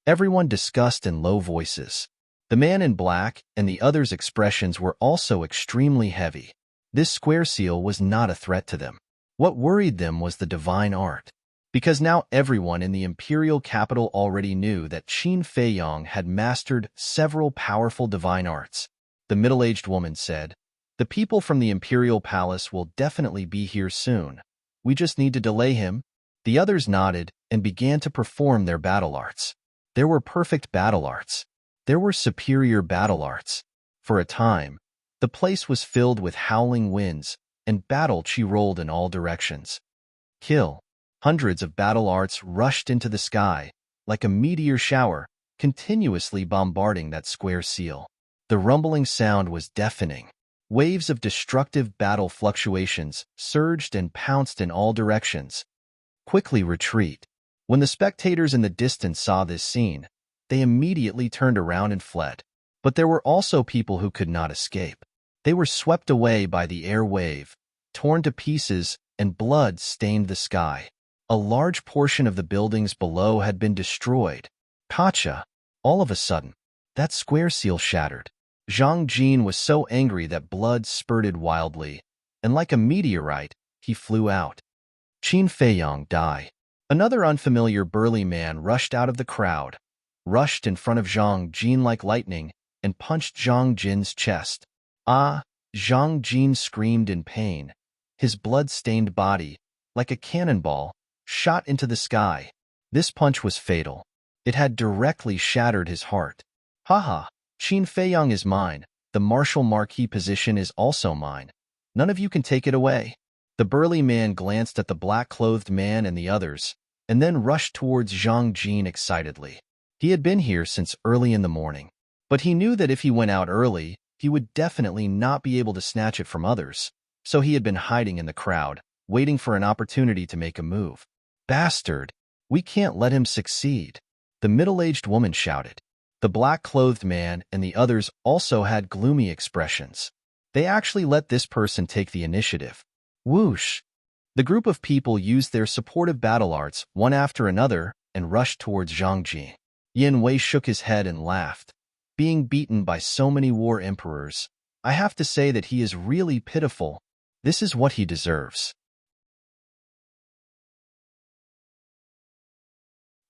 Everyone discussed in low voices. The man in black and the others' expressions were also extremely heavy. This square seal was not a threat to them. What worried them was the divine art. Because now everyone in the imperial capital already knew that Qin Feiyang had mastered several powerful divine arts. The middle-aged woman said, "The people from the imperial palace will definitely be here soon. We just need to delay him." The others nodded and began to perform their battle arts. There were perfect battle arts. There were superior battle arts. For a time, the place was filled with howling winds, and battle chi rolled in all directions. Kill. Hundreds of battle arts rushed into the sky, like a meteor shower, continuously bombarding that square seal. The rumbling sound was deafening. Waves of destructive battle fluctuations surged and pounced in all directions. Quickly retreat. When the spectators in the distance saw this scene, they immediately turned around and fled. But there were also people who could not escape. They were swept away by the air wave, torn to pieces, and blood stained the sky. A large portion of the buildings below had been destroyed. Gotcha! All of a sudden, that square seal shattered. Zhang Jin was so angry that blood spurted wildly, and like a meteorite, he flew out. Qin Feiyang died. Another unfamiliar burly man rushed out of the crowd, rushed in front of Zhang Jin like lightning, and punched Zhang Jin's chest. Ah! Zhang Jin screamed in pain. His blood-stained body, like a cannonball, shot into the sky. This punch was fatal. It had directly shattered his heart. Haha, Qin Feiyang is mine. The Marshal Marquis position is also mine. None of you can take it away. The burly man glanced at the black-clothed man and the others, and then rushed towards Zhang Jin excitedly. He had been here since early in the morning, but he knew that if he went out early, he would definitely not be able to snatch it from others, so he had been hiding in the crowd, waiting for an opportunity to make a move. Bastard! We can't let him succeed, the middle-aged woman shouted. The black-clothed man and the others also had gloomy expressions. They actually let this person take the initiative. Whoosh! The group of people used their supportive battle arts one after another and rushed towards Zhang Jin. Yin Wei shook his head and laughed. Being beaten by so many war emperors, I have to say that he is really pitiful. This is what he deserves.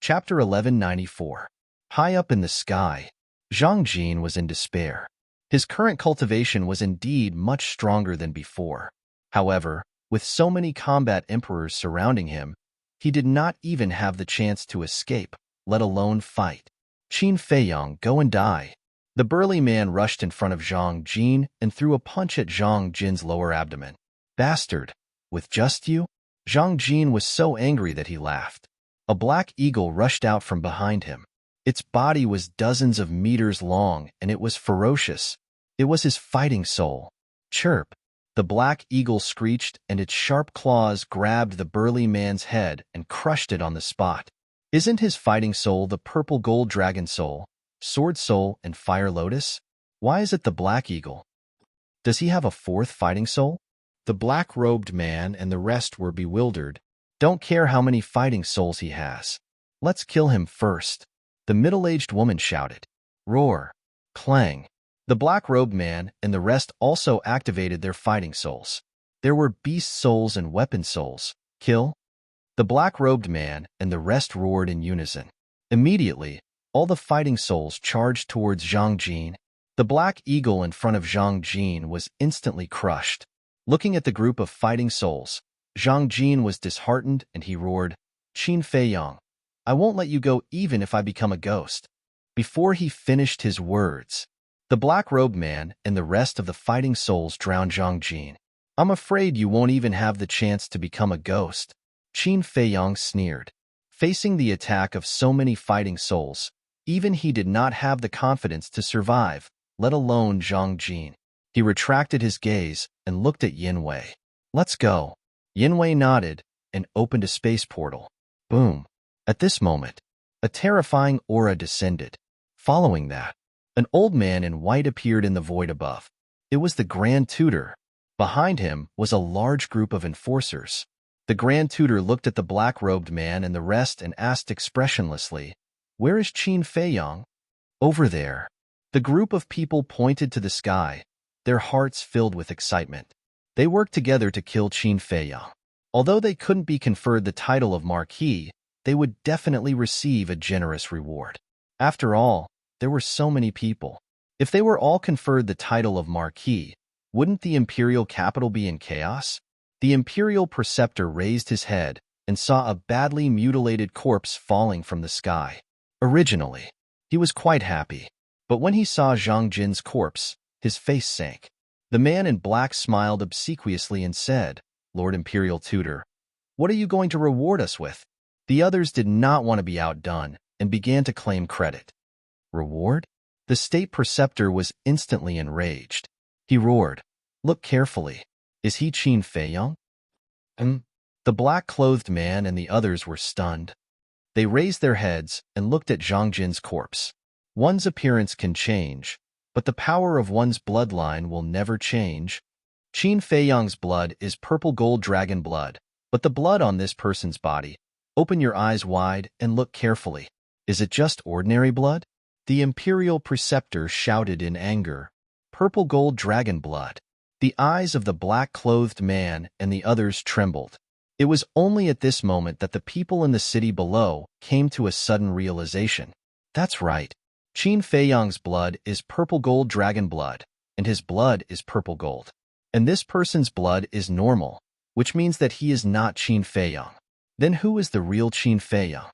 Chapter 1194. High up in the sky, Zhang Jin was in despair. His current cultivation was indeed much stronger than before. However, with so many combat emperors surrounding him, he did not even have the chance to escape, let alone fight. Qin Feiyang, go and die. The burly man rushed in front of Zhang Jin and threw a punch at Zhang Jin's lower abdomen. Bastard! With just you? Zhang Jin was so angry that he laughed. A black eagle rushed out from behind him. Its body was dozens of meters long, and it was ferocious. It was his fighting soul. Chirp! The black eagle screeched, and its sharp claws grabbed the burly man's head and crushed it on the spot. Isn't his fighting soul the purple gold dragon soul, sword soul, and fire lotus? Why is it the black eagle? Does he have a fourth fighting soul? The black-robed man and the rest were bewildered. Don't care how many fighting souls he has. Let's kill him first. The middle-aged woman shouted. Roar! Clang! The black-robed man and the rest also activated their fighting souls. There were beast souls and weapon souls. Kill! The black-robed man and the rest roared in unison. Immediately, all the fighting souls charged towards Zhang Jin. The black eagle in front of Zhang Jin was instantly crushed. Looking at the group of fighting souls, Zhang Jin was disheartened and he roared, Qin Feiyang, I won't let you go even if I become a ghost. Before he finished his words, the black-robed man and the rest of the fighting souls drowned Zhang Jin. I'm afraid you won't even have the chance to become a ghost. Qin Feiyang sneered. Facing the attack of so many fighting souls, even he did not have the confidence to survive, let alone Zhang Jin. He retracted his gaze and looked at Yin Wei. Let's go. Yin Wei nodded and opened a space portal. Boom. At this moment, a terrifying aura descended. Following that, an old man in white appeared in the void above. It was the Grand Tutor. Behind him was a large group of enforcers. The Grand Tutor looked at the black-robed man and the rest and asked expressionlessly, Where is Qin Feiyang? Over there. The group of people pointed to the sky, their hearts filled with excitement. They worked together to kill Qin Feiyang. Although they couldn't be conferred the title of Marquis, they would definitely receive a generous reward. After all, there were so many people. If they were all conferred the title of Marquis, wouldn't the imperial capital be in chaos? The imperial preceptor raised his head and saw a badly mutilated corpse falling from the sky. Originally, he was quite happy, but when he saw Zhang Jin's corpse, his face sank. The man in black smiled obsequiously and said, Lord Imperial Tutor, what are you going to reward us with? The others did not want to be outdone and began to claim credit. Reward? The state preceptor was instantly enraged. He roared, Look carefully. Is he Qin Feiyang? The black-clothed man and the others were stunned. They raised their heads and looked at Zhang Jin's corpse. One's appearance can change, but the power of one's bloodline will never change. Qin Feiyang's blood is purple gold dragon blood, but the blood on this person's body. Open your eyes wide and look carefully. Is it just ordinary blood? The imperial preceptor shouted in anger. Purple gold dragon blood. The eyes of the black-clothed man and the others trembled. It was only at this moment that the people in the city below came to a sudden realization. That's right. Qin Feiyang's blood is purple gold dragon blood, and his blood is purple gold. And this person's blood is normal, which means that he is not Qin Feiyang. Then who is the real Qin Feiyang?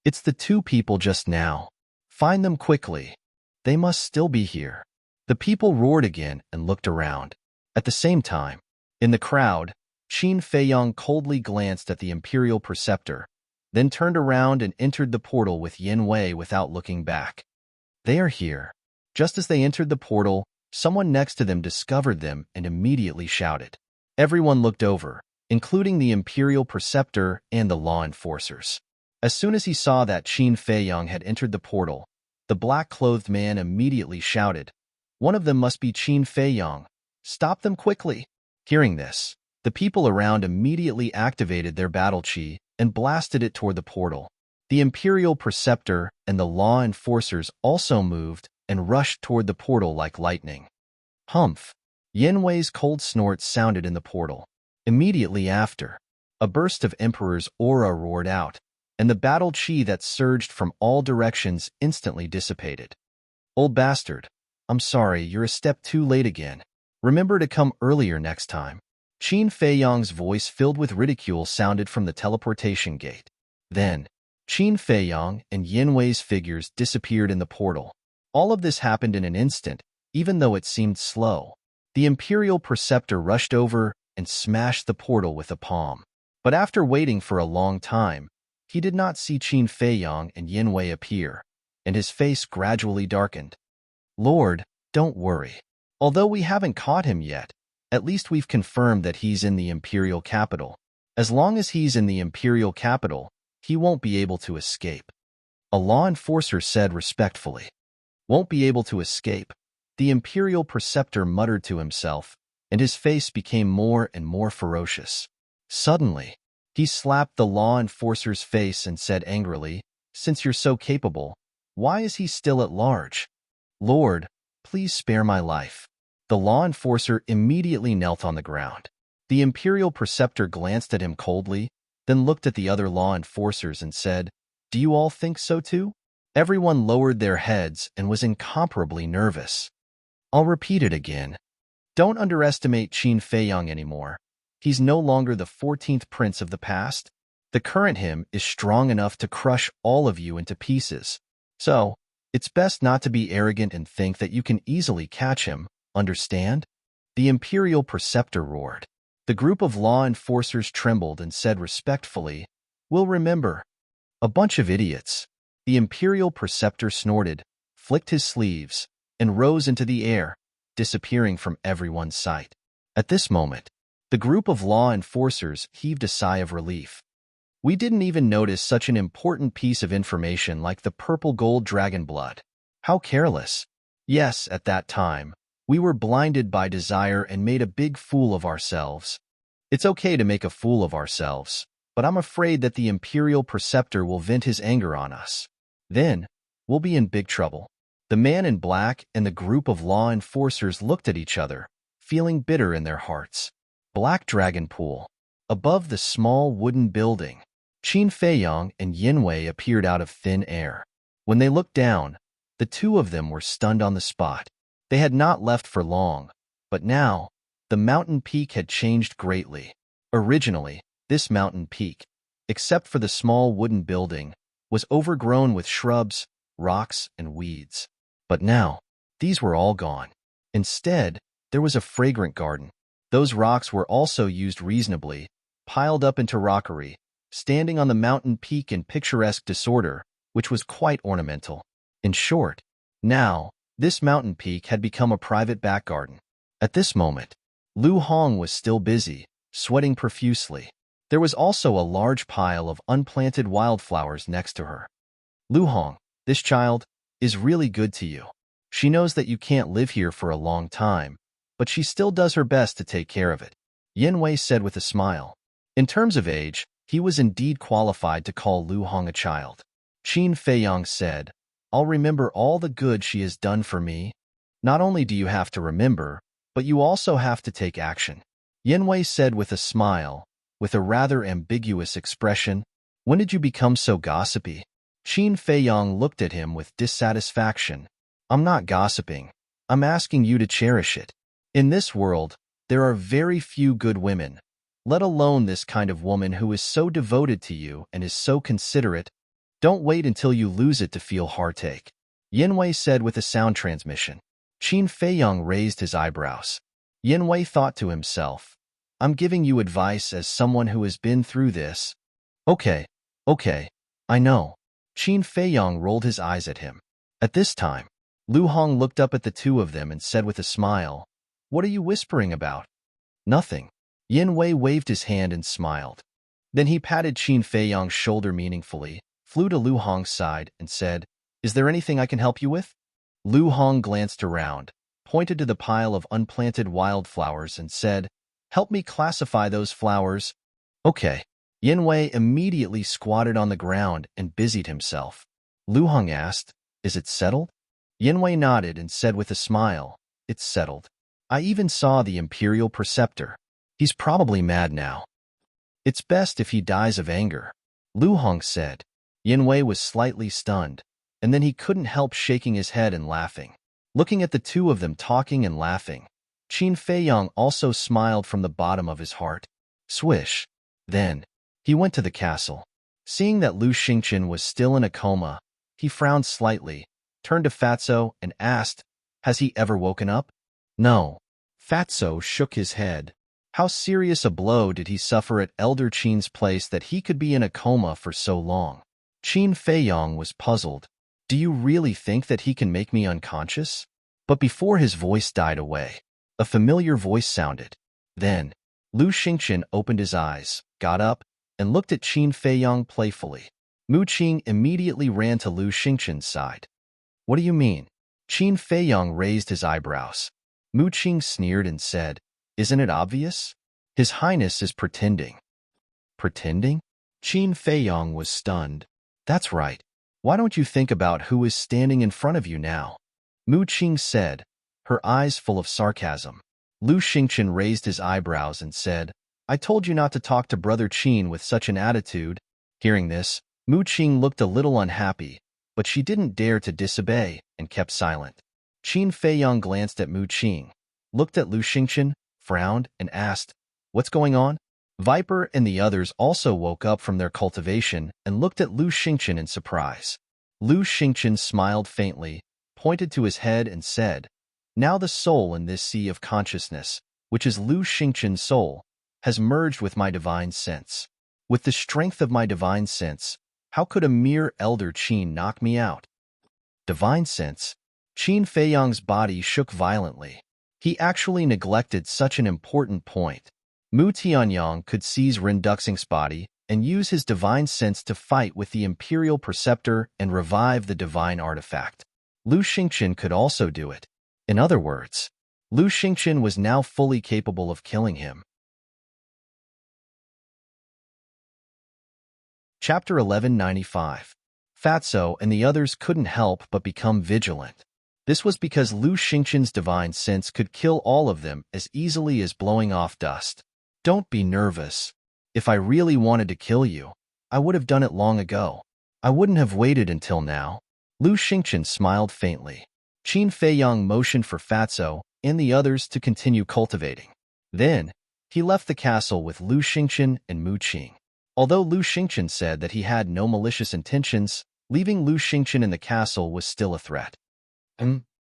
It's the two people just now. Find them quickly. They must still be here. The people roared again and looked around. At the same time, in the crowd, Qin Feiyang coldly glanced at the imperial preceptor, then turned around and entered the portal with Yin Wei without looking back. They are here. Just as they entered the portal, someone next to them discovered them and immediately shouted. Everyone looked over, including the imperial preceptor and the law enforcers. As soon as he saw that Qin Feiyang had entered the portal, the black-clothed man immediately shouted, One of them must be Qin Feiyang. Stop them quickly. Hearing this, the The people around immediately activated their battle chi and blasted it toward the portal. The Imperial Preceptor and the law enforcers also moved and rushed toward the portal like lightning. Humph! Yenwei's cold snort sounded in the portal. Immediately after, a burst of Emperor's aura roared out, and the battle chi that surged from all directions instantly dissipated. Old bastard, I'm sorry, you're a step too late again. Remember to come earlier next time. Qin Feiyang's voice filled with ridicule sounded from the teleportation gate. Then, Qin Feiyang and Yenwei's figures disappeared in the portal. All of this happened in an instant, even though it seemed slow. The Imperial Preceptor rushed over and smashed the portal with a palm. But after waiting for a long time, he did not see Qin Feiyang and Yenwei appear, and his face gradually darkened. Lord, don't worry. Although we haven't caught him yet, at least we've confirmed that he's in the Imperial capital. As long as he's in the Imperial capital, he won't be able to escape. A law enforcer said respectfully. Won't be able to escape, the Imperial Preceptor muttered to himself, and his face became more and more ferocious. Suddenly, he slapped the law enforcer's face and said angrily, "Since you're so capable, why is he still at large? Lord, please spare my life." The law enforcer immediately knelt on the ground. The Imperial Preceptor glanced at him coldly, then looked at the other law enforcers and said, "Do you all think so too?" Everyone lowered their heads and was incomparably nervous. I'll repeat it again. Don't underestimate Qin Feiyang anymore. He's no longer the 14th prince of the past. The current him is strong enough to crush all of you into pieces. So, it's best not to be arrogant and think that you can easily catch him, understand? The Imperial Preceptor roared. The group of law enforcers trembled and said respectfully, "We'll remember." A bunch of idiots. The Imperial Preceptor snorted, flicked his sleeves, and rose into the air, disappearing from everyone's sight. At this moment, the group of law enforcers heaved a sigh of relief. We didn't even notice such an important piece of information like the purple gold dragon blood. How careless. Yes, at that time, we were blinded by desire and made a big fool of ourselves. It's okay to make a fool of ourselves, but I'm afraid that the Imperial Preceptor will vent his anger on us. Then, we'll be in big trouble. The man in black and the group of law enforcers looked at each other, feeling bitter in their hearts. Black Dragon Pool. Above the small wooden building, Qin Feiyang and Yenwei appeared out of thin air. When they looked down, the two of them were stunned on the spot. They had not left for long, but now, the mountain peak had changed greatly. Originally, this mountain peak, except for the small wooden building, was overgrown with shrubs, rocks, and weeds. But now, these were all gone. Instead, there was a fragrant garden. Those rocks were also used reasonably, piled up into rockery, standing on the mountain peak in picturesque disorder, which was quite ornamental. In short, now, this mountain peak had become a private back garden. At this moment, Lu Hong was still busy, sweating profusely. There was also a large pile of unplanted wildflowers next to her. Lu Hong, this child, is really good to you. She knows that you can't live here for a long time, but she still does her best to take care of it, Yenwei said with a smile. In terms of age, he was indeed qualified to call Lu Hong a child. Qin Feiyang said, "I'll remember all the good she has done for me." Not only do you have to remember, but you also have to take action, Yenwei said with a smile, with a rather ambiguous expression. When did you become so gossipy? Qin Feiyang looked at him with dissatisfaction. I'm not gossiping. I'm asking you to cherish it. In this world, there are very few good women, let alone this kind of woman who is so devoted to you and is so considerate. Don't wait until you lose it to feel heartache, Yenwei said with a sound transmission. Qin Feiyang raised his eyebrows. Yenwei thought to himself, I'm giving you advice as someone who has been through this. Okay, I know. Qin Feiyang rolled his eyes at him. At this time, Lu Hong looked up at the two of them and said with a smile, What are you whispering about? Nothing. Yenwei waved his hand and smiled. Then he patted Qin Feiyang's shoulder meaningfully, flew to Lu Hong's side, and said, Is there anything I can help you with? Lu Hong glanced around, pointed to the pile of unplanted wildflowers and said, Help me classify those flowers. Okay. Yanwei immediately squatted on the ground and busied himself. Lu Hong asked, "Is it settled?" Yanwei nodded and said with a smile, "It's settled. I even saw the Imperial Preceptor. He's probably mad now. It's best if he dies of anger," Lu Hong said. Yanwei was slightly stunned, and then he couldn't help shaking his head and laughing. Looking at the two of them talking and laughing, Qin Feiyang also smiled from the bottom of his heart. Swish. Then, he went to the castle. Seeing that Lu Xingqian was still in a coma, he frowned slightly, turned to Fatso and asked, "Has he ever woken up?" "No." Fatso shook his head. How serious a blow did he suffer at Elder Qin's place that he could be in a coma for so long? Qin Feiyang was puzzled. "Do you really think that he can make me unconscious?" But before his voice died away, a familiar voice sounded. Then, Lu Xingqian opened his eyes, got up, and looked at Qin Feiyang playfully. Mu Qing immediately ran to Lu Xingqian's side. "What do you mean?" Qin Feiyang raised his eyebrows. Mu Qing sneered and said, "Isn't it obvious? His Highness is pretending." "Pretending?" Qin Feiyang was stunned. "That's right. Why don't you think about who is standing in front of you now?" Mu Qing said, her eyes full of sarcasm. Lu Xingqian raised his eyebrows and said, "I told you not to talk to Brother Qin with such an attitude." Hearing this, Mu Qing looked a little unhappy, but she didn't dare to disobey and kept silent. Qin Feiyang glanced at Mu Qing, looked at Lu Xingqian, frowned, and asked, "What's going on?" Viper and the others also woke up from their cultivation and looked at Lu Xingqian in surprise. Lu Xingqian smiled faintly, pointed to his head and said, "Now the soul in this sea of consciousness, which is Lu Xingqian's soul, has merged with my divine sense. With the strength of my divine sense, how could a mere Elder Qin knock me out?" Divine sense? Qin Feiyang's body shook violently. He actually neglected such an important point. Mu Tianyang could seize Ren Duxing's body and use his divine sense to fight with the Imperial Preceptor and revive the divine artifact. Lu Xingqian could also do it. In other words, Lu Xingqian was now fully capable of killing him. Chapter 1195. Fatso and the others couldn't help but become vigilant. This was because Lu Xingqian's divine sense could kill all of them as easily as blowing off dust. "Don't be nervous. If I really wanted to kill you, I would have done it long ago. I wouldn't have waited until now." Lu Xingqian smiled faintly. Qin Feiyang motioned for Fatso and the others to continue cultivating. Then, he left the castle with Lu Xingqian and Mu Qing. Although Lu Xingqian said that he had no malicious intentions, leaving Lu Xingqian in the castle was still a threat.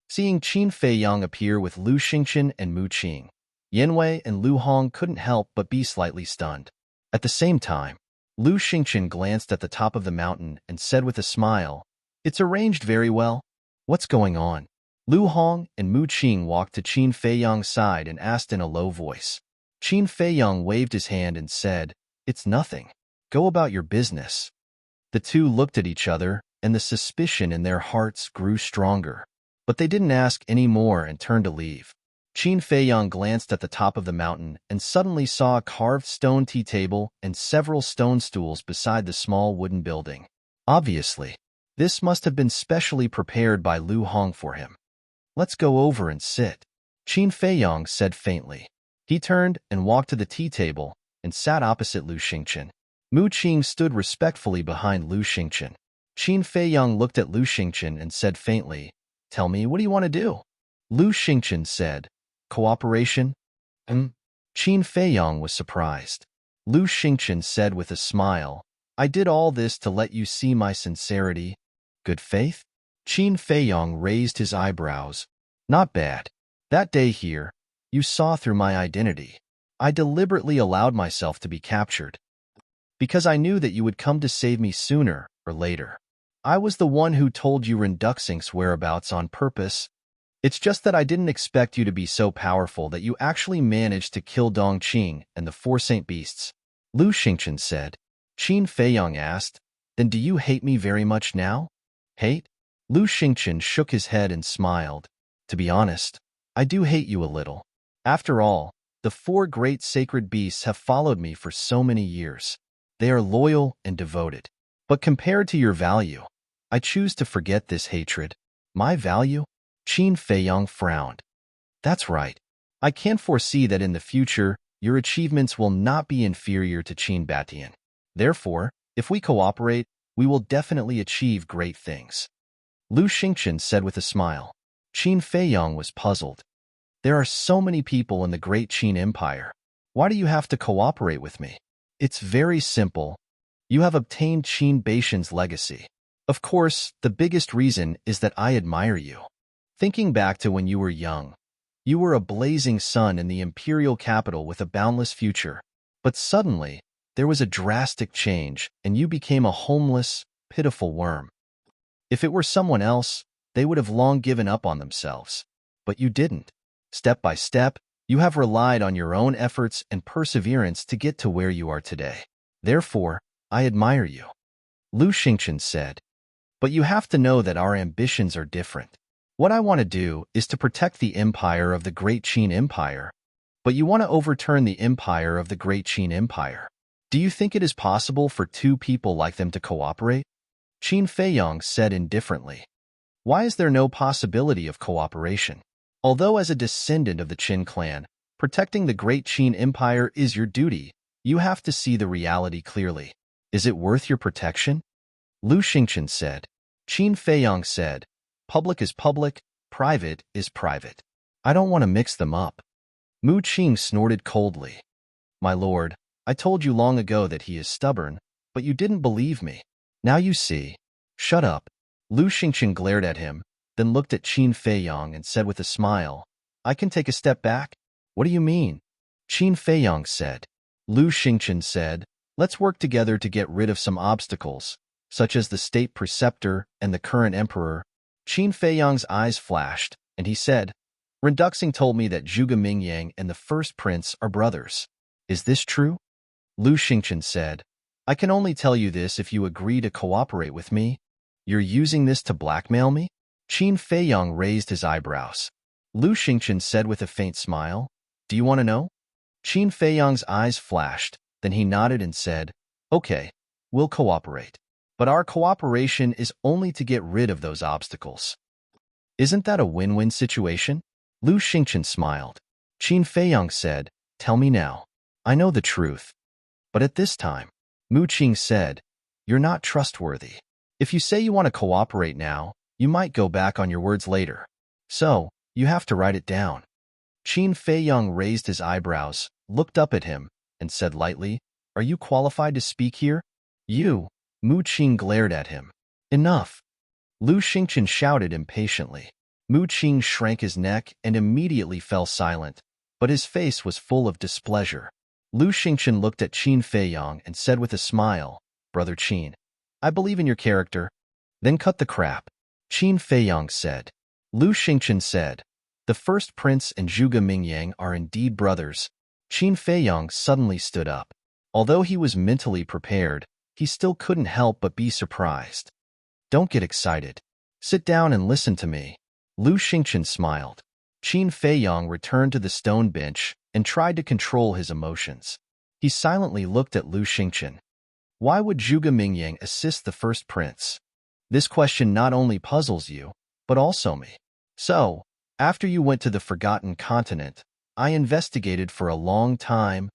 Seeing Qin Feiyang appear with Lu Xingqian and Mu Qing, Yanwei and Lu Hong couldn't help but be slightly stunned. At the same time, Lu Xingqian glanced at the top of the mountain and said with a smile, "It's arranged very well. What's going on?" Lu Hong and Mu Qing walked to Qin Feiyang's side and asked in a low voice. Qin Feiyang waved his hand and said, "It's nothing. Go about your business." The two looked at each other, and the suspicion in their hearts grew stronger. But they didn't ask any more and turned to leave. Qin Feiyang glanced at the top of the mountain and suddenly saw a carved stone tea table and several stone stools beside the small wooden building. Obviously, this must have been specially prepared by Lu Hong for him. "Let's go over and sit," Qin Feiyang said faintly. He turned and walked to the tea table and sat opposite Lu Xingqian. Mu Qing stood respectfully behind Lu Xingqian. Qin Feiyang looked at Lu Xingqian and said faintly, "Tell me, what do you want to do?" Lu Xingqian said, "Cooperation?" Qin Feiyang was surprised. Lu Xingqian said with a smile, "I did all this to let you see my sincerity." "Good faith?" Qin Feiyang raised his eyebrows. "Not bad. That day here, you saw through my identity. I deliberately allowed myself to be captured, because I knew that you would come to save me sooner or later. I was the one who told you Ren Duxing's whereabouts on purpose. It's just that I didn't expect you to be so powerful that you actually managed to kill Dongqing and the 4 Saint Beasts." Lu Xingqian said. Qin Feiyang asked, "Then do you hate me very much now?" "Hate?" Lu Xingqian shook his head and smiled. "To be honest, I do hate you a little. After all, The 4 great sacred beasts have followed me for so many years. They are loyal and devoted. But compared to your value, I choose to forget this hatred. My value? Qin Feiyang frowned. That's right. I can't foresee that in the future, your achievements will not be inferior to Qin Batian. Therefore, if we cooperate, we will definitely achieve great things. Lu Xingqian said with a smile. Qin Feiyang was puzzled. There are so many people in the great Qin Empire. Why do you have to cooperate with me? It's very simple. You have obtained Qin Batian's legacy. Of course, the biggest reason is that I admire you. Thinking back to when you were young, you were a blazing sun in the imperial capital with a boundless future. But suddenly, there was a drastic change, and you became a homeless, pitiful worm. If it were someone else, they would have long given up on themselves. But you didn't. Step by step, you have relied on your own efforts and perseverance to get to where you are today. Therefore, I admire you. Lu Xingqian said. But you have to know that our ambitions are different. What I want to do is to protect the empire of the Great Qin Empire, but you want to overturn the empire of the Great Qin Empire. Do you think it is possible for 2 people like them to cooperate? Qin Feiyang said indifferently. Why is there no possibility of cooperation? Although as a descendant of the Qin clan, protecting the Great Qin Empire is your duty, you have to see the reality clearly. Is it worth your protection? Lu Xingqian said. Qin Feiyang said, public is public, private is private. I don't want to mix them up. Mu Qing snorted coldly. My lord, I told you long ago that he is stubborn, but you didn't believe me. Now you see. Shut up. Lu Xingqian glared at him, then looked at Qin Feiyang and said with a smile, I can take a step back? What do you mean? Qin Feiyang said. Lu Xingqian said, let's work together to get rid of some obstacles, such as the state preceptor and the current emperor. Qin Feiyang's eyes flashed, and he said, Renduxing told me that Zhuge Mingyang and the first prince are brothers. Is this true? Lu Xingqian said, I can only tell you this if you agree to cooperate with me. You're using this to blackmail me? Qin Feiyang raised his eyebrows. Lu Xingqian said with a faint smile, Do you want to know? Qin Feiyang's eyes flashed, then he nodded and said, Okay, we'll cooperate. But our cooperation is only to get rid of those obstacles. Isn't that a win-win situation? Lu Xingqian smiled. Qin Feiyang said, Tell me now. I know the truth. But at this time, Mu Qing said, You're not trustworthy. If you say you want to cooperate now, you might go back on your words later. So, you have to write it down. Qin Feiyang raised his eyebrows, looked up at him, and said lightly, Are you qualified to speak here? You. Mu Qing glared at him. Enough. Lu Xingqian shouted impatiently. Mu Qing shrank his neck and immediately fell silent, but his face was full of displeasure. Lu Xingqian looked at Qin Feiyang and said with a smile, Brother Qin, I believe in your character. Then cut the crap. Qin Feiyang said. Lu Xingqian said, The first prince and Zhuge Mingyang are indeed brothers. Qin Feiyang suddenly stood up. Although he was mentally prepared, he still couldn't help but be surprised. Don't get excited. Sit down and listen to me. Lu Xingqian smiled. Qin Feiyang returned to the stone bench and tried to control his emotions. He silently looked at Lu Xingqian. Why would Zhuge Mingyang assist the first prince? This question not only puzzles you, but also me. So, after you went to the Forgotten Continent, I investigated for a long time.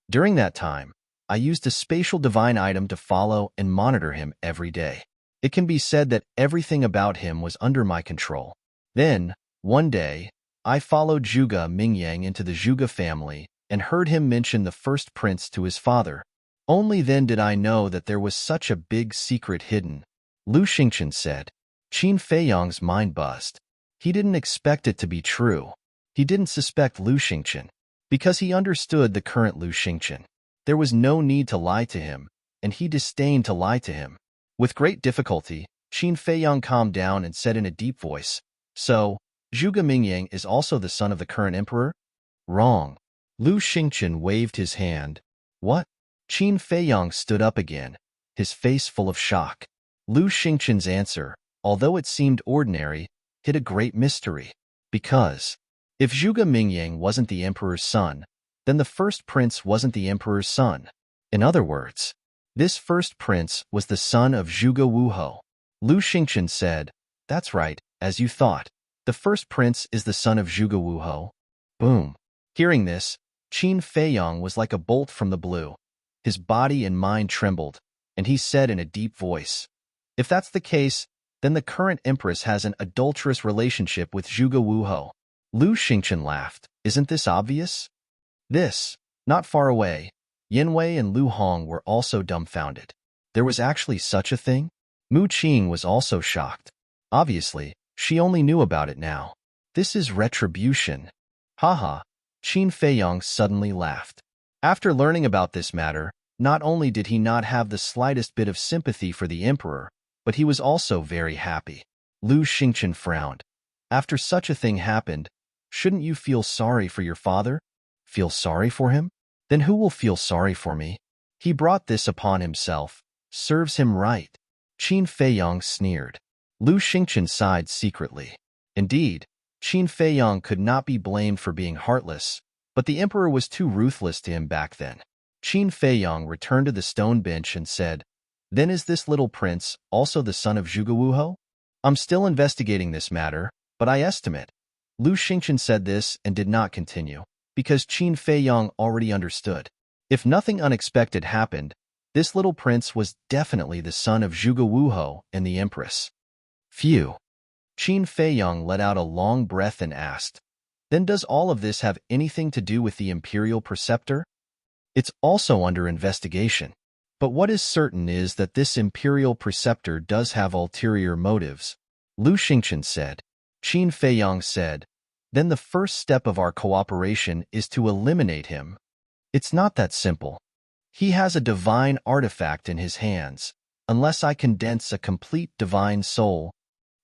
During that time, I used a spatial divine item to follow and monitor him every day. It can be said that everything about him was under my control. Then, one day, I followed Zhuge Mingyang into the Zhuge family and heard him mention the first prince to his father. Only then did I know that there was such a big secret hidden. Lu Xingqian said. Qin Feiyang's mind buzzed. He didn't expect it to be true. He didn't suspect Lu Xingqian, because he understood the current Lu Xingqian. There was no need to lie to him, and he disdained to lie to him. With great difficulty, Qin Feiyang calmed down and said in a deep voice, So, Zhuge Mingyang is also the son of the current emperor? Wrong. Lu Xingqian waved his hand. What? Qin Feiyang stood up again, his face full of shock. Lu Xingqian's answer, although it seemed ordinary, hid a great mystery. Because, if Zhuge Mingyang wasn't the emperor's son, then the first prince wasn't the emperor's son. In other words, this first prince was the son of Zhuge Wuhou. Lu Xingchen said, "That's right, as you thought. The first prince is the son of Zhuge Wuhou." Boom. Hearing this, Qin Feiyang was like a bolt from the blue. His body and mind trembled, and he said in a deep voice, "If that's the case, then the current empress has an adulterous relationship with Zhuge Wuhou." Lu Xingchen laughed. "Isn't this obvious?" Not far away, Yanwei and Lu Hong were also dumbfounded. There was actually such a thing? Mu Qing was also shocked. Obviously, she only knew about it now. This is retribution. Haha, Qin Feiyang suddenly laughed. After learning about this matter, not only did he not have the slightest bit of sympathy for the emperor, but he was also very happy. Lu Xingchen frowned. "After such a thing happened, shouldn't you feel sorry for your father?" "Feel sorry for him? Then who will feel sorry for me? He brought this upon himself. Serves him right." Qin Feiyang sneered. Lu Xingchen sighed secretly. Indeed, Qin Feiyang could not be blamed for being heartless, but the emperor was too ruthless to him back then. Qin Feiyang returned to the stone bench and said, "Then is this little prince also the son of Zhuge Wuhou? I'm still investigating this matter, but I estimate." Lu Xingchen said this and did not continue, because Qin Feiyang already understood. If nothing unexpected happened, this little prince was definitely the son of Zhuge Wuhou and the empress. Phew. Qin Feiyang let out a long breath and asked, "Then does all of this have anything to do with the imperial preceptor?" "It's also under investigation. But what is certain is that this imperial preceptor does have ulterior motives," Lu Xingchen said. Qin Feiyang said, "Then the first step of our cooperation is to eliminate him." "It's not that simple. He has a divine artifact in his hands, unless I condense a complete divine soul.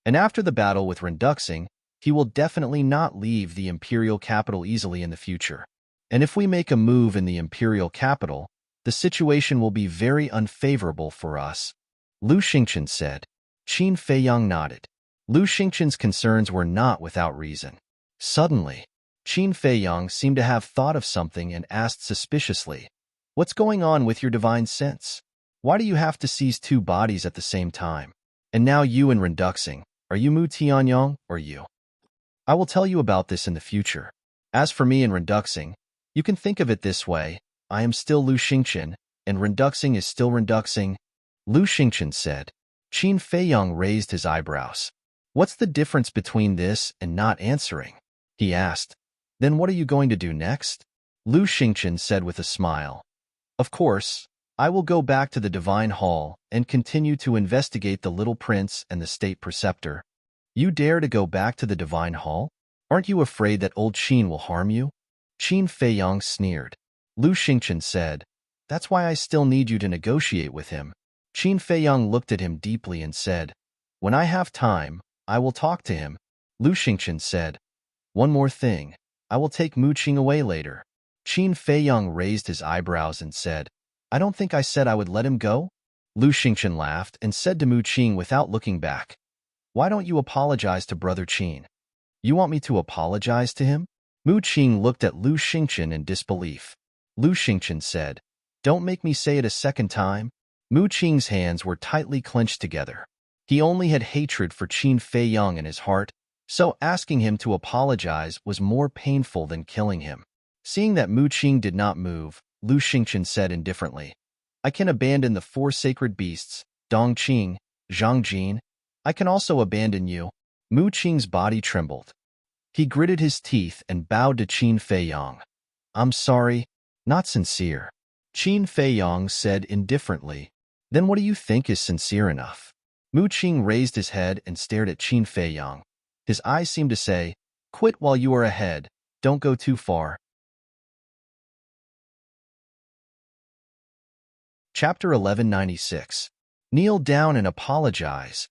And after the battle with Renduxing, he will definitely not leave the imperial capital easily in the future. And if we make a move in the imperial capital, the situation will be very unfavorable for us," Lu Xingchen said. Qin Feiyang nodded. Lu Xingchen's concerns were not without reason. Suddenly, Qin Feiyang seemed to have thought of something and asked suspiciously, "What's going on with your divine sense? Why do you have to seize two bodies at the same time? And now you and Renduxing, are you Mu Tianyong or you?" "I will tell you about this in the future. As for me and Renduxing, you can think of it this way. I am still Lu Xingchen, and Renduxing is still Renduxing," Lu Xingchen said. Qin Feiyang raised his eyebrows. "What's the difference between this and not answering?" he asked. "Then what are you going to do next?" Lu Xingchen said with a smile. "Of course, I will go back to the Divine Hall and continue to investigate the little prince and the state preceptor." "You dare to go back to the Divine Hall? Aren't you afraid that old Qin will harm you?" Qin Feiyang sneered. Lu Xingchen said, "That's why I still need you to negotiate with him." Qin Feiyang looked at him deeply and said, "When I have time, I will talk to him." Lu Xingchen said, "One more thing. I will take Mu Qing away later." Qin Feiyang raised his eyebrows and said, "I don't think I said I would let him go." Lu Xingchen laughed and said to Mu Qing without looking back, "Why don't you apologize to Brother Qin?" "You want me to apologize to him?" Mu Qing looked at Lu Xingchen in disbelief. Lu Xingchen said, "Don't make me say it a second time." Mu Qing's hands were tightly clenched together. He only had hatred for Qin Feiyang in his heart, so asking him to apologize was more painful than killing him. Seeing that Mu Qing did not move, Lu Xingchen said indifferently, "I can abandon the four sacred beasts, Dongqing, Zhangjin. I can also abandon you." Mu Qing's body trembled. He gritted his teeth and bowed to Qin Feiyang. "I'm sorry, not sincere." Qin Feiyang said indifferently, "Then what do you think is sincere enough?" Mu Qing raised his head and stared at Qin Feiyang. His eyes seemed to say, "Quit while you are ahead, don't go too far." Chapter 1196. Kneel down and apologize.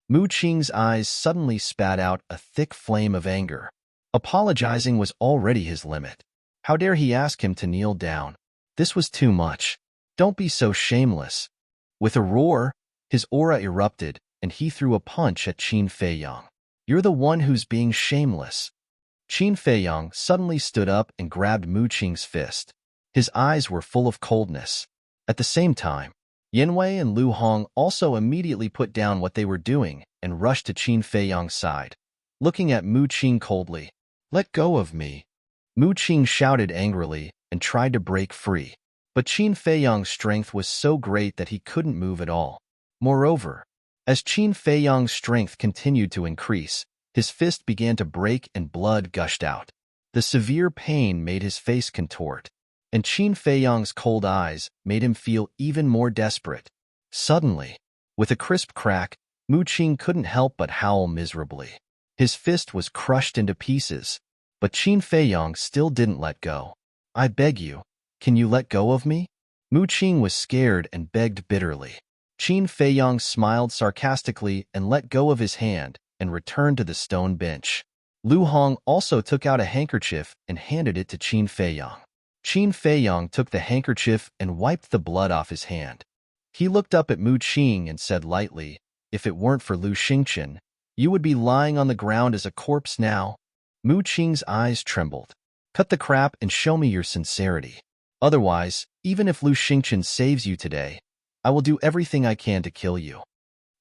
Mu Qing's eyes suddenly spat out a thick flame of anger. Apologizing was already his limit. How dare he ask him to kneel down? This was too much. "Don't be so shameless." With a roar, his aura erupted, and he threw a punch at Qin Feiyang. "You're the one who's being shameless." Qin Feiyang suddenly stood up and grabbed Mu Qing's fist. His eyes were full of coldness. At the same time, Yanwei and Lu Hong also immediately put down what they were doing and rushed to Qin Feiyang's side, looking at Mu Qing coldly. "Let go of me!" Mu Qing shouted angrily and tried to break free. But Qin Feiyang's strength was so great that he couldn't move at all. Moreover, as Qin Feiyang's strength continued to increase, his fist began to break and blood gushed out. The severe pain made his face contort, and Qin Feiyang's cold eyes made him feel even more desperate. Suddenly, with a crisp crack, Mu Qing couldn't help but howl miserably. His fist was crushed into pieces, but Qin Feiyang still didn't let go. "I beg you, can you let go of me?" Mu Qing was scared and begged bitterly. Qin Feiyang smiled sarcastically and let go of his hand and returned to the stone bench. Lu Hong also took out a handkerchief and handed it to Qin Feiyang. Qin Feiyang took the handkerchief and wiped the blood off his hand. He looked up at Mu Qing and said lightly, "If it weren't for Lu Xingqian, you would be lying on the ground as a corpse now." Mu Qing's eyes trembled. "Cut the crap and show me your sincerity. Otherwise, even if Lu Xingqian saves you today, I will do everything I can to kill you,"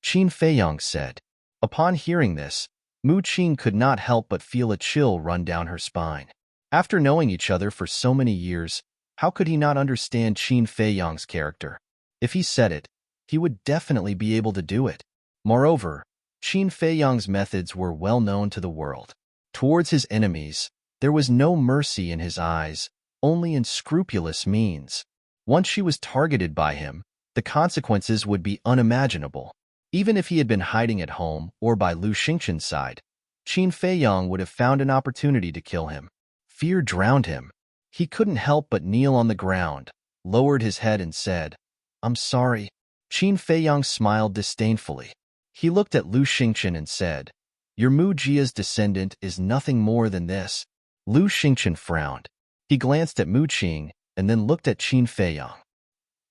Qin Feiyang said. Upon hearing this, Mu Qing could not help but feel a chill run down her spine. After knowing each other for so many years, how could he not understand Qin Feiyang's character? If he said it, he would definitely be able to do it. Moreover, Qin Feiyang's methods were well known to the world. Towards his enemies, there was no mercy in his eyes, only unscrupulous means. Once she was targeted by him, the consequences would be unimaginable. Even if he had been hiding at home or by Lu Xingqian's side, Qin Feiyang would have found an opportunity to kill him. Fear drowned him. He couldn't help but kneel on the ground, lowered his head and said, "I'm sorry." Qin Feiyang smiled disdainfully. He looked at Lu Xingqian and said, "Your Mu Jia's descendant is nothing more than this." Lu Xingqian frowned. He glanced at Mu Qing and then looked at Qin Feiyang.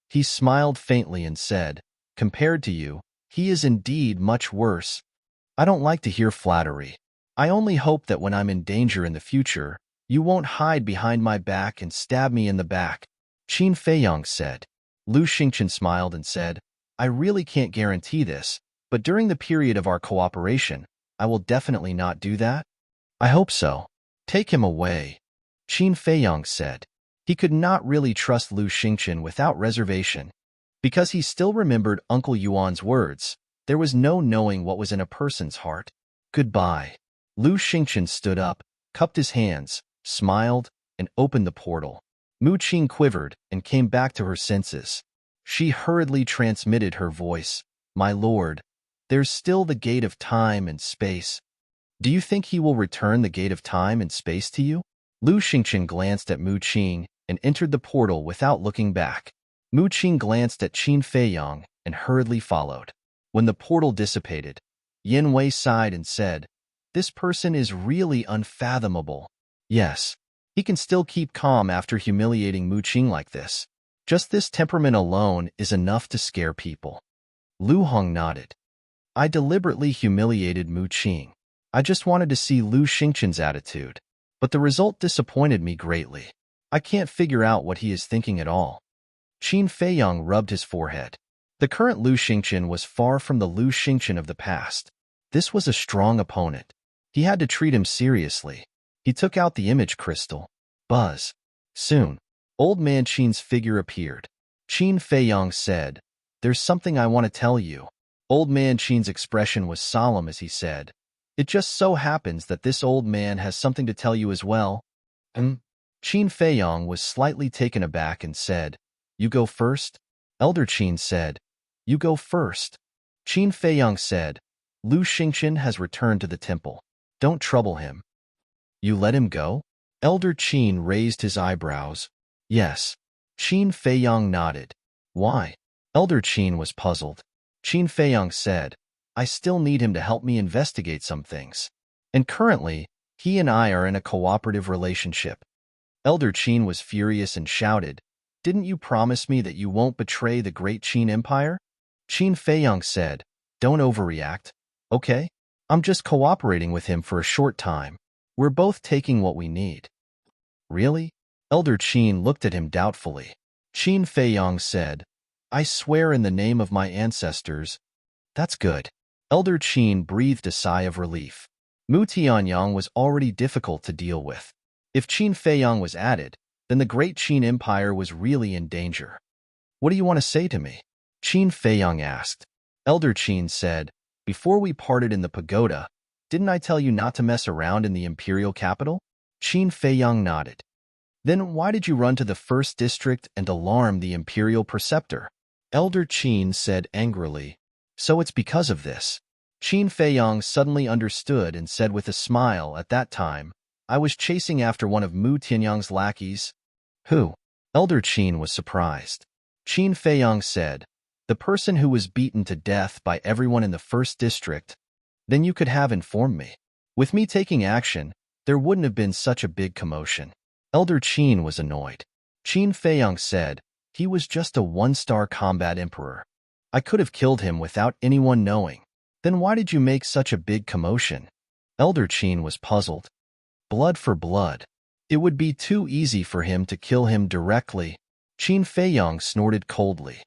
He smiled faintly and said, "Compared to you, he is indeed much worse. I don't like to hear flattery. I only hope that when I'm in danger in the future, you won't hide behind my back and stab me in the back," Qin Feiyang said. Lu Xingqian smiled and said, "I really can't guarantee this, but during the period of our cooperation, I will definitely not do that." "I hope so. Take him away," Qin Feiyang said. He could not really trust Lu Xingqian without reservation. Because he still remembered Uncle Yuan's words, there was no knowing what was in a person's heart. "Goodbye." Lu Xingqian stood up, cupped his hands, smiled, and opened the portal. Mu Qing quivered and came back to her senses. She hurriedly transmitted her voice, "My lord, there's still the gate of time and space. Do you think he will return the gate of time and space to you?" Lu Xingqian glanced at Mu Qing and entered the portal without looking back. Mu Qing glanced at Qin Feiyang and hurriedly followed. When the portal dissipated, Yin Wei sighed and said, "This person is really unfathomable." Yes, he can still keep calm after humiliating Mu Qing like this. Just this temperament alone is enough to scare people. Lu Hong nodded. "I deliberately humiliated Mu Qing. I just wanted to see Lu Xingqian's attitude. But the result disappointed me greatly. I can't figure out what he is thinking at all." Qin Feiyang rubbed his forehead. The current Lu Xingqian was far from the Lu Xingqian of the past. This was a strong opponent. He had to treat him seriously. He took out the image crystal. Buzz. Soon, Old Man Qin's figure appeared. Qin Feiyang said, "There's something I want to tell you." Old Man Qin's expression was solemn as he said, "It just so happens that this old man has something to tell you as well." Qin Feiyang was slightly taken aback and said, "You go first?" Elder Qin said, "You go first." Qin Feiyang said, "Lu Xingqian has returned to the temple. Don't trouble him." "You let him go?" Elder Qin raised his eyebrows. "Yes." Qin Feiyang nodded. "Why?" Elder Qin was puzzled. Qin Feiyang said, "I still need him to help me investigate some things. And currently, he and I are in a cooperative relationship." Elder Qin was furious and shouted, "Didn't you promise me that you won't betray the great Qin Empire?" Qin Feiyang said, "Don't overreact, okay? I'm just cooperating with him for a short time. We're both taking what we need. Really? Elder Qin looked at him doubtfully. Qin Feiyang said, I swear in the name of my ancestors. That's good. Elder Qin breathed a sigh of relief. Mu Tianyang was already difficult to deal with. If Qin Feiyang was added, then the great Qin Empire was really in danger. What do you want to say to me? Qin Feiyang asked. Elder Qin said, before we parted in the pagoda, didn't I tell you not to mess around in the imperial capital? Qin Feiyang nodded. Then why did you run to the first district and alarm the imperial preceptor? Elder Qin said angrily. So it's because of this. Qin Feiyang suddenly understood and said with a smile, at that time, I was chasing after one of Mu Tianyang's lackeys. Who? Elder Qin was surprised. Qin Feiyang said, the person who was beaten to death by everyone in the first district. Then you could have informed me. With me taking action, there wouldn't have been such a big commotion. Elder Qin was annoyed. Qin Feiyang said, he was just a one-star combat emperor. I could have killed him without anyone knowing. Then why did you make such a big commotion? Elder Qin was puzzled. Blood for blood. It would be too easy for him to kill him directly. Qin Feiyang snorted coldly.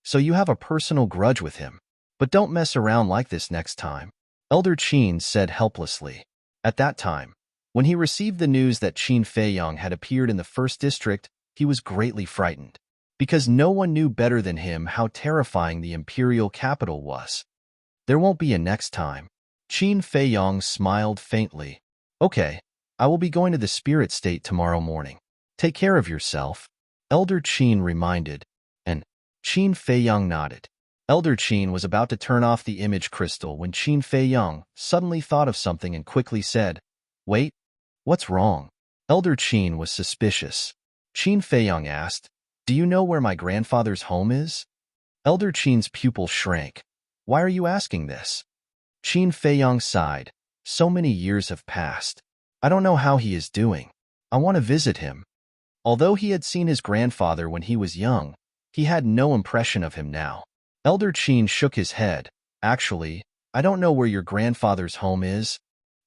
So you have a personal grudge with him. But don't mess around like this next time. Elder Qin said helplessly. At that time, when he received the news that Qin Feiyang had appeared in the first district, he was greatly frightened, because no one knew better than him how terrifying the imperial capital was. There won't be a next time. Qin Feiyang smiled faintly. Okay, I will be going to the spirit state tomorrow morning. Take care of yourself. Elder Qin reminded, and Qin Feiyang nodded. Elder Qin was about to turn off the image crystal when Qin Feiyang suddenly thought of something and quickly said, Wait, what's wrong? Elder Qin was suspicious. Qin Feiyang asked, Do you know where my grandfather's home is? Elder Qin's pupil shrank. Why are you asking this? Qin Feiyang sighed. So many years have passed. I don't know how he is doing. I want to visit him. Although he had seen his grandfather when he was young, he had no impression of him now. Elder Qin shook his head. Actually, I don't know where your grandfather's home is.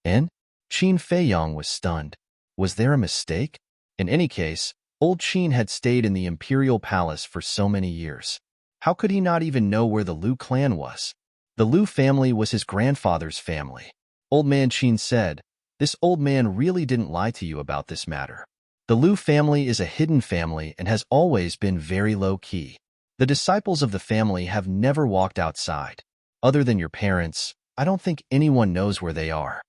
And? Qin Feiyang was stunned. Was there a mistake? In any case, old Qin had stayed in the imperial palace for so many years. How could he not even know where the Liu clan was? The Liu family was his grandfather's family. Old man Qin said, This old man really didn't lie to you about this matter. The Liu family is a hidden family and has always been very low-key. The disciples of the family have never walked outside. Other than your parents, I don't think anyone knows where they are.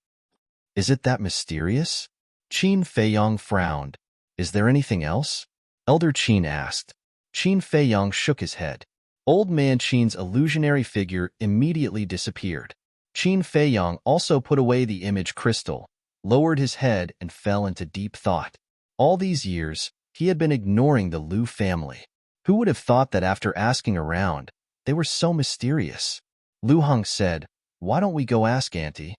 Is it that mysterious? Qin Feiyang frowned. Is there anything else? Elder Qin asked. Qin Feiyang shook his head. Old man Qin's illusionary figure immediately disappeared. Qin Feiyang also put away the image crystal, lowered his head, and fell into deep thought. All these years, he had been ignoring the Liu family. Who would have thought that after asking around, they were so mysterious? Lu Hong said, Why don't we go ask Auntie?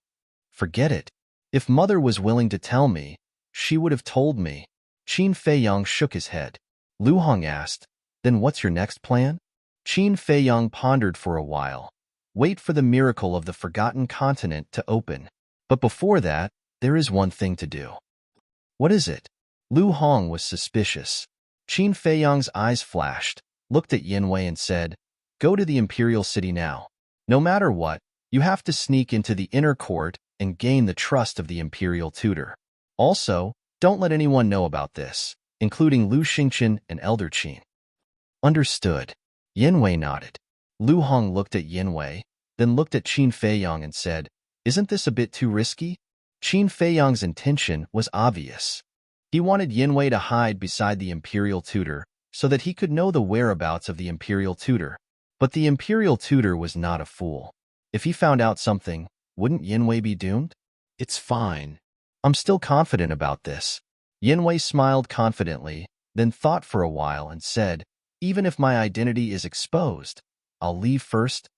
Forget it. If Mother was willing to tell me, she would have told me. Qin Feiyang shook his head. Lu Hong asked, Then what's your next plan? Qin Feiyang pondered for a while. Wait for the miracle of the forgotten continent to open. But before that, there is one thing to do. What is it? Lu Hong was suspicious. Qin Feiyang's eyes flashed, looked at Yanwei and said, Go to the imperial city now. No matter what, you have to sneak into the inner court and gain the trust of the imperial tutor. Also, don't let anyone know about this, including Lu Xingqian and Elder Qin. Understood. Yanwei nodded. Lu Hong looked at Yanwei, then looked at Qin Feiyang and said, Isn't this a bit too risky? Qin Feiyang's intention was obvious. He wanted Yanwei to hide beside the imperial tutor so that he could know the whereabouts of the imperial tutor. But the imperial tutor was not a fool. If he found out something, wouldn't Yanwei be doomed? It's fine. I'm still confident about this. Yanwei smiled confidently, then thought for a while and said, Even if my identity is exposed, I'll leave first.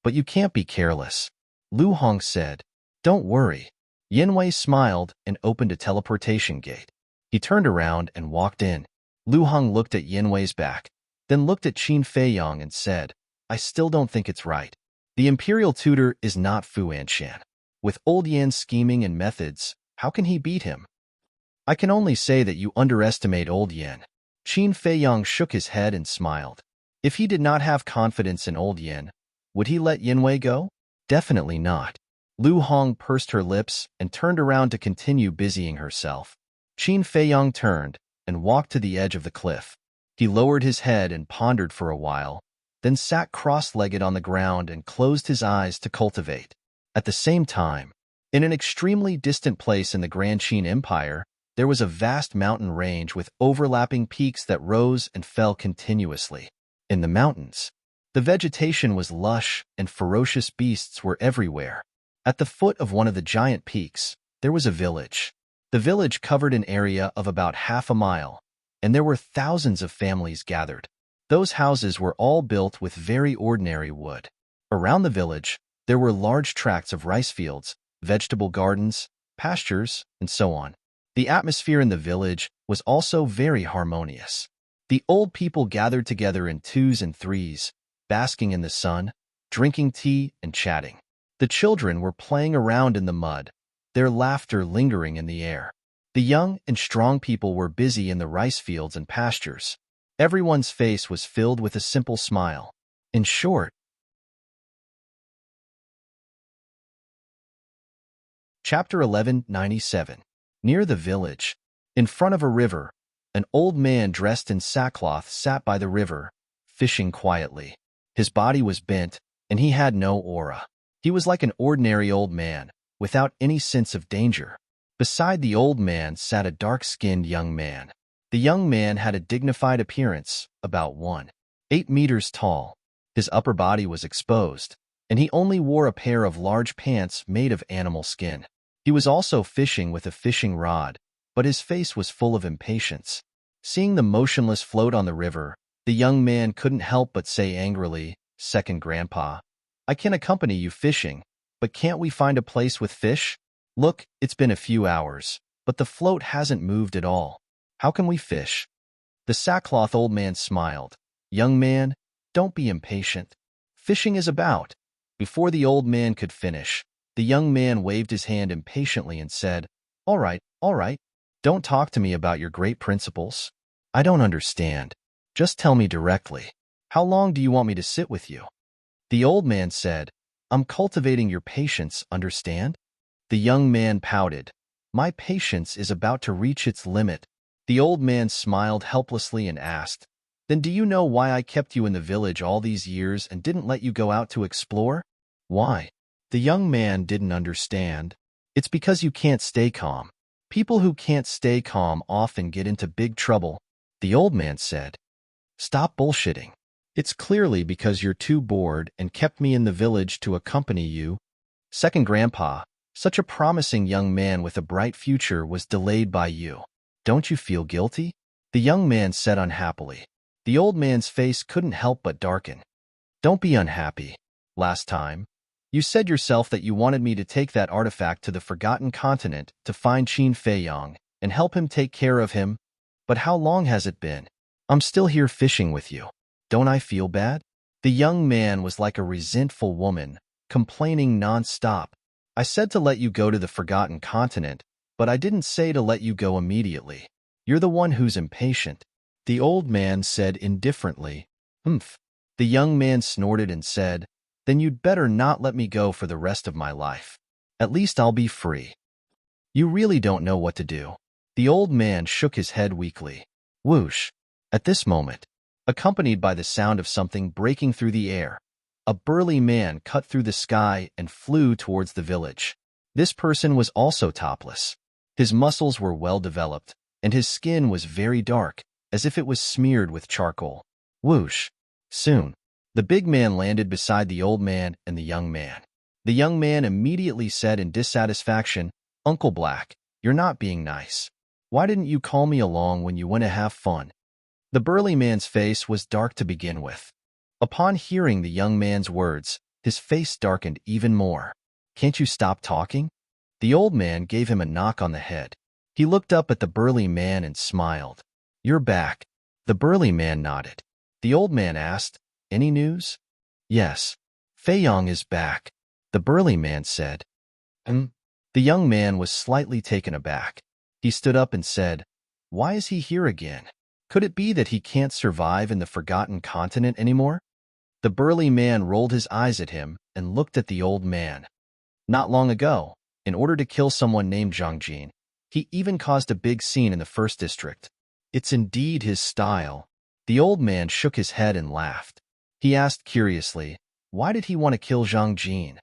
But you can't be careless. Lu Hong said, Don't worry. Yanwei smiled and opened a teleportation gate. He turned around and walked in. Lu Hong looked at Yanwei's back, then looked at Qin Feiyang and said, I still don't think it's right. The imperial tutor is not Fu Anshan. With old Yan's scheming and methods, How can he beat him? I can only say that you underestimate old Yin. Qin Feiyang shook his head and smiled. If he did not have confidence in old Yin, would he let Yinwei go? Definitely not. Lu Hong pursed her lips and turned around to continue busying herself. Qin Feiyang turned and walked to the edge of the cliff. He lowered his head and pondered for a while, then sat cross-legged on the ground and closed his eyes to cultivate. At the same time, in an extremely distant place in the Grand Qin Empire, there was a vast mountain range with overlapping peaks that rose and fell continuously. In the mountains, the vegetation was lush and ferocious beasts were everywhere. At the foot of one of the giant peaks, there was a village. The village covered an area of about half a mile, and there were thousands of families gathered. Those houses were all built with very ordinary wood. Around the village, there were large tracts of rice fields, vegetable gardens, pastures, and so on. The atmosphere in the village was also very harmonious. The old people gathered together in twos and threes, basking in the sun, drinking tea and chatting. The children were playing around in the mud, their laughter lingering in the air. The young and strong people were busy in the rice fields and pastures. Everyone's face was filled with a simple smile. In short, Chapter 1197. Near the village, in front of a river, an old man dressed in sackcloth sat by the river, fishing quietly. His body was bent, and he had no aura. He was like an ordinary old man, without any sense of danger. Beside the old man sat a dark-skinned young man. The young man had a dignified appearance, about 1.8 meters tall. His upper body was exposed, and he only wore a pair of large pants made of animal skin. He was also fishing with a fishing rod, but his face was full of impatience. Seeing the motionless float on the river, the young man couldn't help but say angrily, "Second Grandpa, I can accompany you fishing, but can't we find a place with fish? Look, it's been a few hours, but the float hasn't moved at all. How can we fish?" The sackcloth old man smiled. "Young man, don't be impatient. Fishing is about." Before the old man could finish, the young man waved his hand impatiently and said, all right. Don't talk to me about your great principles. I don't understand. Just tell me directly. How long do you want me to sit with you?" The old man said, "I'm cultivating your patience, understand?" The young man pouted. "My patience is about to reach its limit." The old man smiled helplessly and asked, "Then do you know why I kept you in the village all these years and didn't let you go out to explore?" "Why?" The young man didn't understand. "It's because you can't stay calm. People who can't stay calm often get into big trouble," the old man said. "Stop bullshitting. It's clearly because you're too bored and kept me in the village to accompany you." Second Grandpa, such a promising young man with a bright future was delayed by you. Don't you feel guilty?" the young man said unhappily. The old man's face couldn't help but darken. "Don't be unhappy. Last time, you said yourself that you wanted me to take that artifact to the Forgotten Continent to find Qin Feiyang and help him take care of him. But how long has it been? I'm still here fishing with you. Don't I feel bad?" The young man was like a resentful woman, complaining non-stop. "I said to let you go to the Forgotten Continent, but I didn't say to let you go immediately. You're the one who's impatient," the old man said indifferently. "Humph." The young man snorted and said, "Then you'd better not let me go for the rest of my life. At least I'll be free." "You really don't know what to do." The old man shook his head weakly. Whoosh! At this moment, accompanied by the sound of something breaking through the air, a burly man cut through the sky and flew towards the village. This person was also topless. His muscles were well developed, and his skin was very dark, as if it was smeared with charcoal. Whoosh! Soon, the big man landed beside the old man and the young man. The young man immediately said in dissatisfaction, "Uncle Black, you're not being nice. Why didn't you call me along when you went to have fun?" The burly man's face was dark to begin with. Upon hearing the young man's words, his face darkened even more. "Can't you stop talking?" The old man gave him a knock on the head. He looked up at the burly man and smiled. "You're back." The burly man nodded. The old man asked, "Any news?" "Yes. Feiyang is back," the burly man said. The young man was slightly taken aback. He stood up and said, "Why is he here again? Could it be that he can't survive in the forgotten continent anymore?" The burly man rolled his eyes at him and looked at the old man. Not long ago, in order to kill someone named Zhang Jin, he even caused a big scene in the first district. It's indeed his style. The old man shook his head and laughed. He asked curiously, why did he want to kill Zhang Jin?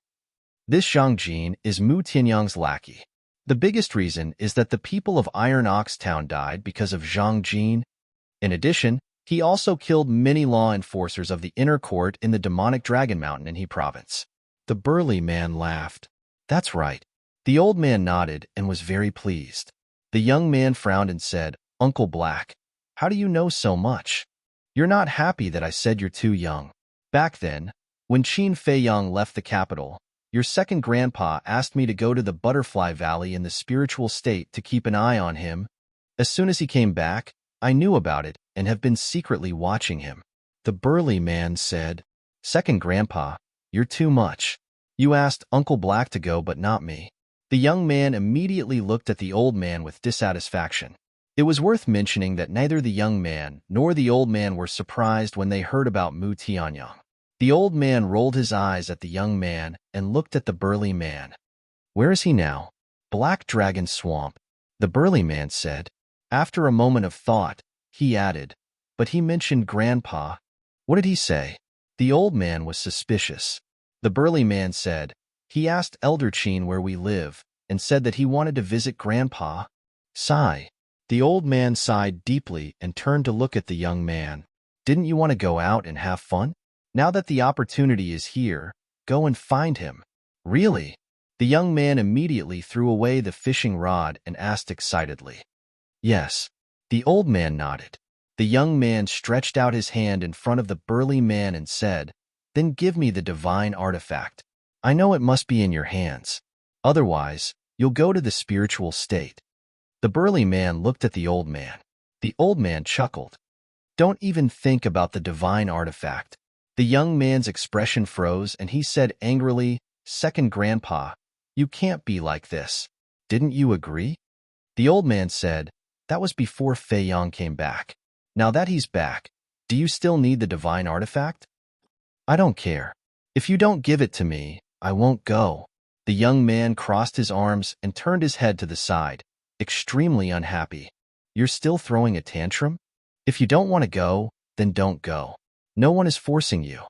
This Zhang Jin is Mu Tianyang's lackey. The biggest reason is that the people of Iron Ox Town died because of Zhang Jin. In addition, he also killed many law enforcers of the inner court in the demonic Dragon Mountain in He province. The burly man laughed. That's right. The old man nodded and was very pleased. The young man frowned and said, Uncle Black, how do you know so much? You're not happy that I said you're too young. Back then, when Qin Feiyang left the capital, your second grandpa asked me to go to the Butterfly Valley in the spiritual state to keep an eye on him. As soon as he came back, I knew about it and have been secretly watching him. The burly man said, Second grandpa, you're too much. You asked Uncle Black to go but not me. The young man immediately looked at the old man with dissatisfaction. It was worth mentioning that neither the young man nor the old man were surprised when they heard about Mu Tianyang. The old man rolled his eyes at the young man and looked at the burly man. Where is he now? Black Dragon Swamp, the burly man said. After a moment of thought, he added, but he mentioned Grandpa. What did he say? The old man was suspicious. The burly man said, he asked Elder Qin where we live and said that he wanted to visit Grandpa. Sigh. The old man sighed deeply and turned to look at the young man. Didn't you want to go out and have fun? Now that the opportunity is here, go and find him. Really? The young man immediately threw away the fishing rod and asked excitedly. Yes. The old man nodded. The young man stretched out his hand in front of the burly man and said, Then give me the divine artifact. I know it must be in your hands. Otherwise, you'll go to the spiritual state. The burly man looked at the old man. The old man chuckled. Don't even think about the divine artifact. The young man's expression froze and he said angrily, Second grandpa, you can't be like this. Didn't you agree? The old man said, That was before Feiyang came back. Now that he's back, do you still need the divine artifact? I don't care. If you don't give it to me, I won't go. The young man crossed his arms and turned his head to the side, extremely unhappy. You're still throwing a tantrum? If you don't want to go, then don't go. No one is forcing you.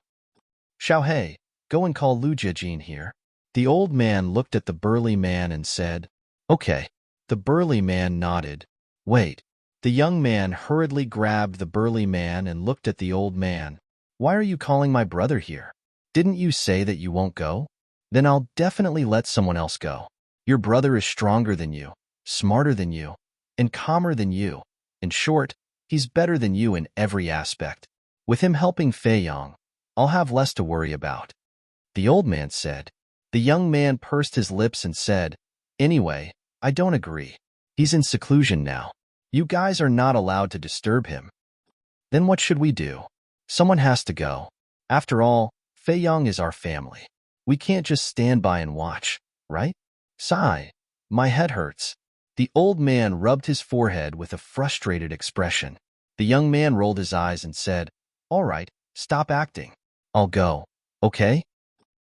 Xiaohei, go and call Lu Jiajin here. The old man looked at the burly man and said, Okay. The burly man nodded. Wait. The young man hurriedly grabbed the burly man and looked at the old man. Why are you calling my brother here? Didn't you say that you won't go? Then I'll definitely let someone else go. Your brother is stronger than you, smarter than you, and calmer than you. In short, he's better than you in every aspect. With him helping Feiyang, I'll have less to worry about. The old man said. The young man pursed his lips and said, Anyway, I don't agree. He's in seclusion now. You guys are not allowed to disturb him. Then what should we do? Someone has to go. After all, Feiyang is our family. We can't just stand by and watch, right? Sigh. My head hurts. The old man rubbed his forehead with a frustrated expression. The young man rolled his eyes and said, All right, stop acting. I'll go. Okay?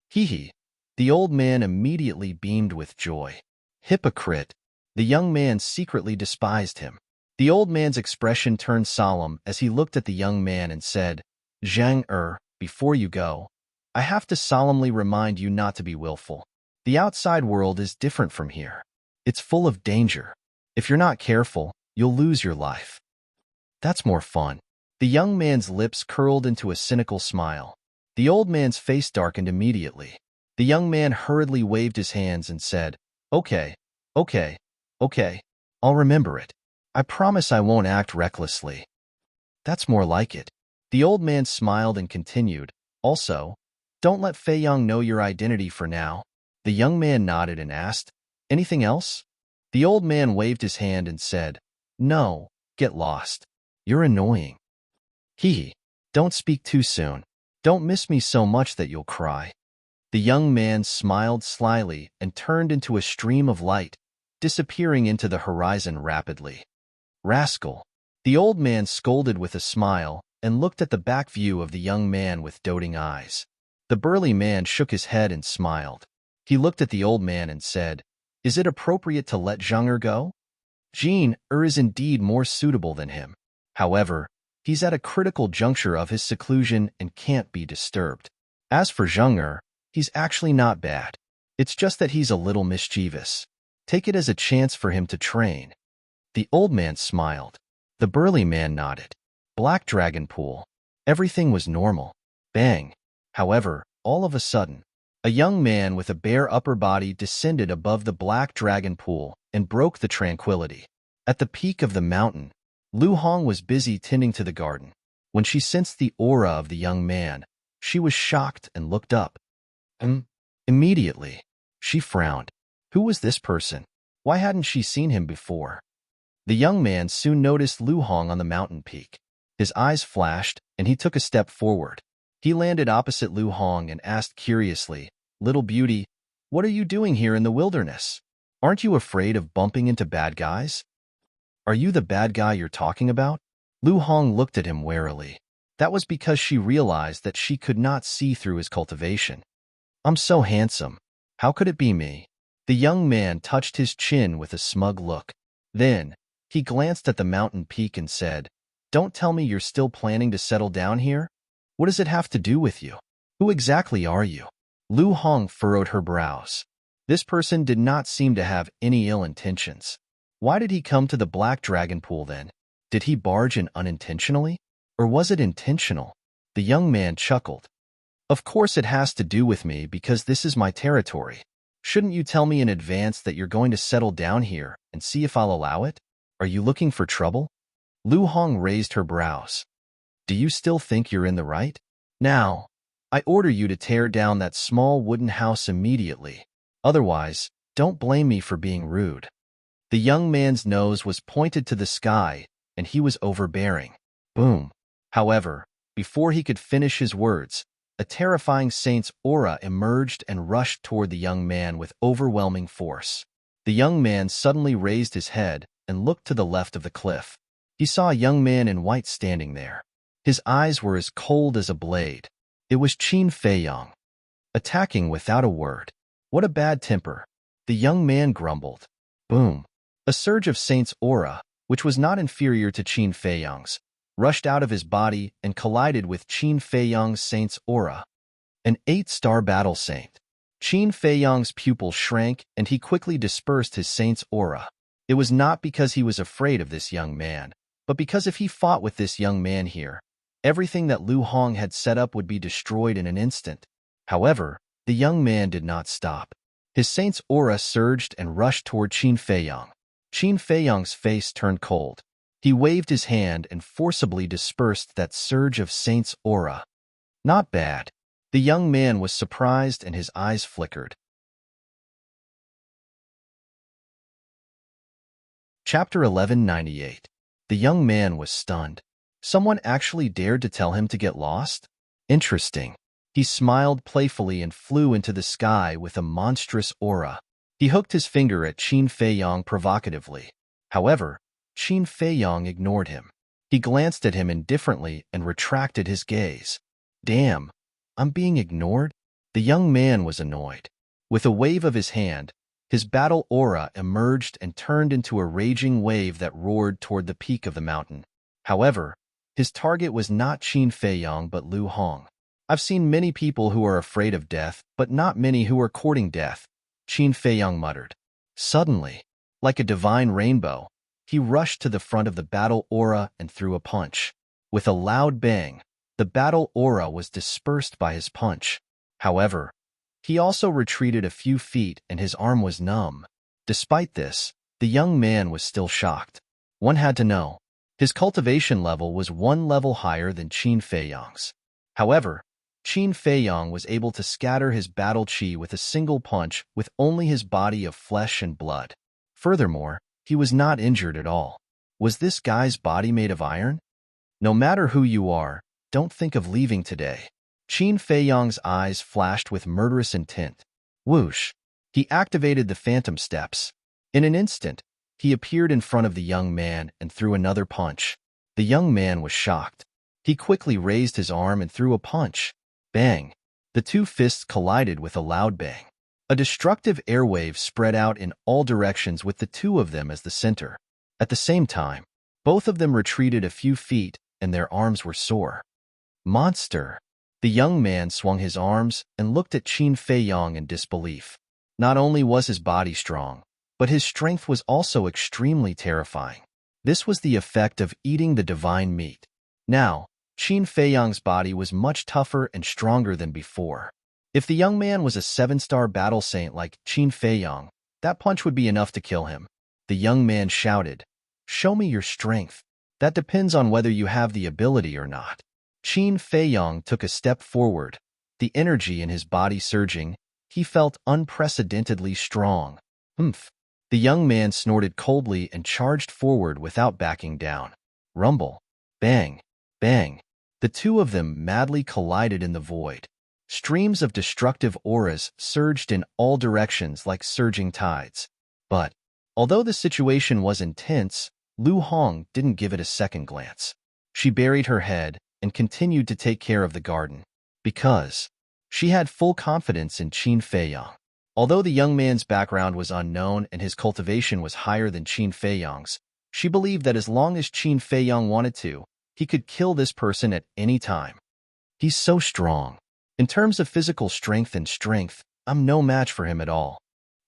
Hee. The old man immediately beamed with joy. Hypocrite. The young man secretly despised him. The old man's expression turned solemn as he looked at the young man and said, Zhang before you go, I have to solemnly remind you not to be willful. The outside world is different from here. It's full of danger. If you're not careful, you'll lose your life. That's more fun. The young man's lips curled into a cynical smile. The old man's face darkened immediately. The young man hurriedly waved his hands and said, Okay. I'll remember it. I promise I won't act recklessly. That's more like it. The old man smiled and continued, Also, don't let Feiyang know your identity for now. The young man nodded and asked, Anything else? The old man waved his hand and said, No, get lost. You're annoying. Hee. Don't speak too soon. Don't miss me so much that you'll cry. The young man smiled slyly and turned into a stream of light, disappearing into the horizon rapidly. Rascal! The old man scolded with a smile and looked at the back view of the young man with doting eyes. The burly man shook his head and smiled. He looked at the old man and said, "Is it appropriate to let Zheng go? Jean is indeed more suitable than him. However, he's at a critical juncture of his seclusion and can't be disturbed. As for Zheng, he's actually not bad. It's just that he's a little mischievous. Take it as a chance for him to train." The old man smiled. The burly man nodded. Black Dragon Pool. Everything was normal. Bang. However, all of a sudden, a young man with a bare upper body descended above the Black Dragon Pool and broke the tranquility. At the peak of the mountain, Lu Hong was busy tending to the garden. When she sensed the aura of the young man, she was shocked and looked up. Immediately, she frowned. Who was this person? Why hadn't she seen him before? The young man soon noticed Lu Hong on the mountain peak. His eyes flashed, and he took a step forward. He landed opposite Lu Hong and asked curiously, "Little beauty, what are you doing here in the wilderness? Aren't you afraid of bumping into bad guys?" "Are you the bad guy you're talking about?" Lu Hong looked at him warily. That was because she realized that she could not see through his cultivation. "I'm so handsome. How could it be me?" The young man touched his chin with a smug look. Then, he glanced at the mountain peak and said, "Don't tell me you're still planning to settle down here? What does it have to do with you? Who exactly are you?" Lu Hong furrowed her brows. This person did not seem to have any ill intentions. Why did he come to the Black Dragon Pool then? Did he barge in unintentionally? Or was it intentional? The young man chuckled. "Of course it has to do with me because this is my territory. Shouldn't you tell me in advance that you're going to settle down here and see if I'll allow it? Are you looking for trouble?" Lu Hong raised her brows. "Do you still think you're in the right? Now, I order you to tear down that small wooden house immediately. Otherwise, don't blame me for being rude." The young man's nose was pointed to the sky, and he was overbearing. Boom. However, before he could finish his words, a terrifying saint's aura emerged and rushed toward the young man with overwhelming force. The young man suddenly raised his head and looked to the left of the cliff. He saw a young man in white standing there. His eyes were as cold as a blade. It was Qin Feiyang, attacking without a word. What a bad temper. The young man grumbled. Boom. A surge of Saint's aura, which was not inferior to Qin Feiyang's, rushed out of his body and collided with Qin Feiyang's Saint's aura. An 8-star battle saint. Qin Feiyang's pupil shrank and he quickly dispersed his Saint's aura. It was not because he was afraid of this young man, but because if he fought with this young man here, everything that Lu Hong had set up would be destroyed in an instant. However, the young man did not stop. His Saint's aura surged and rushed toward Qin Feiyang. Qin Feiyang's face turned cold. He waved his hand and forcibly dispersed that surge of Saint's aura. Not bad. The young man was surprised and his eyes flickered. Chapter 1198. The young man was stunned. Someone actually dared to tell him to get lost? Interesting. He smiled playfully and flew into the sky with a monstrous aura. He hooked his finger at Qin Feiyang provocatively. However, Qin Feiyang ignored him. He glanced at him indifferently and retracted his gaze. Damn, I'm being ignored? The young man was annoyed. With a wave of his hand, his battle aura emerged and turned into a raging wave that roared toward the peak of the mountain. However, his target was not Qin Feiyang but Lu Hong. I've seen many people who are afraid of death, but not many who are courting death, Qin Feiyang muttered. Suddenly, like a divine rainbow, he rushed to the front of the battle aura and threw a punch. With a loud bang, the battle aura was dispersed by his punch. However, he also retreated a few feet and his arm was numb. Despite this, the young man was still shocked. One had to know. His cultivation level was one level higher than Qin Feiyang's. However, Qin Feiyang was able to scatter his battle chi with a single punch with only his body of flesh and blood. Furthermore, he was not injured at all. Was this guy's body made of iron? No matter who you are, don't think of leaving today. Qin Feiyang's eyes flashed with murderous intent. Whoosh! He activated the phantom steps. In an instant, he appeared in front of the young man and threw another punch. The young man was shocked. He quickly raised his arm and threw a punch. Bang! The two fists collided with a loud bang. A destructive airwave spread out in all directions with the two of them as the center. At the same time, both of them retreated a few feet and their arms were sore. Monster! The young man swung his arms and looked at Qin Feiyang in disbelief. Not only was his body strong, but his strength was also extremely terrifying. This was the effect of eating the divine meat. Now, Qin Feiyang's body was much tougher and stronger than before. If the young man was a 7-star battle saint like Qin Feiyang, that punch would be enough to kill him. The young man shouted, "Show me your strength. That depends on whether you have the ability or not." Qin Feiyang took a step forward, the energy in his body surging. He felt unprecedentedly strong. Humph! The young man snorted coldly and charged forward without backing down. Rumble! Bang! Bang! The two of them madly collided in the void. Streams of destructive auras surged in all directions like surging tides. But, although the situation was intense, Lu Hong didn't give it a second glance. She buried her head and continued to take care of the garden, because she had full confidence in Qin Feiyang. Although the young man's background was unknown and his cultivation was higher than Qin Feiyang's, she believed that as long as Qin Feiyang wanted to, he could kill this person at any time. He's so strong. In terms of physical strength, I'm no match for him at all.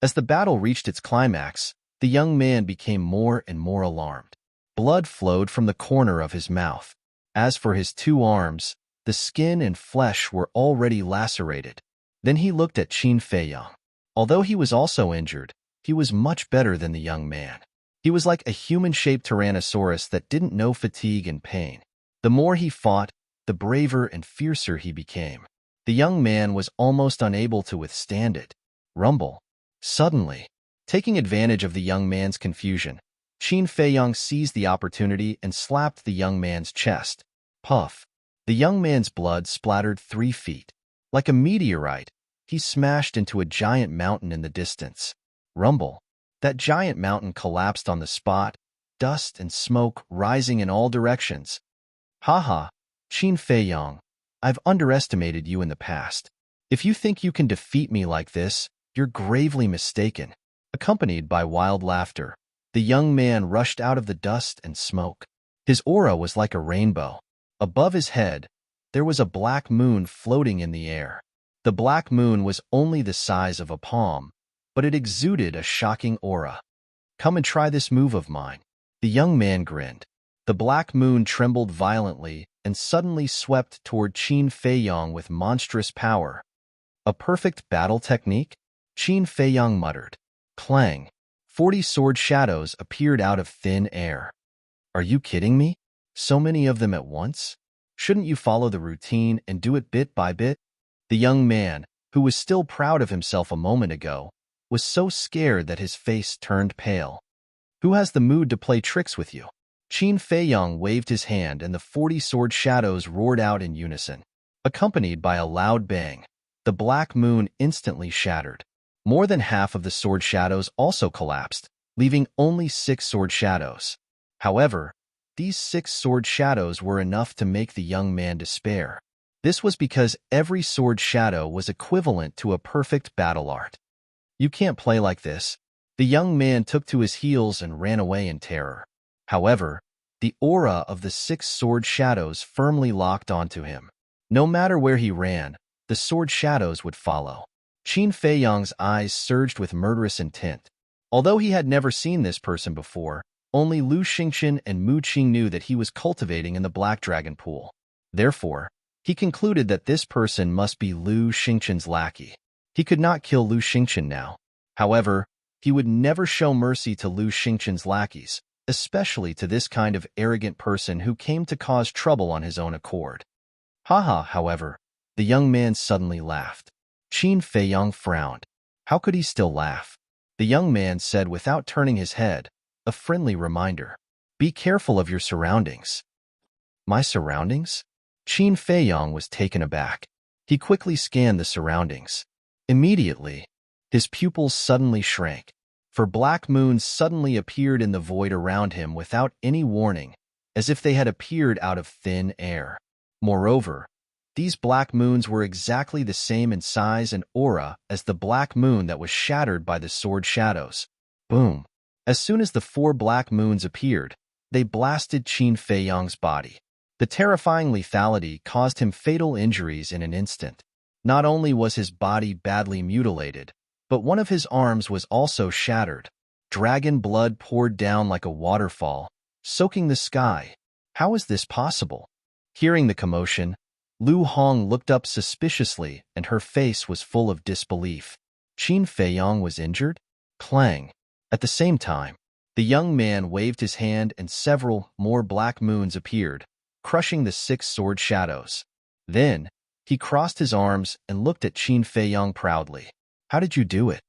As the battle reached its climax, the young man became more and more alarmed. Blood flowed from the corner of his mouth. As for his two arms, the skin and flesh were already lacerated. Then he looked at Qin Feiyang. Although he was also injured, he was much better than the young man. He was like a human-shaped tyrannosaurus that didn't know fatigue and pain. The more he fought, the braver and fiercer he became. The young man was almost unable to withstand it. Rumble! Suddenly, taking advantage of the young man's confusion, Qin Feiyang seized the opportunity and slapped the young man's chest. Puff! The young man's blood splattered 3 feet. Like a meteorite, he smashed into a giant mountain in the distance. Rumble! That giant mountain collapsed on the spot, dust and smoke rising in all directions. Haha, Qin Feiyang, I've underestimated you in the past. If you think you can defeat me like this, you're gravely mistaken. Accompanied by wild laughter, the young man rushed out of the dust and smoke. His aura was like a rainbow. Above his head, there was a black moon floating in the air. The black moon was only the size of a palm, but it exuded a shocking aura. Come and try this move of mine. The young man grinned. The black moon trembled violently and suddenly swept toward Qin Feiyang with monstrous power. A perfect battle technique? Qin Feiyang muttered. Clang! 40 sword shadows appeared out of thin air. Are you kidding me? So many of them at once? Shouldn't you follow the routine and do it bit by bit? The young man, who was still proud of himself a moment ago, was so scared that his face turned pale. Who has the mood to play tricks with you? Qin Feiyang waved his hand and the 40 sword shadows roared out in unison. Accompanied by a loud bang, the black moon instantly shattered. More than half of the sword shadows also collapsed, leaving only 6 sword shadows. However, these 6 sword shadows were enough to make the young man despair. This was because every sword shadow was equivalent to a perfect battle art. You can't play like this. The young man took to his heels and ran away in terror. However, the aura of the 6 sword shadows firmly locked onto him. No matter where he ran, the sword shadows would follow. Qin Feiyang's eyes surged with murderous intent. Although he had never seen this person before, only Lu Xingqian and Mu Qing knew that he was cultivating in the Black Dragon Pool. Therefore, he concluded that this person must be Lu Xingqian's lackey. He could not kill Lu Xingqian now. However, he would never show mercy to Lu Xingqian's lackeys, especially to this kind of arrogant person who came to cause trouble on his own accord. Haha, however, the young man suddenly laughed. Qin Feiyang frowned. How could he still laugh? The young man said without turning his head, a friendly reminder. Be careful of your surroundings. My surroundings? Qin Feiyang was taken aback. He quickly scanned the surroundings. Immediately, his pupils suddenly shrank, for black moons suddenly appeared in the void around him without any warning, as if they had appeared out of thin air. Moreover, these black moons were exactly the same in size and aura as the black moon that was shattered by the sword shadows. Boom! As soon as the 4 black moons appeared, they blasted Qin Feiyang's body. The terrifying lethality caused him fatal injuries in an instant. Not only was his body badly mutilated, but one of his arms was also shattered. Dragon blood poured down like a waterfall, soaking the sky. How is this possible? Hearing the commotion, Lu Hong looked up suspiciously and her face was full of disbelief. Qin Feiyang was injured? Clang. At the same time, the young man waved his hand and several more black moons appeared, crushing the 6 sword shadows. Then, he crossed his arms and looked at Qin Feiyang proudly. How did you do it?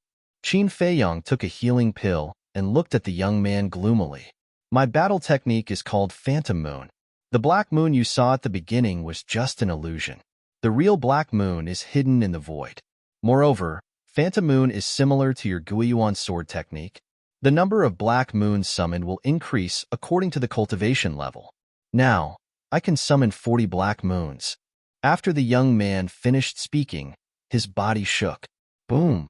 Qin Feiyang took a healing pill and looked at the young man gloomily. My battle technique is called Phantom Moon. The black moon you saw at the beginning was just an illusion. The real black moon is hidden in the void. Moreover, Phantom Moon is similar to your Guiyuan sword technique. The number of black moons summoned will increase according to the cultivation level. Now, I can summon 40 black moons. After the young man finished speaking, his body shook. Boom!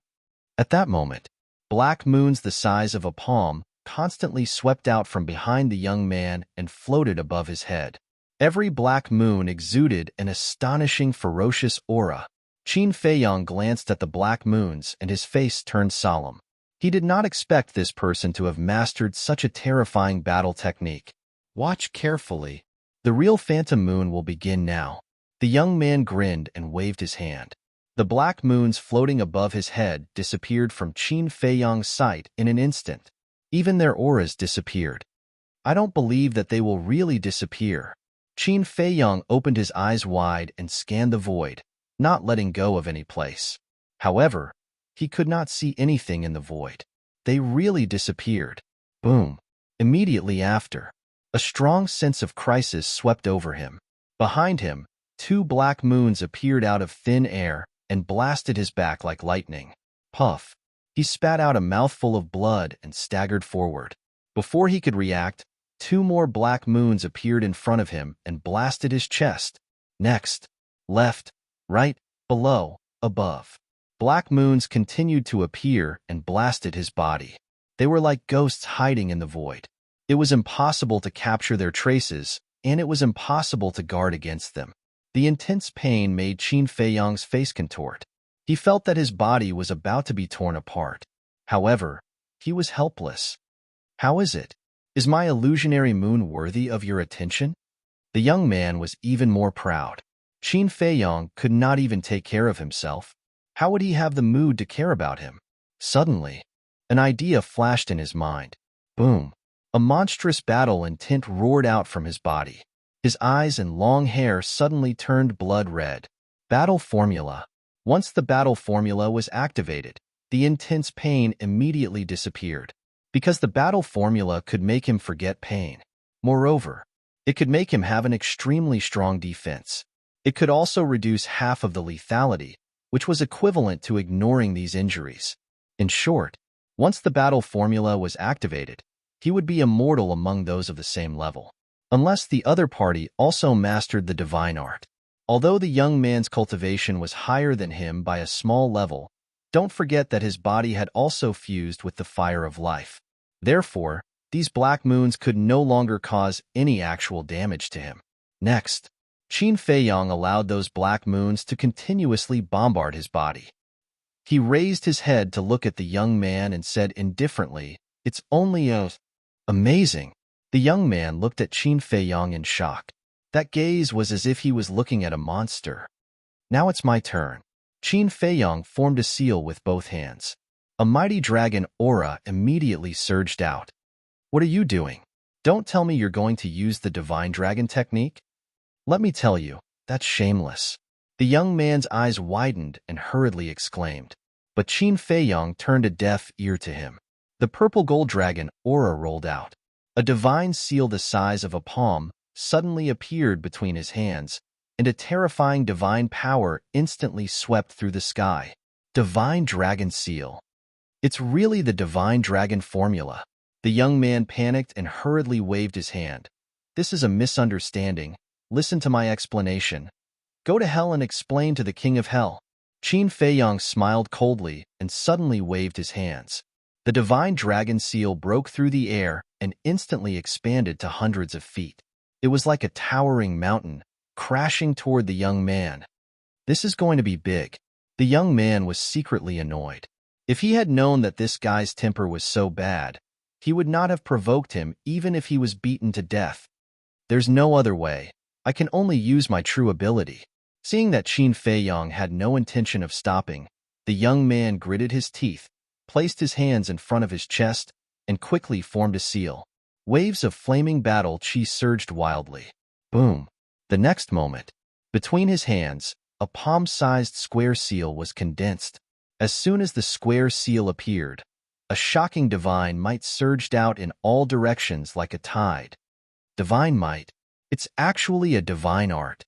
At that moment, black moons the size of a palm constantly swept out from behind the young man and floated above his head. Every black moon exuded an astonishing ferocious aura. Qin Feiyang glanced at the black moons and his face turned solemn. He did not expect this person to have mastered such a terrifying battle technique. Watch carefully. The real phantom moon will begin now. The young man grinned and waved his hand. The black moons floating above his head disappeared from Qin Feiyang's sight in an instant. Even their auras disappeared. I don't believe that they will really disappear. Qin Feiyang opened his eyes wide and scanned the void, not letting go of any place. However, he could not see anything in the void. They really disappeared. Boom! Immediately after, a strong sense of crisis swept over him. Behind him, 2 black moons appeared out of thin air and blasted his back like lightning. Puff! He spat out a mouthful of blood and staggered forward. Before he could react, 2 more black moons appeared in front of him and blasted his chest. Next, left, right, below, above. Black moons continued to appear and blasted his body. They were like ghosts hiding in the void. It was impossible to capture their traces, and it was impossible to guard against them. The intense pain made Qin Feiyang's face contort. He felt that his body was about to be torn apart. However, he was helpless. How is it? Is my illusionary moon worthy of your attention? The young man was even more proud. Qin Feiyang could not even take care of himself. How would he have the mood to care about him? Suddenly, an idea flashed in his mind. Boom! A monstrous battle intent roared out from his body. His eyes and long hair suddenly turned blood red. Battle formula. Once the battle formula was activated, the intense pain immediately disappeared, because the battle formula could make him forget pain. Moreover, it could make him have an extremely strong defense. It could also reduce half of the lethality, which was equivalent to ignoring these injuries. In short, once the battle formula was activated, he would be immortal among those of the same level, unless the other party also mastered the divine art. Although the young man's cultivation was higher than him by a small level, don't forget that his body had also fused with the fire of life. Therefore, these black moons could no longer cause any actual damage to him. Next, Qin Feiyang allowed those black moons to continuously bombard his body. He raised his head to look at the young man and said indifferently, "It's only amazing." The young man looked at Qin Feiyang in shock. That gaze was as if he was looking at a monster. Now it's my turn. Qin Feiyang formed a seal with both hands. A mighty dragon aura immediately surged out. What are you doing? Don't tell me you're going to use the divine dragon technique? Let me tell you, that's shameless. The young man's eyes widened and hurriedly exclaimed. But Qin Feiyang turned a deaf ear to him. The purple gold dragon aura rolled out. A divine seal the size of a palm suddenly appeared between his hands, and a terrifying divine power instantly swept through the sky. Divine Dragon Seal. It's really the Divine Dragon formula. The young man panicked and hurriedly waved his hand. This is a misunderstanding. Listen to my explanation. Go to hell and explain to the King of Hell. Qin Feiyong smiled coldly and suddenly waved his hands. The Divine Dragon Seal broke through the air and instantly expanded to hundreds of feet. It was like a towering mountain, crashing toward the young man. This is going to be big. The young man was secretly annoyed. If he had known that this guy's temper was so bad, he would not have provoked him even if he was beaten to death. There's no other way. I can only use my true ability. Seeing that Qin Feiyong had no intention of stopping, the young man gritted his teeth, placed his hands in front of his chest, and quickly formed a seal. Waves of flaming battle chi surged wildly. Boom! The next moment, between his hands, a palm-sized square seal was condensed. As soon as the square seal appeared, a shocking divine might surged out in all directions like a tide. Divine might. It's actually a divine art.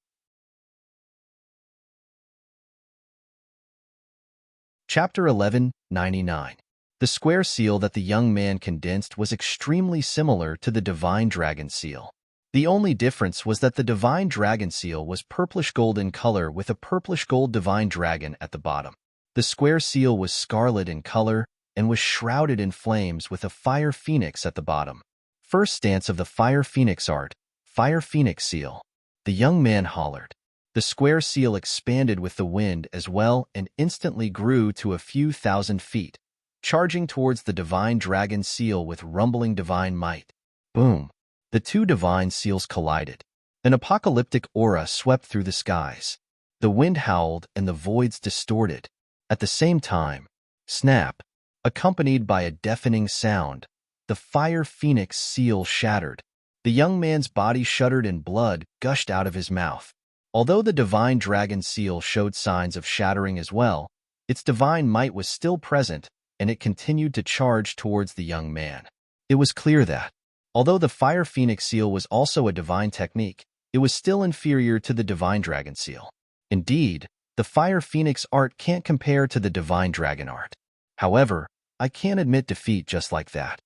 Chapter 11:99. The square seal that the young man condensed was extremely similar to the Divine Dragon Seal. The only difference was that the Divine Dragon Seal was purplish-gold in color with a purplish-gold divine dragon at the bottom. The square seal was scarlet in color and was shrouded in flames with a fire phoenix at the bottom. First stance of the Fire Phoenix art, Fire Phoenix Seal. The young man hollered. The square seal expanded with the wind as well and instantly grew to a few thousand feet, charging towards the Divine Dragon Seal with rumbling divine might. Boom! The two divine seals collided. An apocalyptic aura swept through the skies. The wind howled and the voids distorted. At the same time, snap! Accompanied by a deafening sound, the Fire Phoenix Seal shattered. The young man's body shuddered and blood gushed out of his mouth. Although the Divine Dragon Seal showed signs of shattering as well, its divine might was still present, and it continued to charge towards the young man. It was clear that, although the Fire Phoenix Seal was also a divine technique, it was still inferior to the Divine Dragon Seal. Indeed, the Fire Phoenix art can't compare to the Divine Dragon art. However, I can't admit defeat just like that.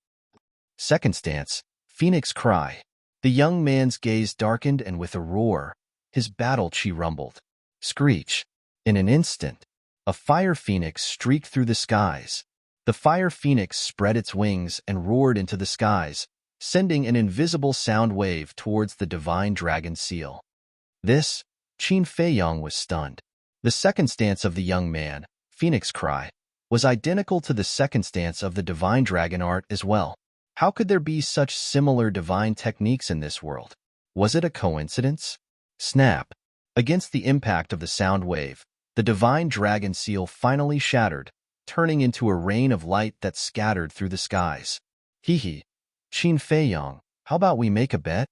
Second stance, Phoenix Cry. The young man's gaze darkened and with a roar, his battle chi rumbled. Screech! In an instant, a fire phoenix streaked through the skies. The fire phoenix spread its wings and roared into the skies, sending an invisible sound wave towards the Divine Dragon Seal. This, Qin Feiyong was stunned. The second stance of the young man, Phoenix Cry, was identical to the second stance of the Divine Dragon art as well. How could there be such similar divine techniques in this world? Was it a coincidence? Snap! Against the impact of the sound wave, the Divine Dragon Seal finally shattered, turning into a rain of light that scattered through the skies. Hee. Qin Feiyong, how about we make a bet?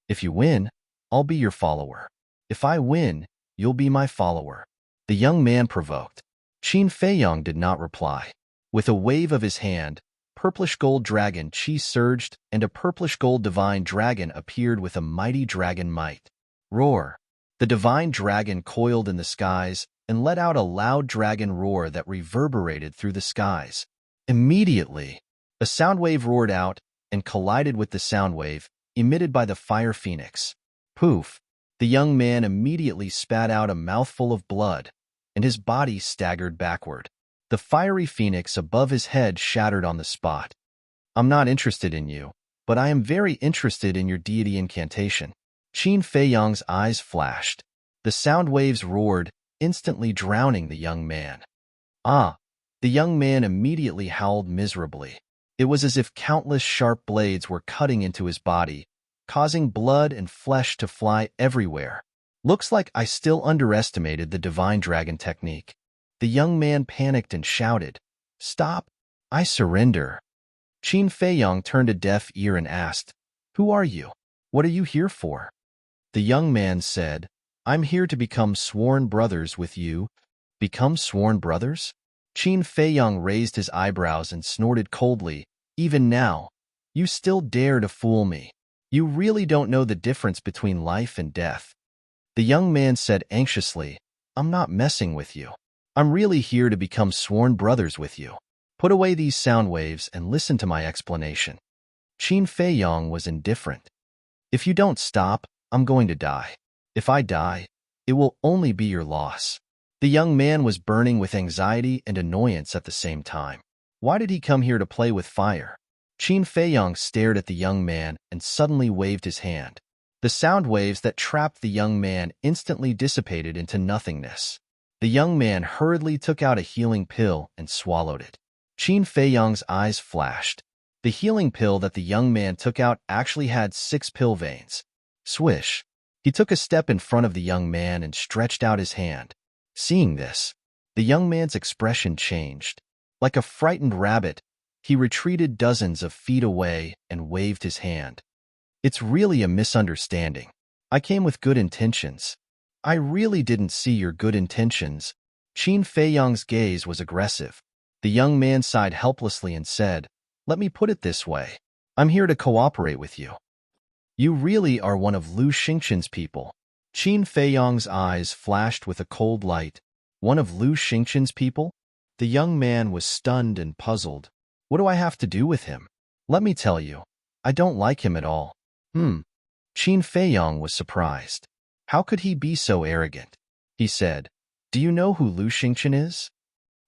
If you win, I'll be your follower. If I win, you'll be my follower. The young man provoked. Qin Feiyong did not reply. With a wave of his hand, purplish-gold dragon chi surged and a purplish-gold divine dragon appeared with a mighty dragon might. Roar! The divine dragon coiled in the skies and let out a loud dragon roar that reverberated through the skies. Immediately, a sound wave roared out and collided with the sound wave emitted by the fire phoenix. Poof! The young man immediately spat out a mouthful of blood, and his body staggered backward. The fiery phoenix above his head shattered on the spot. I'm not interested in you, but I am very interested in your deity incantation. Qin Feiyong's eyes flashed. The sound waves roared, instantly drowning the young man. Ah! The young man immediately howled miserably. It was as if countless sharp blades were cutting into his body, causing blood and flesh to fly everywhere. Looks like I still underestimated the Divine Dragon technique. The young man panicked and shouted, "Stop! I surrender." Qin Feiyong turned a deaf ear and asked, "Who are you? What are you here for?" The young man said, "I'm here to become sworn brothers with you." Become sworn brothers? Qin Feiyong raised his eyebrows and snorted coldly, "Even now, you still dare to fool me. You really don't know the difference between life and death." The young man said anxiously, I'm not messing with you. I'm really here to become sworn brothers with you. Put away these sound waves and listen to my explanation. Qin Feiyong was indifferent. If you don't stop, I'm going to die. If I die, it will only be your loss. The young man was burning with anxiety and annoyance at the same time. Why did he come here to play with fire? Qin Feiyong stared at the young man and suddenly waved his hand. The sound waves that trapped the young man instantly dissipated into nothingness. The young man hurriedly took out a healing pill and swallowed it. Qin Feiyong's eyes flashed. The healing pill that the young man took out actually had 6 pill veins. Swish! He took a step in front of the young man and stretched out his hand. Seeing this, the young man's expression changed. Like a frightened rabbit, he retreated dozens of feet away and waved his hand. It's really a misunderstanding. I came with good intentions. I really didn't see your good intentions. Qin Feiyong's gaze was aggressive. The young man sighed helplessly and said, Let me put it this way. I'm here to cooperate with you. You really are one of Lu Xingqian's people. Qin Feiyong's eyes flashed with a cold light. One of Lu Xingqian's people? The young man was stunned and puzzled. What do I have to do with him? Let me tell you, I don't like him at all. Qin Feiyong was surprised. How could he be so arrogant? He said, Do you know who Lu Xingqian is?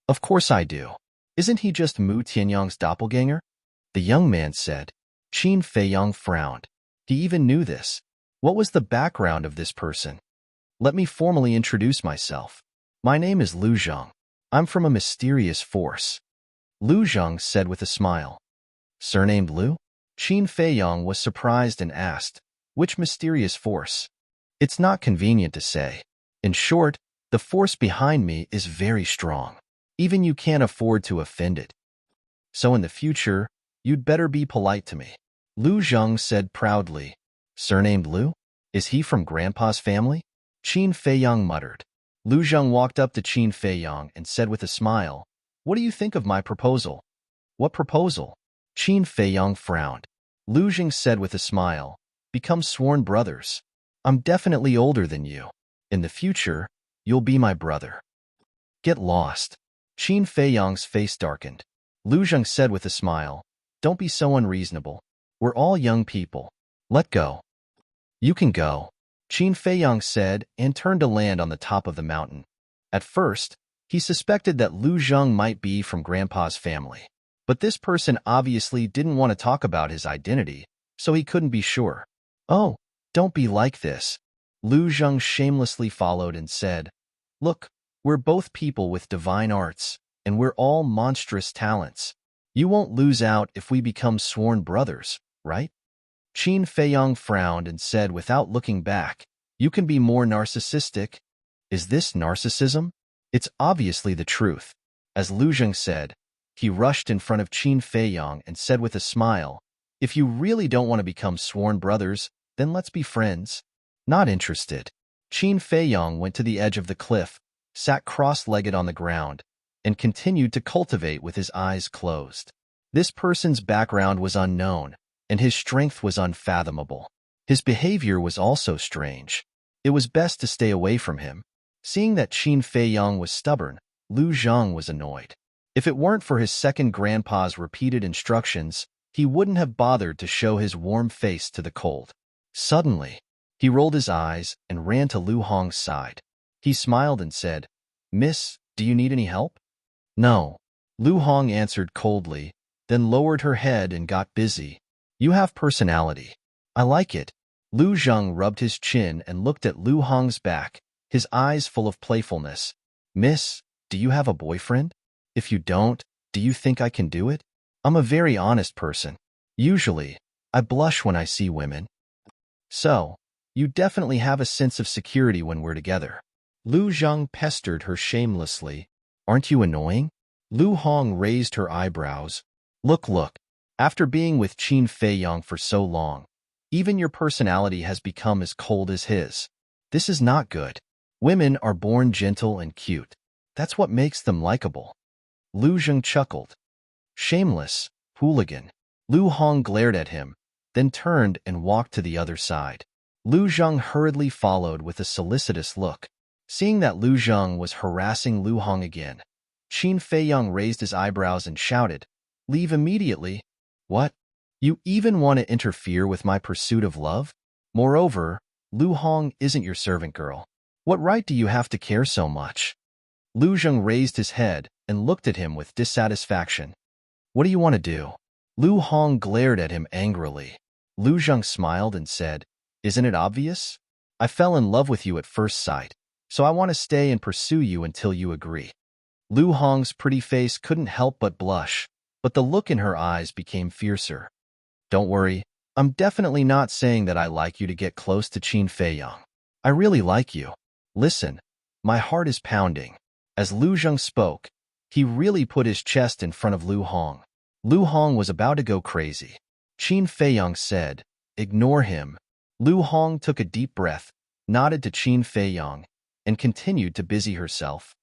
Of course I do. Isn't he just Mu Tianyang's doppelganger? The young man said. Qin Feiyong frowned. He even knew this. What was the background of this person? Let me formally introduce myself. My name is Lu Zhang. I'm from a mysterious force. Lu Zhang said with a smile. Surnamed Lu? Qin Feiyong was surprised and asked, Which mysterious force? It's not convenient to say. In short, the force behind me is very strong. Even you can't afford to offend it. So in the future, you'd better be polite to me. Lu Zhang said proudly. Surnamed Lu? Is he from Grandpa's family? Qin Feiyong muttered. Lu Zhang walked up to Qin Feiyong and said with a smile, What do you think of my proposal? What proposal? Qin Feiyong frowned. Lu Zhang said with a smile, Become sworn brothers. I'm definitely older than you. In the future, you'll be my brother. Get lost. Qin Feiyong's face darkened. Lu Zhang said with a smile, Don't be so unreasonable. We're all young people. Let go. You can go. Qin Feiyong said and turned to land on the top of the mountain. At first, he suspected that Lu Zhang might be from Grandpa's family. But this person obviously didn't want to talk about his identity, so he couldn't be sure. Oh, don't be like this. Lu Zhang shamelessly followed and said, Look, we're both people with divine arts, and we're all monstrous talents. You won't lose out if we become sworn brothers, right? Qin Feiyong frowned and said without looking back, You can be more narcissistic. Is this narcissism? It's obviously the truth. As Lu Zhang said, he rushed in front of Qin Feiyong and said with a smile, If you really don't want to become sworn brothers, then let's be friends. Not interested. Qin Feiyong went to the edge of the cliff, sat cross-legged on the ground, and continued to cultivate with his eyes closed. This person's background was unknown, and his strength was unfathomable. His behavior was also strange. It was best to stay away from him. Seeing that Qin Feiyong was stubborn, Lu Zhang was annoyed. If it weren't for his second grandpa's repeated instructions, he wouldn't have bothered to show his warm face to the cold. Suddenly, he rolled his eyes and ran to Lu Hong's side. He smiled and said, Miss, do you need any help? No. Lu Hong answered coldly, then lowered her head and got busy. You have personality. I like it. Lu Zhang rubbed his chin and looked at Lu Hong's back, his eyes full of playfulness. Miss, do you have a boyfriend? If you don't, do you think I can do it? I'm a very honest person. Usually, I blush when I see women. So, you definitely have a sense of security when we're together. Lu Zhang pestered her shamelessly. Aren't you annoying? Lu Hong raised her eyebrows. Look. After being with Qin Feiyong for so long, even your personality has become as cold as his. This is not good. Women are born gentle and cute. That's what makes them likable. Lu Zhang chuckled. Shameless, hooligan. Lu Hong glared at him, then turned and walked to the other side. Lu Zheng hurriedly followed with a solicitous look. Seeing that Lu Zheng was harassing Lu Hong again, Qin Feiyang raised his eyebrows and shouted, "Leave immediately." "What? You even want to interfere with my pursuit of love? Moreover, Lu Hong isn't your servant girl. What right do you have to care so much?" Lu Zheng raised his head and looked at him with dissatisfaction. "What do you want to do?" Lu Hong glared at him angrily. Lu Zheng smiled and said, "Isn't it obvious? I fell in love with you at first sight, so I want to stay and pursue you until you agree." Lu Hong's pretty face couldn't help but blush, but the look in her eyes became fiercer. "Don't worry, I'm definitely not saying that I like you to get close to Qin Feiyang. I really like you. Listen, my heart is pounding." As Lu Zheng spoke, he really put his chest in front of Lu Hong. Lu Hong was about to go crazy. Qin Feiyang said, "Ignore him." Lu Hong took a deep breath, nodded to Qin Feiyang, and continued to busy herself.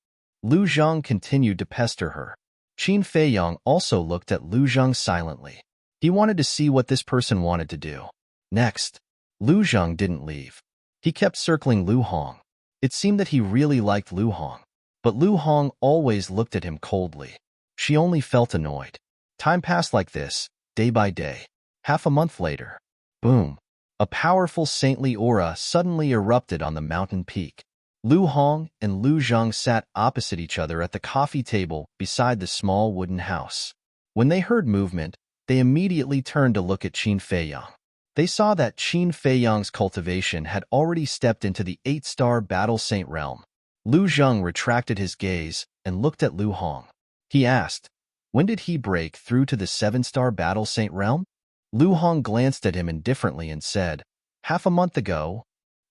Lu Zheng continued to pester her. Qin Feiyang also looked at Lu Zheng silently. He wanted to see what this person wanted to do. Next, Lu Zheng didn't leave. He kept circling Lu Hong. It seemed that he really liked Lu Hong, but Lu Hong always looked at him coldly. She only felt annoyed. Time passed like this, day by day. Half a month later, boom, a powerful saintly aura suddenly erupted on the mountain peak. Lu Hong and Lu Zheng sat opposite each other at the coffee table beside the small wooden house. When they heard movement, they immediately turned to look at Qin Feiyang. They saw that Qin Feiyang's cultivation had already stepped into the 8-star Battle Saint realm. Lu Zheng retracted his gaze and looked at Lu Hong. He asked, "When did he break through to the 7-star Battle Saint realm?" Lu Hong glanced at him indifferently and said, "Half a month ago."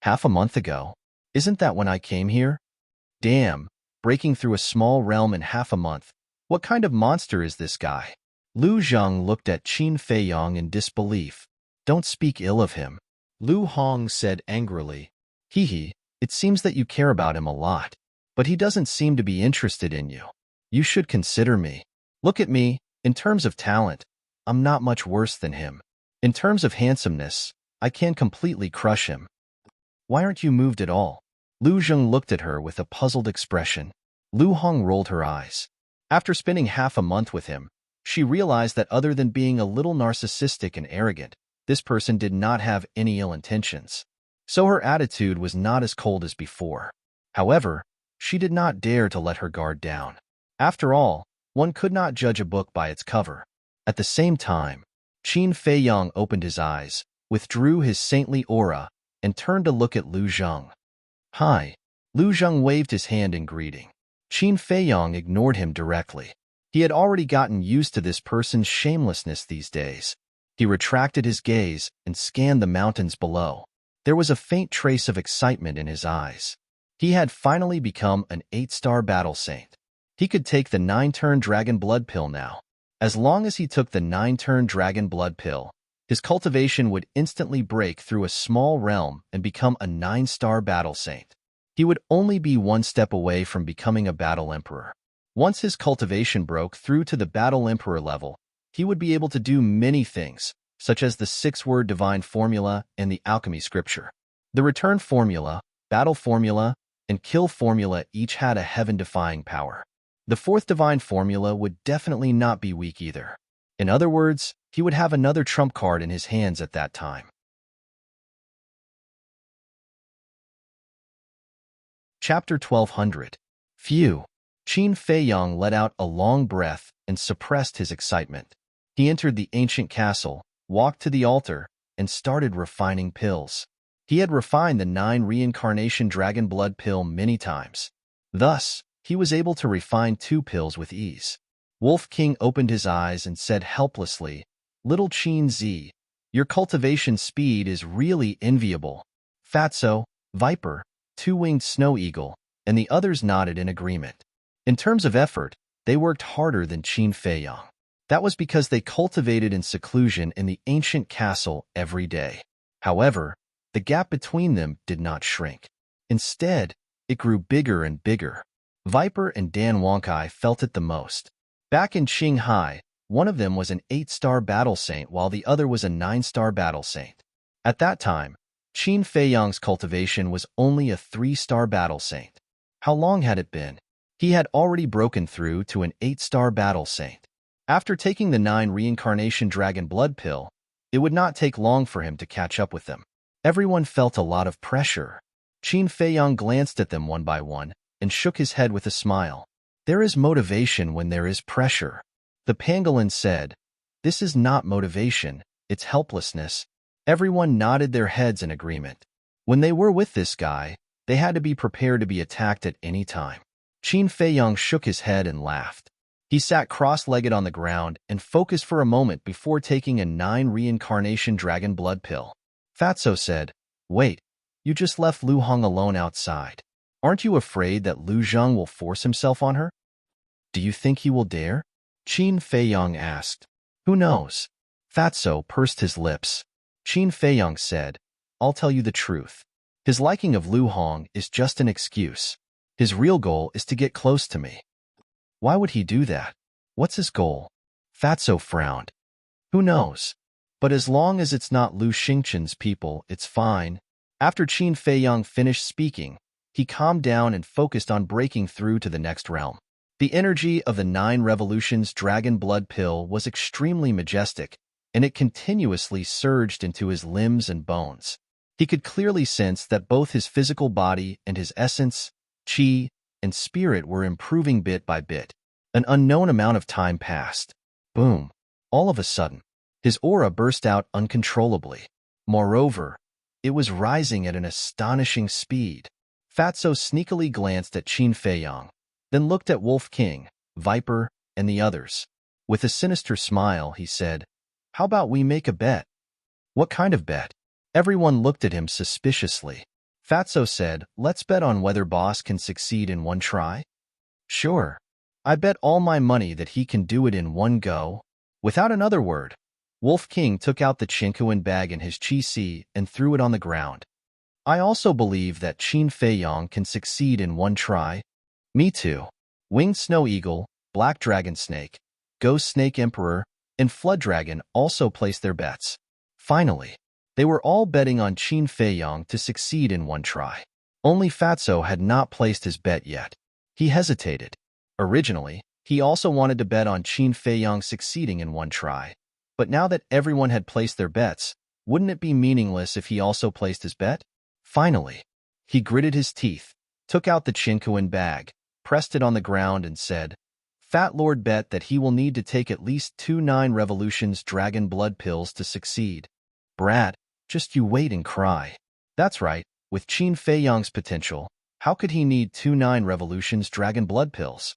"Half a month ago? Isn't that when I came here?" "Damn, breaking through a small realm in half a month. What kind of monster is this guy?" Lu Zheng looked at Qin Feiyang in disbelief. "Don't speak ill of him," Lu Hong said angrily. "Hee, it seems that you care about him a lot, but he doesn't seem to be interested in you. You should consider me. Look at me, in terms of talent, I'm not much worse than him. In terms of handsomeness, I can completely crush him. Why aren't you moved at all?" Lu Zheng looked at her with a puzzled expression. Lu Hong rolled her eyes. After spending half a month with him, she realized that other than being a little narcissistic and arrogant, this person did not have any ill intentions. So her attitude was not as cold as before. However, she did not dare to let her guard down. After all, one could not judge a book by its cover. At the same time, Qin Feiyang opened his eyes, withdrew his saintly aura, and turned to look at Lu Zheng. "Hi." Lu Zheng waved his hand in greeting. Qin Feiyang ignored him directly. He had already gotten used to this person's shamelessness these days. He retracted his gaze and scanned the mountains below. There was a faint trace of excitement in his eyes. He had finally become an 8-star battle saint. He could take the 9-turn dragon blood pill now. As long as he took the 9-turn dragon blood pill, his cultivation would instantly break through a small realm and become a 9-star battle saint. He would only be one step away from becoming a battle emperor. Once his cultivation broke through to the battle emperor level, he would be able to do many things, such as the 6-word divine formula and the alchemy scripture. The return formula, battle formula, and kill formula each had a heaven-defying power. The 4th divine formula would definitely not be weak either. In other words, he would have another trump card in his hands at that time. Chapter 1200. Phew. Qin Feiyang let out a long breath and suppressed his excitement. He entered the ancient castle, walked to the altar, and started refining pills. He had refined the 9 reincarnation dragon blood pill many times. Thus, he was able to refine 2 pills with ease. Wolf King opened his eyes and said helplessly, "Little Qin Z, your cultivation speed is really enviable." Fatso, Viper, 2-winged snow eagle, and the others nodded in agreement. In terms of effort, they worked harder than Qin Feiyang. That was because they cultivated in seclusion in the ancient castle every day. However, the gap between them did not shrink. Instead, it grew bigger and bigger. Viper and Dan Wonkai felt it the most. Back in Qinghai, one of them was an 8-star battle saint while the other was a 9-star battle saint. At that time, Qin Feiyang's cultivation was only a 3-star battle saint. How long had it been? He had already broken through to an 8-star battle saint. After taking the 9 reincarnation dragon blood pill, it would not take long for him to catch up with them. Everyone felt a lot of pressure. Qin Feiyang glanced at them one by one and shook his head with a smile. There is motivation when there is pressure. The pangolin said, "This is not motivation, it's helplessness." Everyone nodded their heads in agreement. When they were with this guy, they had to be prepared to be attacked at any time. Qin Feiyang shook his head and laughed. He sat cross-legged on the ground and focused for a moment before taking a 9 reincarnation dragon blood pill. Fatso said, "Wait, you just left Lu Hong alone outside. Aren't you afraid that Lu Zheng will force himself on her?" "Do you think he will dare?" Qin Feiyang asked. "Who knows?" Fatso pursed his lips. Qin Feiyang said, "I'll tell you the truth. His liking of Lu Hong is just an excuse. His real goal is to get close to me." "Why would he do that? What's his goal?" Fatso frowned. "Who knows? But as long as it's not Lu Xingchen's people, it's fine." After Qin Feiyang finished speaking, he calmed down and focused on breaking through to the next realm. The energy of the 9 revolutions dragon blood pill was extremely majestic, and it continuously surged into his limbs and bones. He could clearly sense that both his physical body and his essence, qi, and spirit were improving bit by bit. An unknown amount of time passed. Boom! All of a sudden, his aura burst out uncontrollably. Moreover, it was rising at an astonishing speed. Fatso sneakily glanced at Qin Feiyang, then looked at Wolf King, Viper, and the others. With a sinister smile, he said, "How about we make a bet?" "What kind of bet?" Everyone looked at him suspiciously. Fatso said, "Let's bet on whether Boss can succeed in one try." "Sure. I bet all my money that he can do it in one go." Without another word, Wolf King took out the Chinkuan bag in his chi-si and threw it on the ground. "I also believe that Qin Feiyang can succeed in one try." "Me too." Winged Snow Eagle, Black Dragon Snake, Ghost Snake Emperor, and Flood Dragon also placed their bets. Finally, they were all betting on Qin Feiyang to succeed in one try. Only Fatso had not placed his bet yet. He hesitated. Originally, he also wanted to bet on Qin Feiyang succeeding in one try, but now that everyone had placed their bets, wouldn't it be meaningless if he also placed his bet? Finally, he gritted his teeth, took out the Chinkuan bag, pressed it on the ground and said, "Fat Lord bet that he will need to take at least 2 9 revolutions dragon blood pills to succeed." "Brat, just you wait and cry." "That's right, with Qin Feiyang's potential, how could he need 2 9 revolutions dragon blood pills?"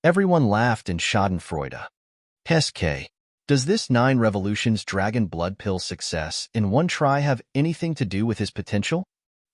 Everyone laughed in schadenfreude. "SK, does this 9 revolutions dragon blood pill success in one try have anything to do with his potential?"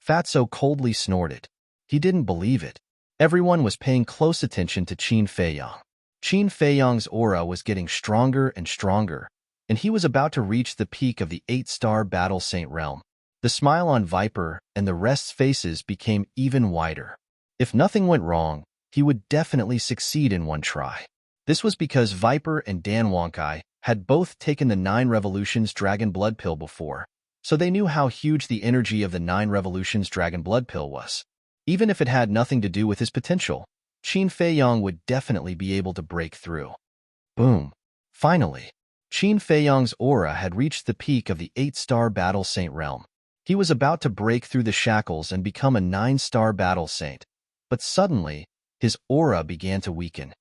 Fatso coldly snorted. He didn't believe it. Everyone was paying close attention to Qin Feiyang. Qin Feiyang's aura was getting stronger and stronger, and he was about to reach the peak of the 8-star battle saint realm. The smile on Viper and the rest's faces became even wider. If nothing went wrong, he would definitely succeed in one try. This was because Viper and Dan Wonkai had both taken the 9 revolutions dragon blood pill before, so they knew how huge the energy of the 9 revolutions dragon blood pill was. Even if it had nothing to do with his potential, Qin Feiyang would definitely be able to break through. Boom. Finally, Qin Feiyang's aura had reached the peak of the 8-star battle saint realm. He was about to break through the shackles and become a 9-star battle saint, but suddenly, his aura began to weaken.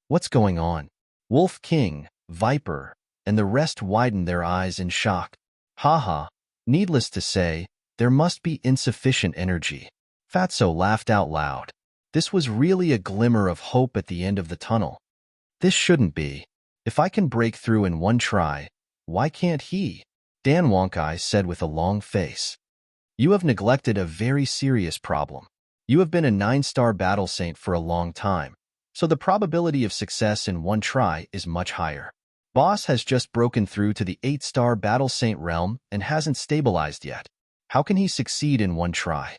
What's going on? Wolf King, Viper, and the rest widened their eyes in shock. Haha, needless to say, there must be insufficient energy. Fatso laughed out loud. This was really a glimmer of hope at the end of the tunnel. This shouldn't be. If I can break through in one try, why can't he? Dan Wonkai said with a long face. You have neglected a very serious problem. You have been a 9-star battle saint for a long time, so the probability of success in one try is much higher. Boss has just broken through to the 8-star battle saint realm and hasn't stabilized yet. How can he succeed in one try?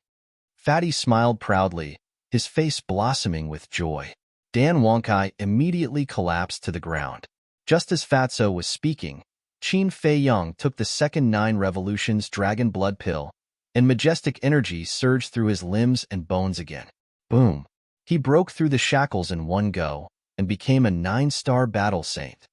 Fatty smiled proudly, his face blossoming with joy. Dan Wonkai immediately collapsed to the ground. Just as Fatso was speaking, Qin Feiyang took the second 9 revolutions dragon blood pill and majestic energy surged through his limbs and bones again. Boom! He broke through the shackles in one go and became a 9-star battle saint.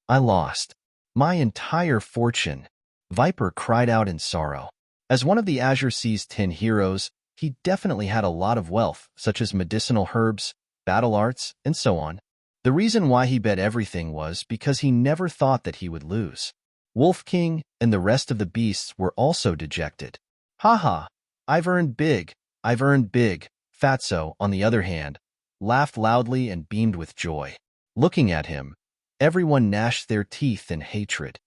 I lost my entire fortune, Viper cried out in sorrow. As one of the Azure Sea's 10 heroes, he definitely had a lot of wealth, such as medicinal herbs, battle arts, and so on. The reason why he bet everything was because he never thought that he would lose. Wolf King and the rest of the beasts were also dejected. Haha, I've earned big, I've earned big. Fatso, on the other hand, laughed loudly and beamed with joy. Looking at him, everyone gnashed their teeth in hatred.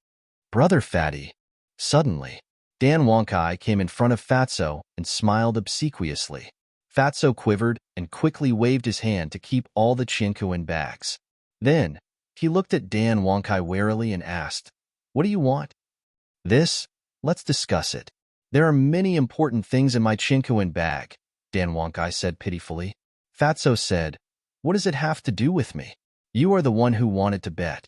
Brother Fatty. Suddenly, Dan Wonkai came in front of Fatso and smiled obsequiously. Fatso quivered and quickly waved his hand to keep all the Chinku in bags. Then, he looked at Dan Wonkai warily and asked, "What do you want?" "This? Let's discuss it. There are many important things in my Chinkuin bag," Dan Wonkai said pitifully. Fatso said, "What does it have to do with me? You are the one who wanted to bet."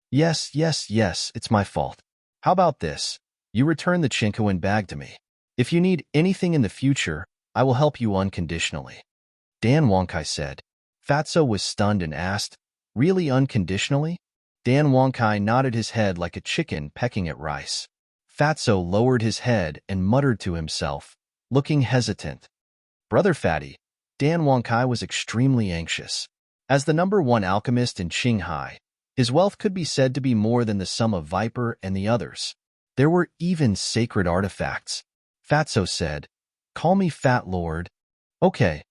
Yes, it's my fault. How about this? You return the Chinkuin bag to me. If you need anything in the future, I will help you unconditionally," Dan Wonkai said. Fatso was stunned and asked, "Really unconditionally?" Dan Wonkai nodded his head like a chicken pecking at rice. Fatso lowered his head and muttered to himself, looking hesitant. Brother Fatty, Dan Wonkai was extremely anxious. As the #1 alchemist in Qinghai, his wealth could be said to be more than the sum of Viper and the others. There were even sacred artifacts. Fatso said, "Call me Fat Lord." Okay,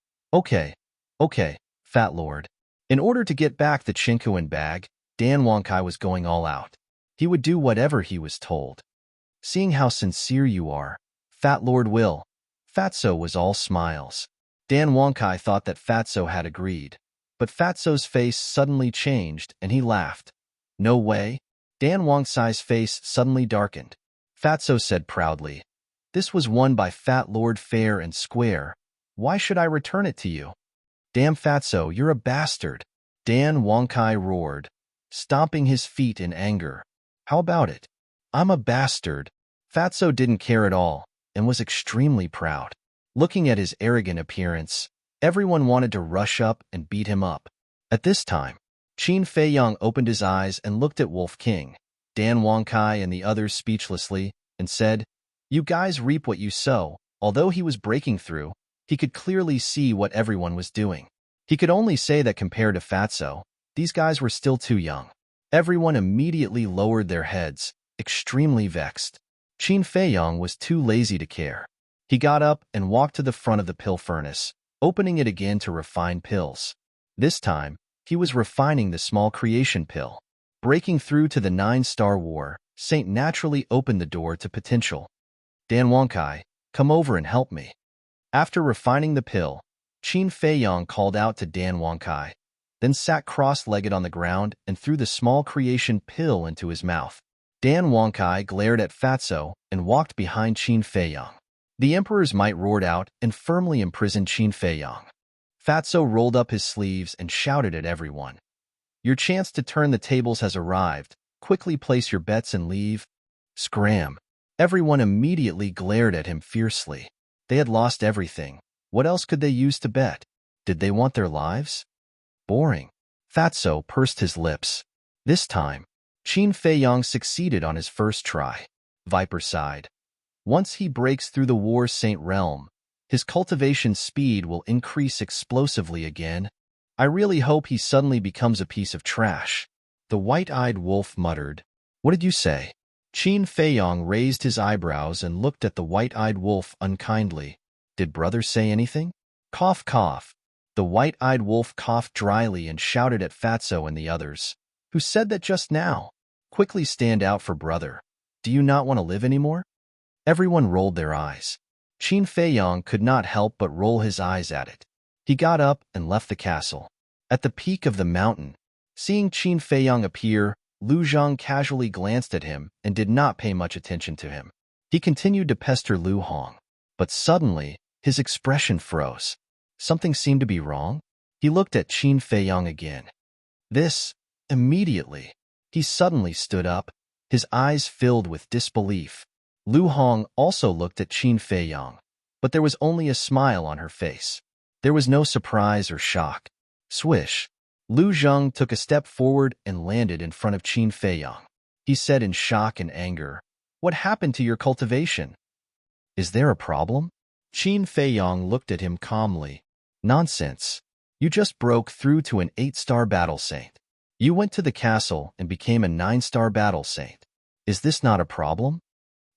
Fat Lord. In order to get back the Chinkuin bag, Dan Wonkai was going all out. He would do whatever he was told. Seeing how sincere you are, Fat Lord will. Fatso was all smiles. Dan Wonkai thought that Fatso had agreed, but Fatso's face suddenly changed and he laughed. "No way." Dan Wonkai's face suddenly darkened. Fatso said proudly, "This was won by Fat Lord fair and square. Why should I return it to you?" "Damn Fatso, you're a bastard," Dan Wonkai roared, stomping his feet in anger. "How about it? I'm a bastard." Fatso didn't care at all and was extremely proud. Looking at his arrogant appearance, everyone wanted to rush up and beat him up. At this time, Qin Feiyang opened his eyes and looked at Wolf King, Dan Wonkai and the others speechlessly, and said, "You guys reap what you sow." Although he was breaking through, he could clearly see what everyone was doing. He could only say that compared to Fatso, these guys were still too young. Everyone immediately lowered their heads, extremely vexed. Qin Feiyang was too lazy to care. He got up and walked to the front of the pill furnace, opening it again to refine pills. This time, he was refining the small creation pill. Breaking through to the 9-star war, Saint naturally opened the door to potential. "Dan Wonkai, come over and help me." After refining the pill, Qin Feiyang called out to Dan Wonkai, then sat cross-legged on the ground and threw the small creation pill into his mouth. Dan Wonkai glared at Fatso and walked behind Qin Feiyang. The Emperor's might roared out and firmly imprisoned Qin Feiyang. Fatso rolled up his sleeves and shouted at everyone, "Your chance to turn the tables has arrived. Quickly place your bets and leave." Scram! Everyone immediately glared at him fiercely. They had lost everything. What else could they use to bet? Did they want their lives? Boring. Fatso pursed his lips. This time, Qin Feiyang succeeded on his first try. Viper sighed. Once he breaks through the War Saint realm, his cultivation speed will increase explosively again. I really hope he suddenly becomes a piece of trash. The white-eyed wolf muttered. What did you say? Qin Feiyang raised his eyebrows and looked at the white-eyed wolf unkindly. Did brother say anything? Cough, cough. The white-eyed wolf coughed dryly and shouted at Fatso and the others. Who said that just now? Quickly stand out for brother. Do you not want to live anymore? Everyone rolled their eyes. Qin Feiyang could not help but roll his eyes at it. He got up and left the castle. At the peak of the mountain, seeing Qin Feiyang appear, Lu Zhang casually glanced at him and did not pay much attention to him. He continued to pester Lu Hong, but suddenly, his expression froze. Something seemed to be wrong. He looked at Qin Feiyang again. Immediately, he suddenly stood up, his eyes filled with disbelief. Lu Hong also looked at Qin Feiyang, but there was only a smile on her face. There was no surprise or shock. Swish. Lu Zheng took a step forward and landed in front of Qin Feiyang. He said in shock and anger, "What happened to your cultivation? Is there a problem?" Qin Feiyang looked at him calmly. "Nonsense. You just broke through to an 8-star battle saint. You went to the castle and became a 9-star battle saint. Is this not a problem?"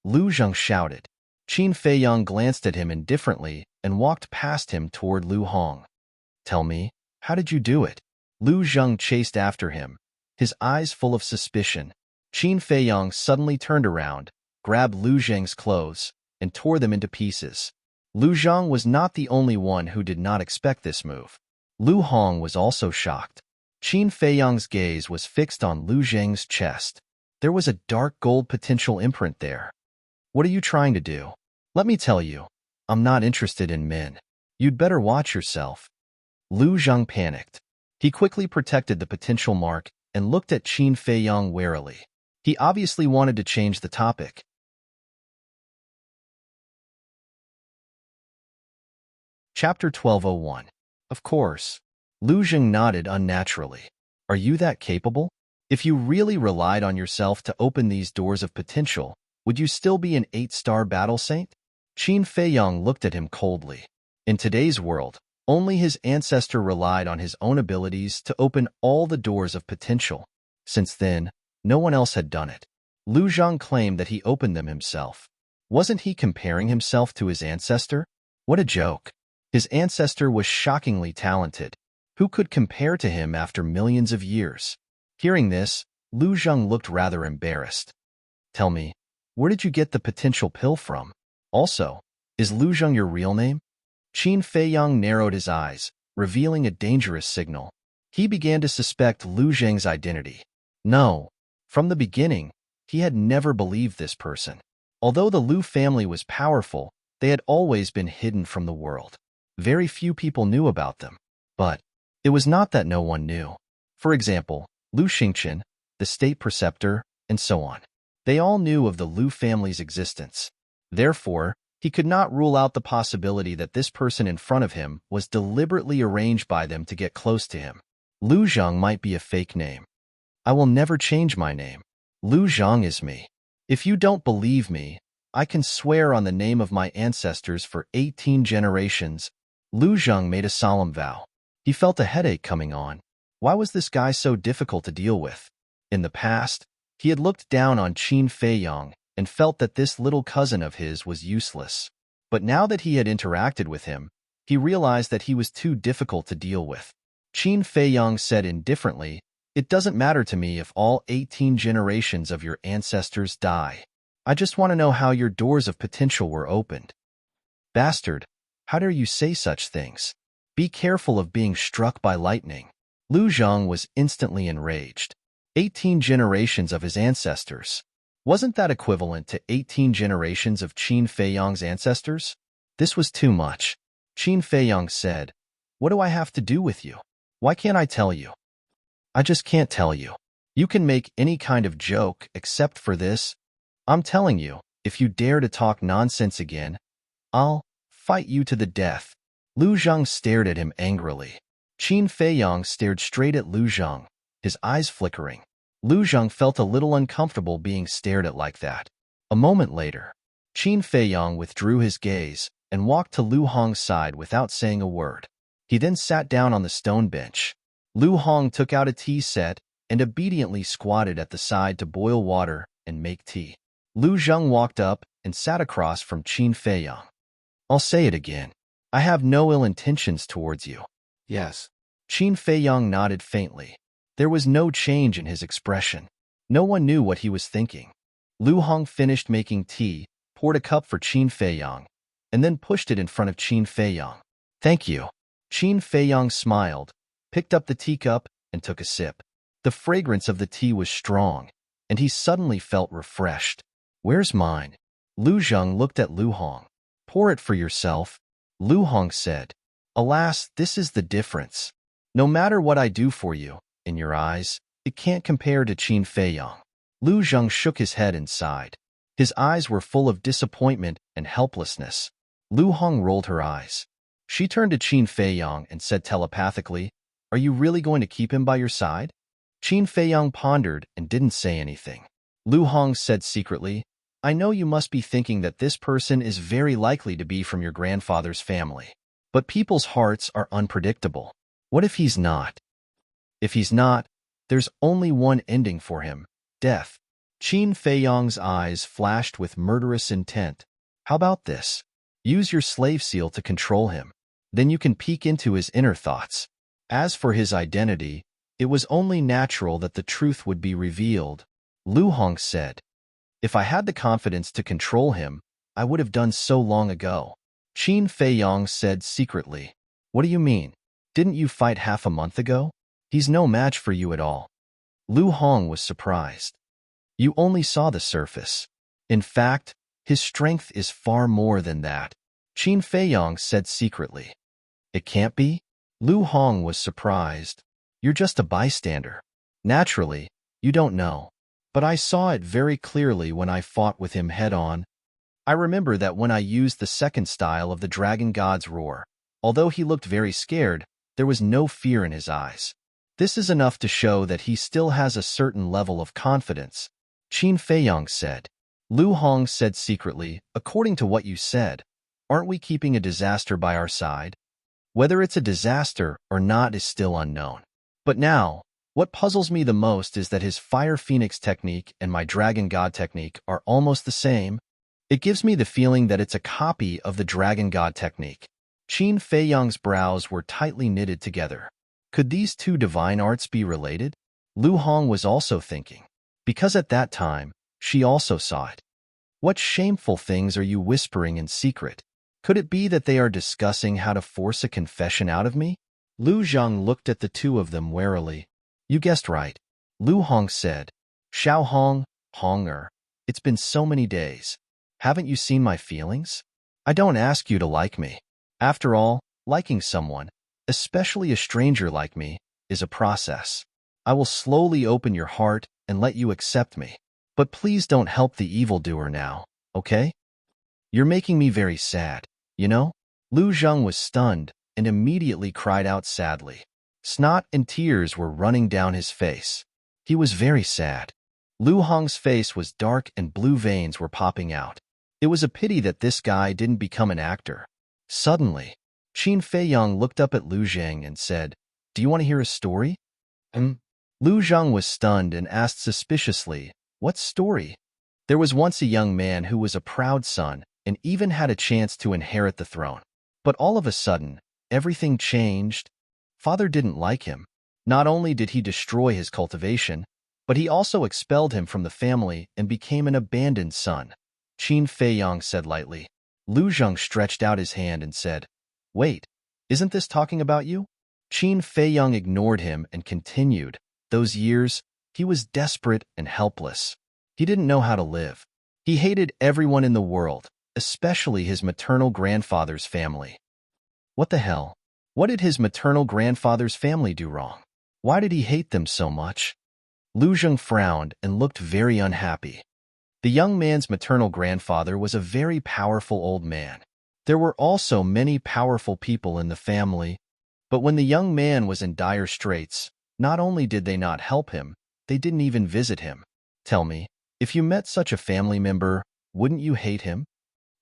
Lu Zheng shouted. Qin Feiyang glanced at him indifferently and walked past him toward Lu Hong. "Tell me, how did you do it?" Lu Zheng chased after him, his eyes full of suspicion. Qin Feiyang suddenly turned around, grabbed Lu Zheng's clothes, and tore them into pieces. Lu Zheng was not the only one who did not expect this move. Lu Hong was also shocked. Qin Feiyang's gaze was fixed on Lu Zheng's chest. There was a dark gold potential imprint there. "What are you trying to do? Let me tell you, I'm not interested in men. You'd better watch yourself." Lu Zheng panicked. He quickly protected the potential mark and looked at Qin Feiyang warily. He obviously wanted to change the topic. Chapter 1201. Of course. Lu Zheng nodded unnaturally. "Are you that capable? If you really relied on yourself to open these doors of potential, would you still be an 8-star battle saint?" Qin Feiyang looked at him coldly. In today's world, only his ancestor relied on his own abilities to open all the doors of potential. Since then, no one else had done it. Lu Zheng claimed that he opened them himself. Wasn't he comparing himself to his ancestor? What a joke. His ancestor was shockingly talented. Who could compare to him after millions of years? Hearing this, Lu Zheng looked rather embarrassed. "Tell me, where did you get the potential pill from? Also, is Lu Zheng your real name?" Qin Feiyang narrowed his eyes, revealing a dangerous signal. He began to suspect Lu Zheng's identity. No, from the beginning, he had never believed this person. Although the Lu family was powerful, they had always been hidden from the world. Very few people knew about them. But it was not that no one knew. For example, Lu Xingqian, the state preceptor, and so on. They all knew of the Lu family's existence. Therefore, he could not rule out the possibility that this person in front of him was deliberately arranged by them to get close to him. Lu Zheng might be a fake name. "I will never change my name. Lu Zheng is me. If you don't believe me, I can swear on the name of my ancestors for 18 generations." Lu Zheng made a solemn vow. He felt a headache coming on. Why was this guy so difficult to deal with? In the past, he had looked down on Qin Feiyang and felt that this little cousin of his was useless. But now that he had interacted with him, he realized that he was too difficult to deal with. Qin Feiyang said indifferently, "It doesn't matter to me if all 18 generations of your ancestors die. I just want to know how your doors of potential were opened." "Bastard, how dare you say such things? Be careful of being struck by lightning." Lu Zheng was instantly enraged. 18 generations of his ancestors. Wasn't that equivalent to 18 generations of Qin Feiyang's ancestors? This was too much. Qin Feiyang said, "What do I have to do with you? Why can't I tell you?" "I just can't tell you. You can make any kind of joke except for this. I'm telling you, if you dare to talk nonsense again, I'll fight you to the death." Lu Zheng stared at him angrily. Qin Feiyang stared straight at Lu Zheng, his eyes flickering. Lu Zheng felt a little uncomfortable being stared at like that. A moment later, Qin Feiyang withdrew his gaze and walked to Lu Hong's side without saying a word. He then sat down on the stone bench. Lu Hong took out a tea set and obediently squatted at the side to boil water and make tea. Lu Zheng walked up and sat across from Qin Feiyang. "I'll say it again. I have no ill intentions towards you." Yes. Qin Feiyang nodded faintly. There was no change in his expression. No one knew what he was thinking. Lu Hong finished making tea, poured a cup for Qin Feiyang, and then pushed it in front of Qin Feiyang. "Thank you." Qin Feiyang smiled, picked up the teacup, and took a sip. The fragrance of the tea was strong, and he suddenly felt refreshed. "Where's mine?" Lu Zheng looked at Lu Hong. "Pour it for yourself," Lu Hong said. "Alas, this is the difference. No matter what I do for you, in your eyes, it can't compare to Qin Feiyang." Lu Zheng shook his head and sighed. His eyes were full of disappointment and helplessness. Lu Hong rolled her eyes. She turned to Qin Feiyang and said telepathically, "Are you really going to keep him by your side?" Qin Feiyang pondered and didn't say anything. Lu Hong said secretly, "I know you must be thinking that this person is very likely to be from your grandfather's family. But people's hearts are unpredictable. What if he's not? If he's not, there's only one ending for him: death." Qin Feiyang's eyes flashed with murderous intent. "How about this? Use your slave seal to control him. Then you can peek into his inner thoughts. As for his identity, it was only natural that the truth would be revealed." Lu Hong said, "If I had the confidence to control him, I would have done so long ago." Qin Feiyang said secretly, "What do you mean? Didn't you fight half a month ago? He's no match for you at all." Lu Hong was surprised. "You only saw the surface. In fact, his strength is far more than that." Qin Feiyang said secretly. "It can't be?" Lu Hong was surprised. "You're just a bystander. Naturally, you don't know. But I saw it very clearly when I fought with him head-on. I remember that when I used the second style of the Dragon God's Roar, although he looked very scared, there was no fear in his eyes. This is enough to show that he still has a certain level of confidence," Qin Feiyang said. Lu Hong said secretly, "According to what you said, aren't we keeping a disaster by our side? Whether it's a disaster or not is still unknown. But now, what puzzles me the most is that his Fire Phoenix technique and my Dragon God technique are almost the same. It gives me the feeling that it's a copy of the Dragon God technique." Qin Feiyang's brows were tightly knitted together. Could these two divine arts be related? Lu Hong was also thinking, because at that time, she also saw it. What shameful things are you whispering in secret? Could it be that they are discussing how to force a confession out of me? Lu Zhang looked at the two of them warily. "You guessed right," Lu Hong said. "Xiao Hong, Honger, it's been so many days. Haven't you seen my feelings? I don't ask you to like me. After all, liking someone, especially a stranger like me, is a process. I will slowly open your heart and let you accept me. But please don't help the evildoer now, okay? You're making me very sad, you know?" Lu Zhang was stunned and immediately cried out sadly. Snot and tears were running down his face. He was very sad. Lu Hong's face was dark and blue veins were popping out. It was a pity that this guy didn't become an actor. Suddenly, Qin Feiyang looked up at Lu Zhang and said, "Do you want to hear a story?" Lu Zhang was stunned and asked suspiciously, "What story?" "There was once a young man who was a proud son and even had a chance to inherit the throne. But all of a sudden, everything changed. Father didn't like him. Not only did he destroy his cultivation, but he also expelled him from the family and became an abandoned son," Qin Feiyang said lightly. Lu Zhang stretched out his hand and said, "Wait, isn't this talking about you?" Qin Feiyang ignored him and continued, "Those years, he was desperate and helpless. He didn't know how to live. He hated everyone in the world, especially his maternal grandfather's family." What the hell? What did his maternal grandfather's family do wrong? Why did he hate them so much? Lu Zhang frowned and looked very unhappy. The young man's maternal grandfather was a very powerful old man. There were also many powerful people in the family, but when the young man was in dire straits, not only did they not help him, they didn't even visit him. Tell me, if you met such a family member, wouldn't you hate him?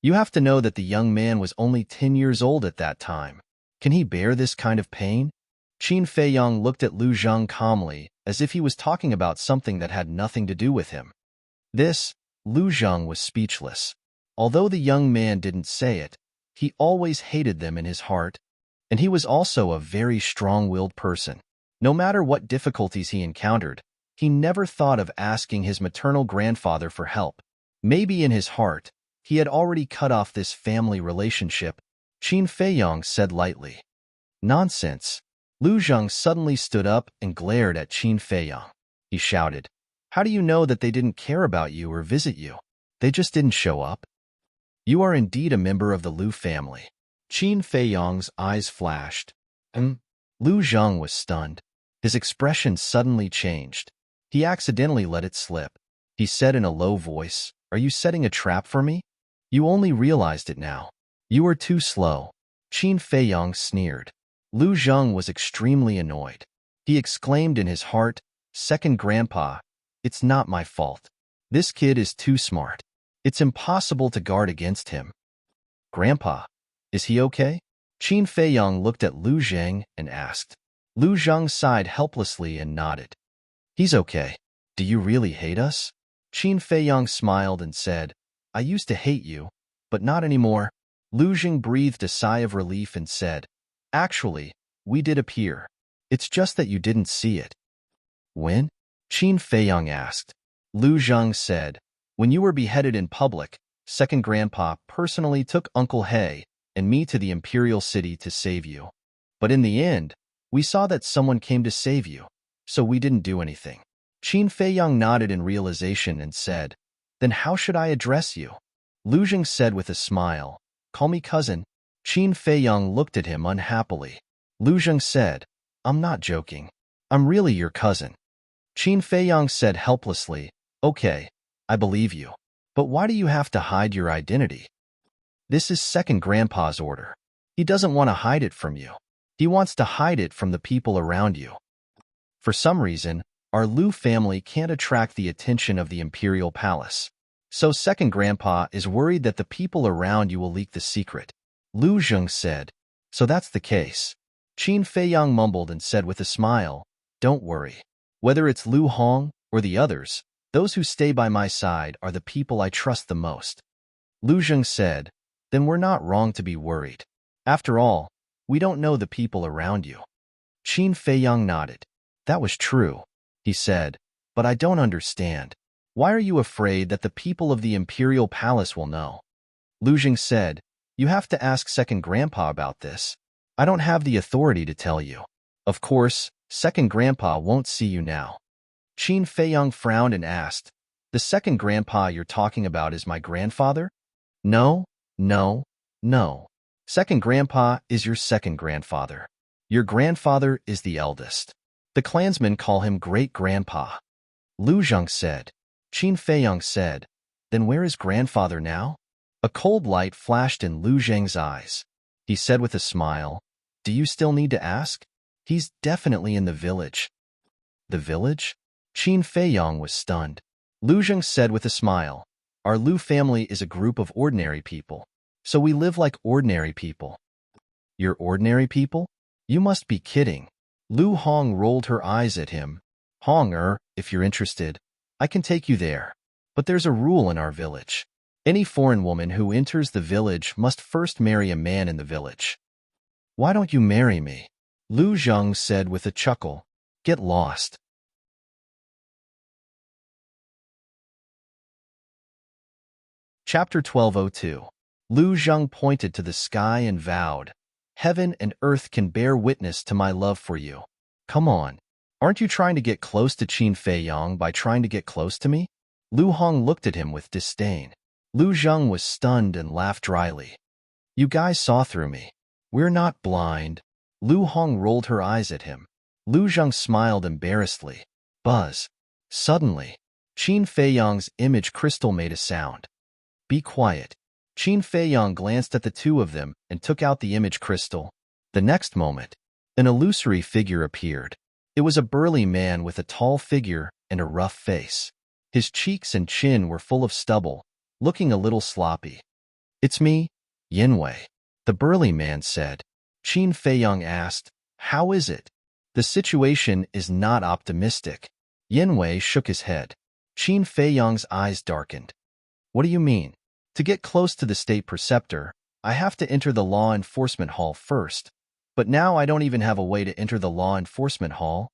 You have to know that the young man was only 10 years old at that time. Can he bear this kind of pain? Qin Feiyang looked at Lu Zhang calmly, as if he was talking about something that had nothing to do with him. Lu Zhang was speechless. Although the young man didn't say it, he always hated them in his heart, and he was also a very strong-willed person. No matter what difficulties he encountered, he never thought of asking his maternal grandfather for help. Maybe in his heart, he had already cut off this family relationship, Qin Feiyang said lightly. "Nonsense." Lu Zhang suddenly stood up and glared at Qin Feiyang. He shouted, "How do you know that they didn't care about you or visit you? They just didn't show up. You are indeed a member of the Lu family." Qin Feiyang's eyes flashed. Lu Zhang was stunned. His expression suddenly changed. He accidentally let it slip. He said in a low voice, Are you setting a trap for me? You only realized it now. You are too slow. Qin Feiyang sneered. Lu Zheng was extremely annoyed. He exclaimed in his heart, "Second Grandpa, it's not my fault. This kid is too smart. It's impossible to guard against him." "Grandpa, is he okay?" Qin Feiyang looked at Lu Zheng and asked. Lu Zheng sighed helplessly and nodded. "He's okay. Do you really hate us?" Qin Feiyang smiled and said, "I used to hate you, but not anymore." Lu Zheng breathed a sigh of relief and said, "Actually, we did appear. It's just that you didn't see it." "When?" Qin Feiyang asked. Lu Zheng said, "When you were beheaded in public, Second Grandpa personally took Uncle He and me to the Imperial City to save you. But in the end, we saw that someone came to save you, so we didn't do anything." Qin Feiyang nodded in realization and said, "Then how should I address you?" Lu Zheng said with a smile, "Call me cousin." Qin Feiyang looked at him unhappily. Lu Zheng said, "I'm not joking. I'm really your cousin." Qin Feiyang said helplessly, "Okay, I believe you. But why do you have to hide your identity? This is Second Grandpa's order. He doesn't want to hide it from you. He wants to hide it from the people around you. For some reason, our Lu family can't attract the attention of the Imperial Palace. So Second Grandpa is worried that the people around you will leak the secret." Lu Zheng said, "So that's the case." Qin Feiyang mumbled and said with a smile, "Don't worry. Whether it's Lu Hong or the others, those who stay by my side are the people I trust the most." Lu Zheng said, "Then we're not wrong to be worried. After all, we don't know the people around you." Qin Feiyang nodded. "That was true," he said, "but I don't understand. Why are you afraid that the people of the Imperial Palace will know?" Lu Zheng said, "You have to ask Second Grandpa about this. I don't have the authority to tell you. Of course, Second Grandpa won't see you now." Qin Feiyang frowned and asked, "The Second Grandpa you're talking about is my grandfather?" "No, no, no. Second Grandpa is your second grandfather. Your grandfather is the eldest. The clansmen call him Great-Grandpa." Lu Zheng said. Qin Feiyang said, "Then where is grandfather now?" A cold light flashed in Lu Zheng's eyes. He said with a smile, "Do you still need to ask? He's definitely in the village." "The village?" Qin Feiyang was stunned. Lu Zheng said with a smile, "Our Lu family is a group of ordinary people, so we live like ordinary people." "You're ordinary people? You must be kidding." Lu Hong rolled her eyes at him. "Hong, if you're interested, I can take you there. But there's a rule in our village. Any foreign woman who enters the village must first marry a man in the village." "Why don't you marry me?" Lu Zheng said with a chuckle. "Get lost." Chapter 1202. Lu Zheng pointed to the sky and vowed, "Heaven and earth can bear witness to my love for you. Come on. Aren't you trying to get close to Qin Feiyang by trying to get close to me?" Lu Hong looked at him with disdain. Lu Zheng was stunned and laughed dryly. "You guys saw through me. We're not blind." Lu Hong rolled her eyes at him. Lu Zheng smiled embarrassedly. Buzz. Suddenly, Qin Feiyang's image crystal made a sound. "Be quiet." Qin Feiyang glanced at the two of them and took out the image crystal. The next moment, an illusory figure appeared. It was a burly man with a tall figure and a rough face. His cheeks and chin were full of stubble, looking a little sloppy. "It's me, Yinwei," the burly man said. Qin Feiyang asked, "How is it?" "The situation is not optimistic." Yinwei shook his head. Qin Feiyang's eyes darkened. "What do you mean?" "To get close to the state preceptor, I have to enter the law enforcement hall first. But now I don't even have a way to enter the law enforcement hall.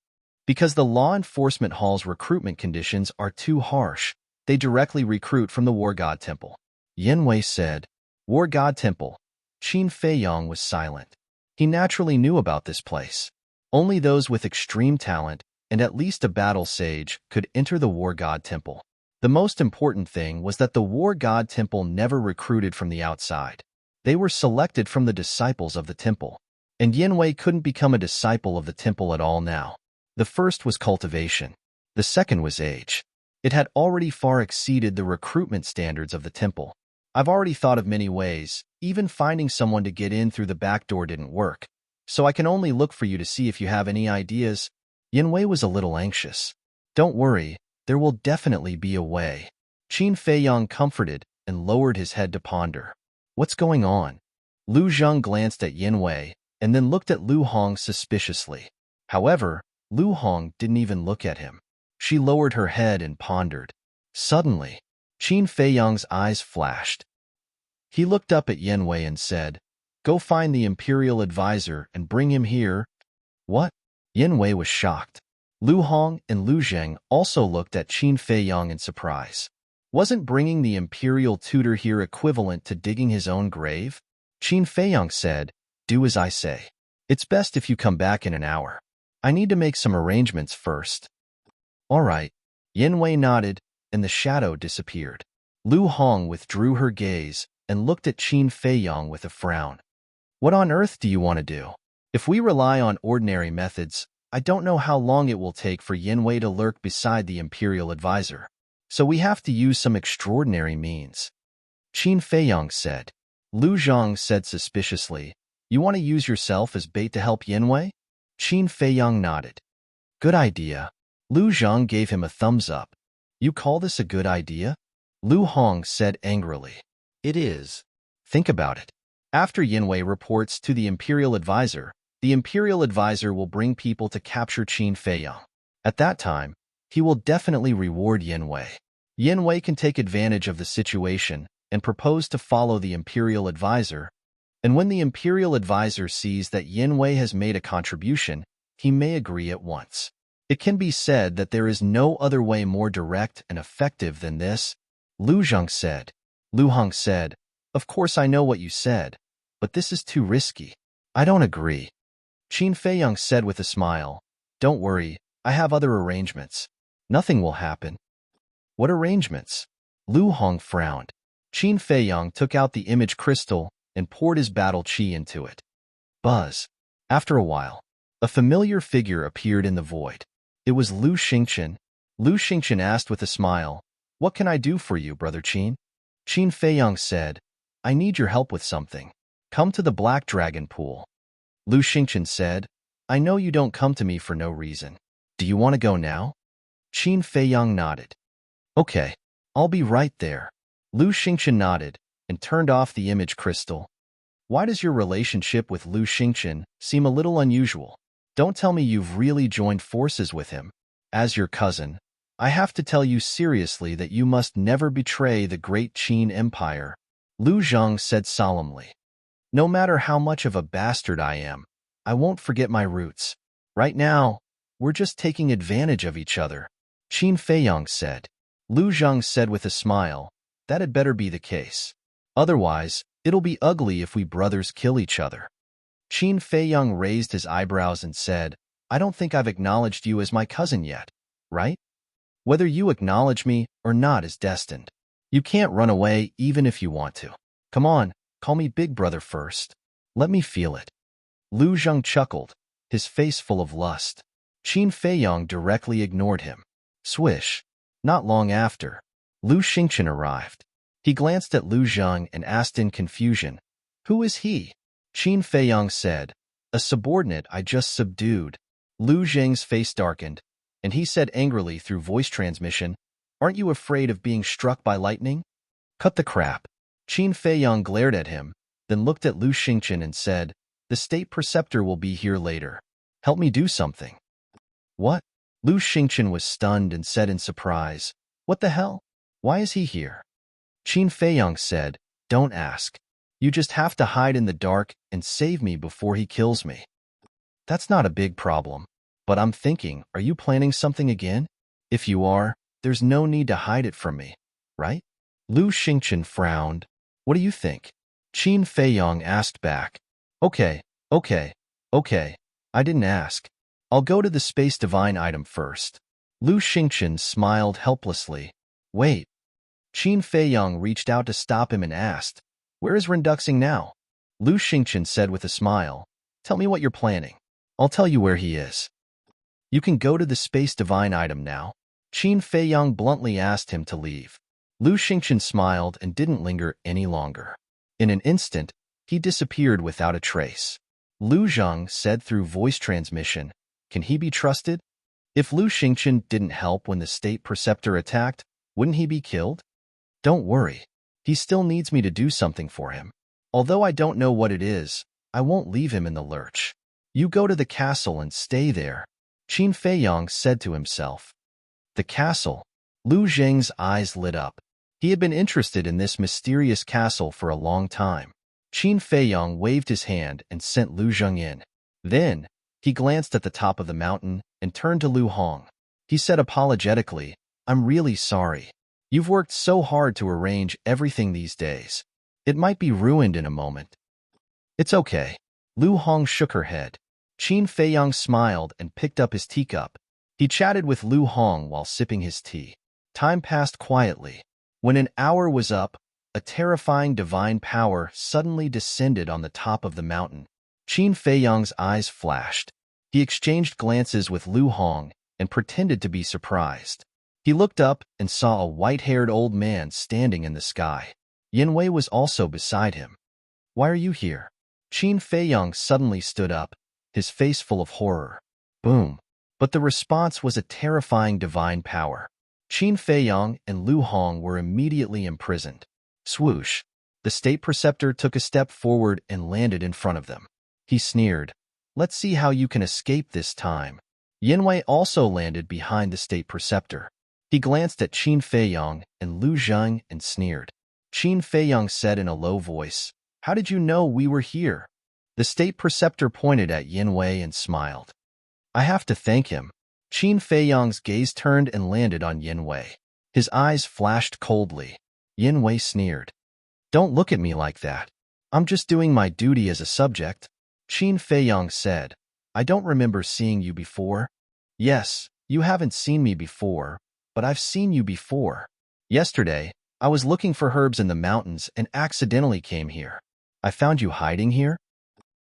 Because the law enforcement hall's recruitment conditions are too harsh. They directly recruit from the War God Temple." Yinwei said. "War God Temple." Qin Feiyang was silent. He naturally knew about this place. Only those with extreme talent and at least a battle sage could enter the War God Temple. The most important thing was that the War God Temple never recruited from the outside. They were selected from the disciples of the temple. And Yinwei couldn't become a disciple of the temple at all now. The first was cultivation. The second was age. It had already far exceeded the recruitment standards of the temple. I've already thought of many ways. Even finding someone to get in through the back door didn't work. So I can only look for you to see if you have any ideas. Yanwei was a little anxious. Don't worry, there will definitely be a way. Qin Feiyang comforted and lowered his head to ponder. What's going on? Lu Zheng glanced at Yanwei and then looked at Lu Hong suspiciously. However, Lu Hong didn't even look at him. She lowered her head and pondered. Suddenly, Qin Feiyang's eyes flashed. He looked up at Yanwei and said, "Go find the imperial advisor and bring him here." What? Yanwei was shocked. Lu Hong and Lu Zheng also looked at Qin Feiyang in surprise. Wasn't bringing the imperial tutor here equivalent to digging his own grave? Qin Feiyang said, "Do as I say. It's best if you come back in an hour. I need to make some arrangements first." All right. Yanwei nodded, and the shadow disappeared. Lu Hong withdrew her gaze and looked at Qin Feiyang with a frown. What on earth do you want to do? If we rely on ordinary methods, I don't know how long it will take for Yanwei to lurk beside the imperial advisor. So we have to use some extraordinary means. Qin Feiyang said. Lu Zhang said suspiciously, "You want to use yourself as bait to help Yanwei?" Qin Feiyang nodded. Good idea. Lu Zhang gave him a thumbs up. You call this a good idea? Lu Hong said angrily. It is. Think about it. After Yanwei reports to the imperial advisor will bring people to capture Qin Feiyang. At that time, he will definitely reward Yanwei. Yanwei can take advantage of the situation and propose to follow the imperial advisor, and when the imperial advisor sees that Yanwei has made a contribution, he may agree at once. It can be said that there is no other way more direct and effective than this, Lu Zhang said. Lu Hong said, "Of course I know what you said, but this is too risky. I don't agree." Qin Feiyang said with a smile, "Don't worry, I have other arrangements. Nothing will happen." What arrangements? Lu Hong frowned. Qin Feiyang took out the image crystal and poured his battle qi into it. Buzz. After a while, a familiar figure appeared in the void. It was Lu Xingqian. Lu Xingqian asked with a smile, "What can I do for you, Brother Qin?" Qin Feiyang said, "I need your help with something. Come to the Black Dragon Pool." Lu Xingqian said, "I know you don't come to me for no reason. Do you want to go now?" Qin Feiyang nodded. "Okay, I'll be right there." Lu Xingqian nodded and turned off the image crystal. Why does your relationship with Lu Xingqian seem a little unusual? Don't tell me you've really joined forces with him. As your cousin, I have to tell you seriously that you must never betray the great Qin Empire, Lu Zhang said solemnly. No matter how much of a bastard I am, I won't forget my roots. Right now, we're just taking advantage of each other, Qin Feiyang said. Lu Zhang said with a smile, that had better be the case. Otherwise, it'll be ugly if we brothers kill each other. Qin Feiyang raised his eyebrows and said, I don't think I've acknowledged you as my cousin yet, right? Whether you acknowledge me or not is destined. You can't run away even if you want to. Come on, call me Big Brother first. Let me feel it. Lu Zhang chuckled, his face full of lust. Qin Feiyang directly ignored him. Swish. Not long after, Lu Xingqian arrived. He glanced at Lu Zhang and asked in confusion, Who is he? Qin Feiyang said, A subordinate I just subdued. Lu Zhang's face darkened, and he said angrily through voice transmission, Aren't you afraid of being struck by lightning? Cut the crap. Qin Feiyang glared at him, then looked at Lu Xingqian and said, The state preceptor will be here later. Help me do something. What? Lu Xingqian was stunned and said in surprise, What the hell? Why is he here? Qin Feiyang said, Don't ask. You just have to hide in the dark and save me before he kills me. That's not a big problem, but I'm thinking, are you planning something again? If you are, there's no need to hide it from me, right? Lu Xingqian frowned. What do you think? Qin Feiyang asked back. Okay. I didn't ask. I'll go to the Space Divine item first. Lu Xingqian smiled helplessly. Wait. Qin Feiyang reached out to stop him and asked, Where is Renduxing now? Lu Xingqian said with a smile, Tell me what you're planning. I'll tell you where he is. You can go to the Space Divine item now. Qin Feiyang bluntly asked him to leave. Lu Xingchen smiled and didn't linger any longer. In an instant, he disappeared without a trace. Lu Zheng said through voice transmission, "Can he be trusted?" If Lu Xingchen didn't help when the state preceptor attacked, wouldn't he be killed? Don't worry. He still needs me to do something for him. Although I don't know what it is, I won't leave him in the lurch. You go to the castle and stay there, Qin Feiyang said to himself. The castle. Lu Zheng's eyes lit up. He had been interested in this mysterious castle for a long time. Qin Feiyang waved his hand and sent Lu Zheng in. Then, he glanced at the top of the mountain and turned to Lu Hong. He said apologetically, "I'm really sorry. You've worked so hard to arrange everything these days. It might be ruined in a moment." "It's okay." Lu Hong shook her head. Qin Feiyang smiled and picked up his teacup. He chatted with Lu Hong while sipping his tea. Time passed quietly. When an hour was up, a terrifying divine power suddenly descended on the top of the mountain. Qin Feiyang's eyes flashed. He exchanged glances with Lu Hong and pretended to be surprised. He looked up and saw a white-haired old man standing in the sky. Yin Wei was also beside him. "Why are you here?" Qin Feiyang suddenly stood up, his face full of horror. Boom. But the response was a terrifying divine power. Qin Feiyang and Lu Hong were immediately imprisoned. Swoosh. The state preceptor took a step forward and landed in front of them. He sneered, "Let's see how you can escape this time." Yin Wei also landed behind the state preceptor. He glanced at Qin Feiyang and Lu Zheng and sneered. Qin Feiyang said in a low voice, "How did you know we were here?" The state preceptor pointed at Yin Wei and smiled. "I have to thank him." Qin Feiyang's gaze turned and landed on Yin Wei. His eyes flashed coldly. Yin Wei sneered. "Don't look at me like that. I'm just doing my duty as a subject." Qin Feiyang said, "I don't remember seeing you before." "Yes, you haven't seen me before, but I've seen you before. Yesterday, I was looking for herbs in the mountains and accidentally came here. I found you hiding here.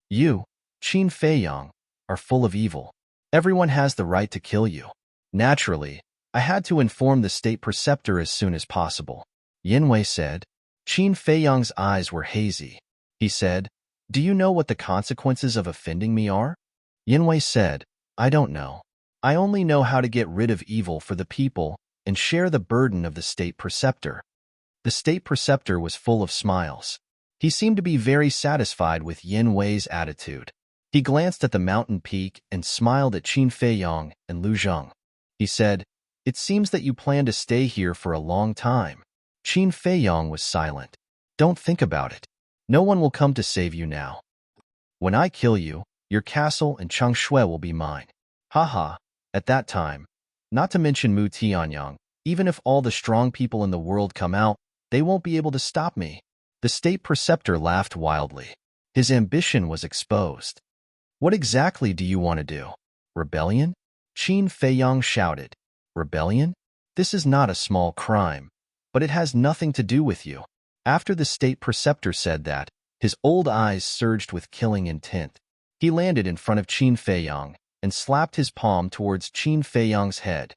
You, Qin Feiyang, are full of evil. Everyone has the right to kill you. Naturally, I had to inform the state preceptor as soon as possible." Yin Wei said. Qin Feiyang's eyes were hazy. He said, "Do you know what the consequences of offending me are?" Yin Wei said, "I don't know. I only know how to get rid of evil for the people and share the burden of the state preceptor." The state preceptor was full of smiles. He seemed to be very satisfied with Yin Wei's attitude. He glanced at the mountain peak and smiled at Qin Feiyang and Lu Zheng. He said, "It seems that you plan to stay here for a long time." Qin Feiyang was silent. "Don't think about it. No one will come to save you now. When I kill you, your castle and Changshui will be mine. Haha, at that time, not to mention Mu Tianyang, even if all the strong people in the world come out, they won't be able to stop me." The state preceptor laughed wildly. His ambition was exposed. "What exactly do you want to do? Rebellion?" Qin Feiyang shouted. "Rebellion? This is not a small crime, but it has nothing to do with you." After the state preceptor said that, his old eyes surged with killing intent. He landed in front of Qin Feiyang and slapped his palm towards Qin Feiyang's head.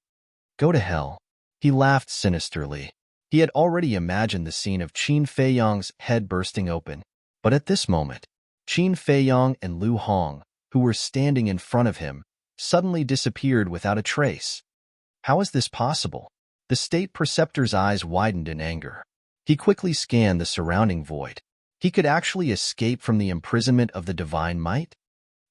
"Go to hell." He laughed sinisterly. He had already imagined the scene of Qin Feiyang's head bursting open. But at this moment, Qin Feiyang and Lu Hong, who were standing in front of him, suddenly disappeared without a trace. How is this possible? The state preceptor's eyes widened in anger. He quickly scanned the surrounding void. He could actually escape from the imprisonment of the divine might?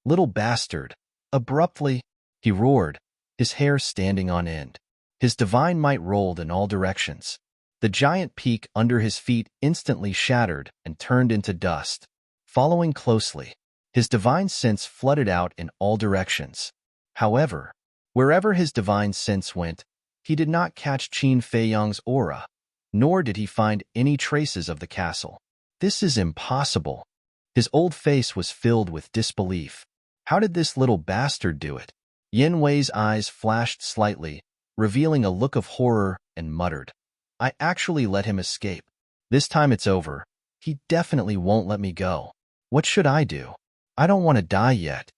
"Little bastard!" Abruptly, he roared, his hair standing on end. His divine might rolled in all directions. The giant peak under his feet instantly shattered and turned into dust. Following closely, his divine sense flooded out in all directions. However, wherever his divine sense went, he did not catch Qin Feiyang's aura, nor did he find any traces of the castle. "This is impossible." His old face was filled with disbelief. How did this little bastard do it? Yin Wei's eyes flashed slightly, revealing a look of horror, and muttered, "I actually let him escape. This time it's over. He definitely won't let me go. What should I do? I don't want to die yet."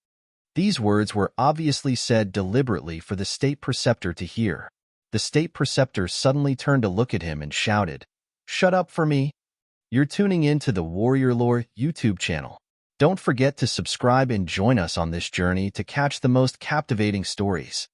These words were obviously said deliberately for the state preceptor to hear. The state preceptor suddenly turned to look at him and shouted, "Shut up for me! You're tuning in to the Warrior Lore YouTube channel. Don't forget to subscribe and join us on this journey to catch the most captivating stories.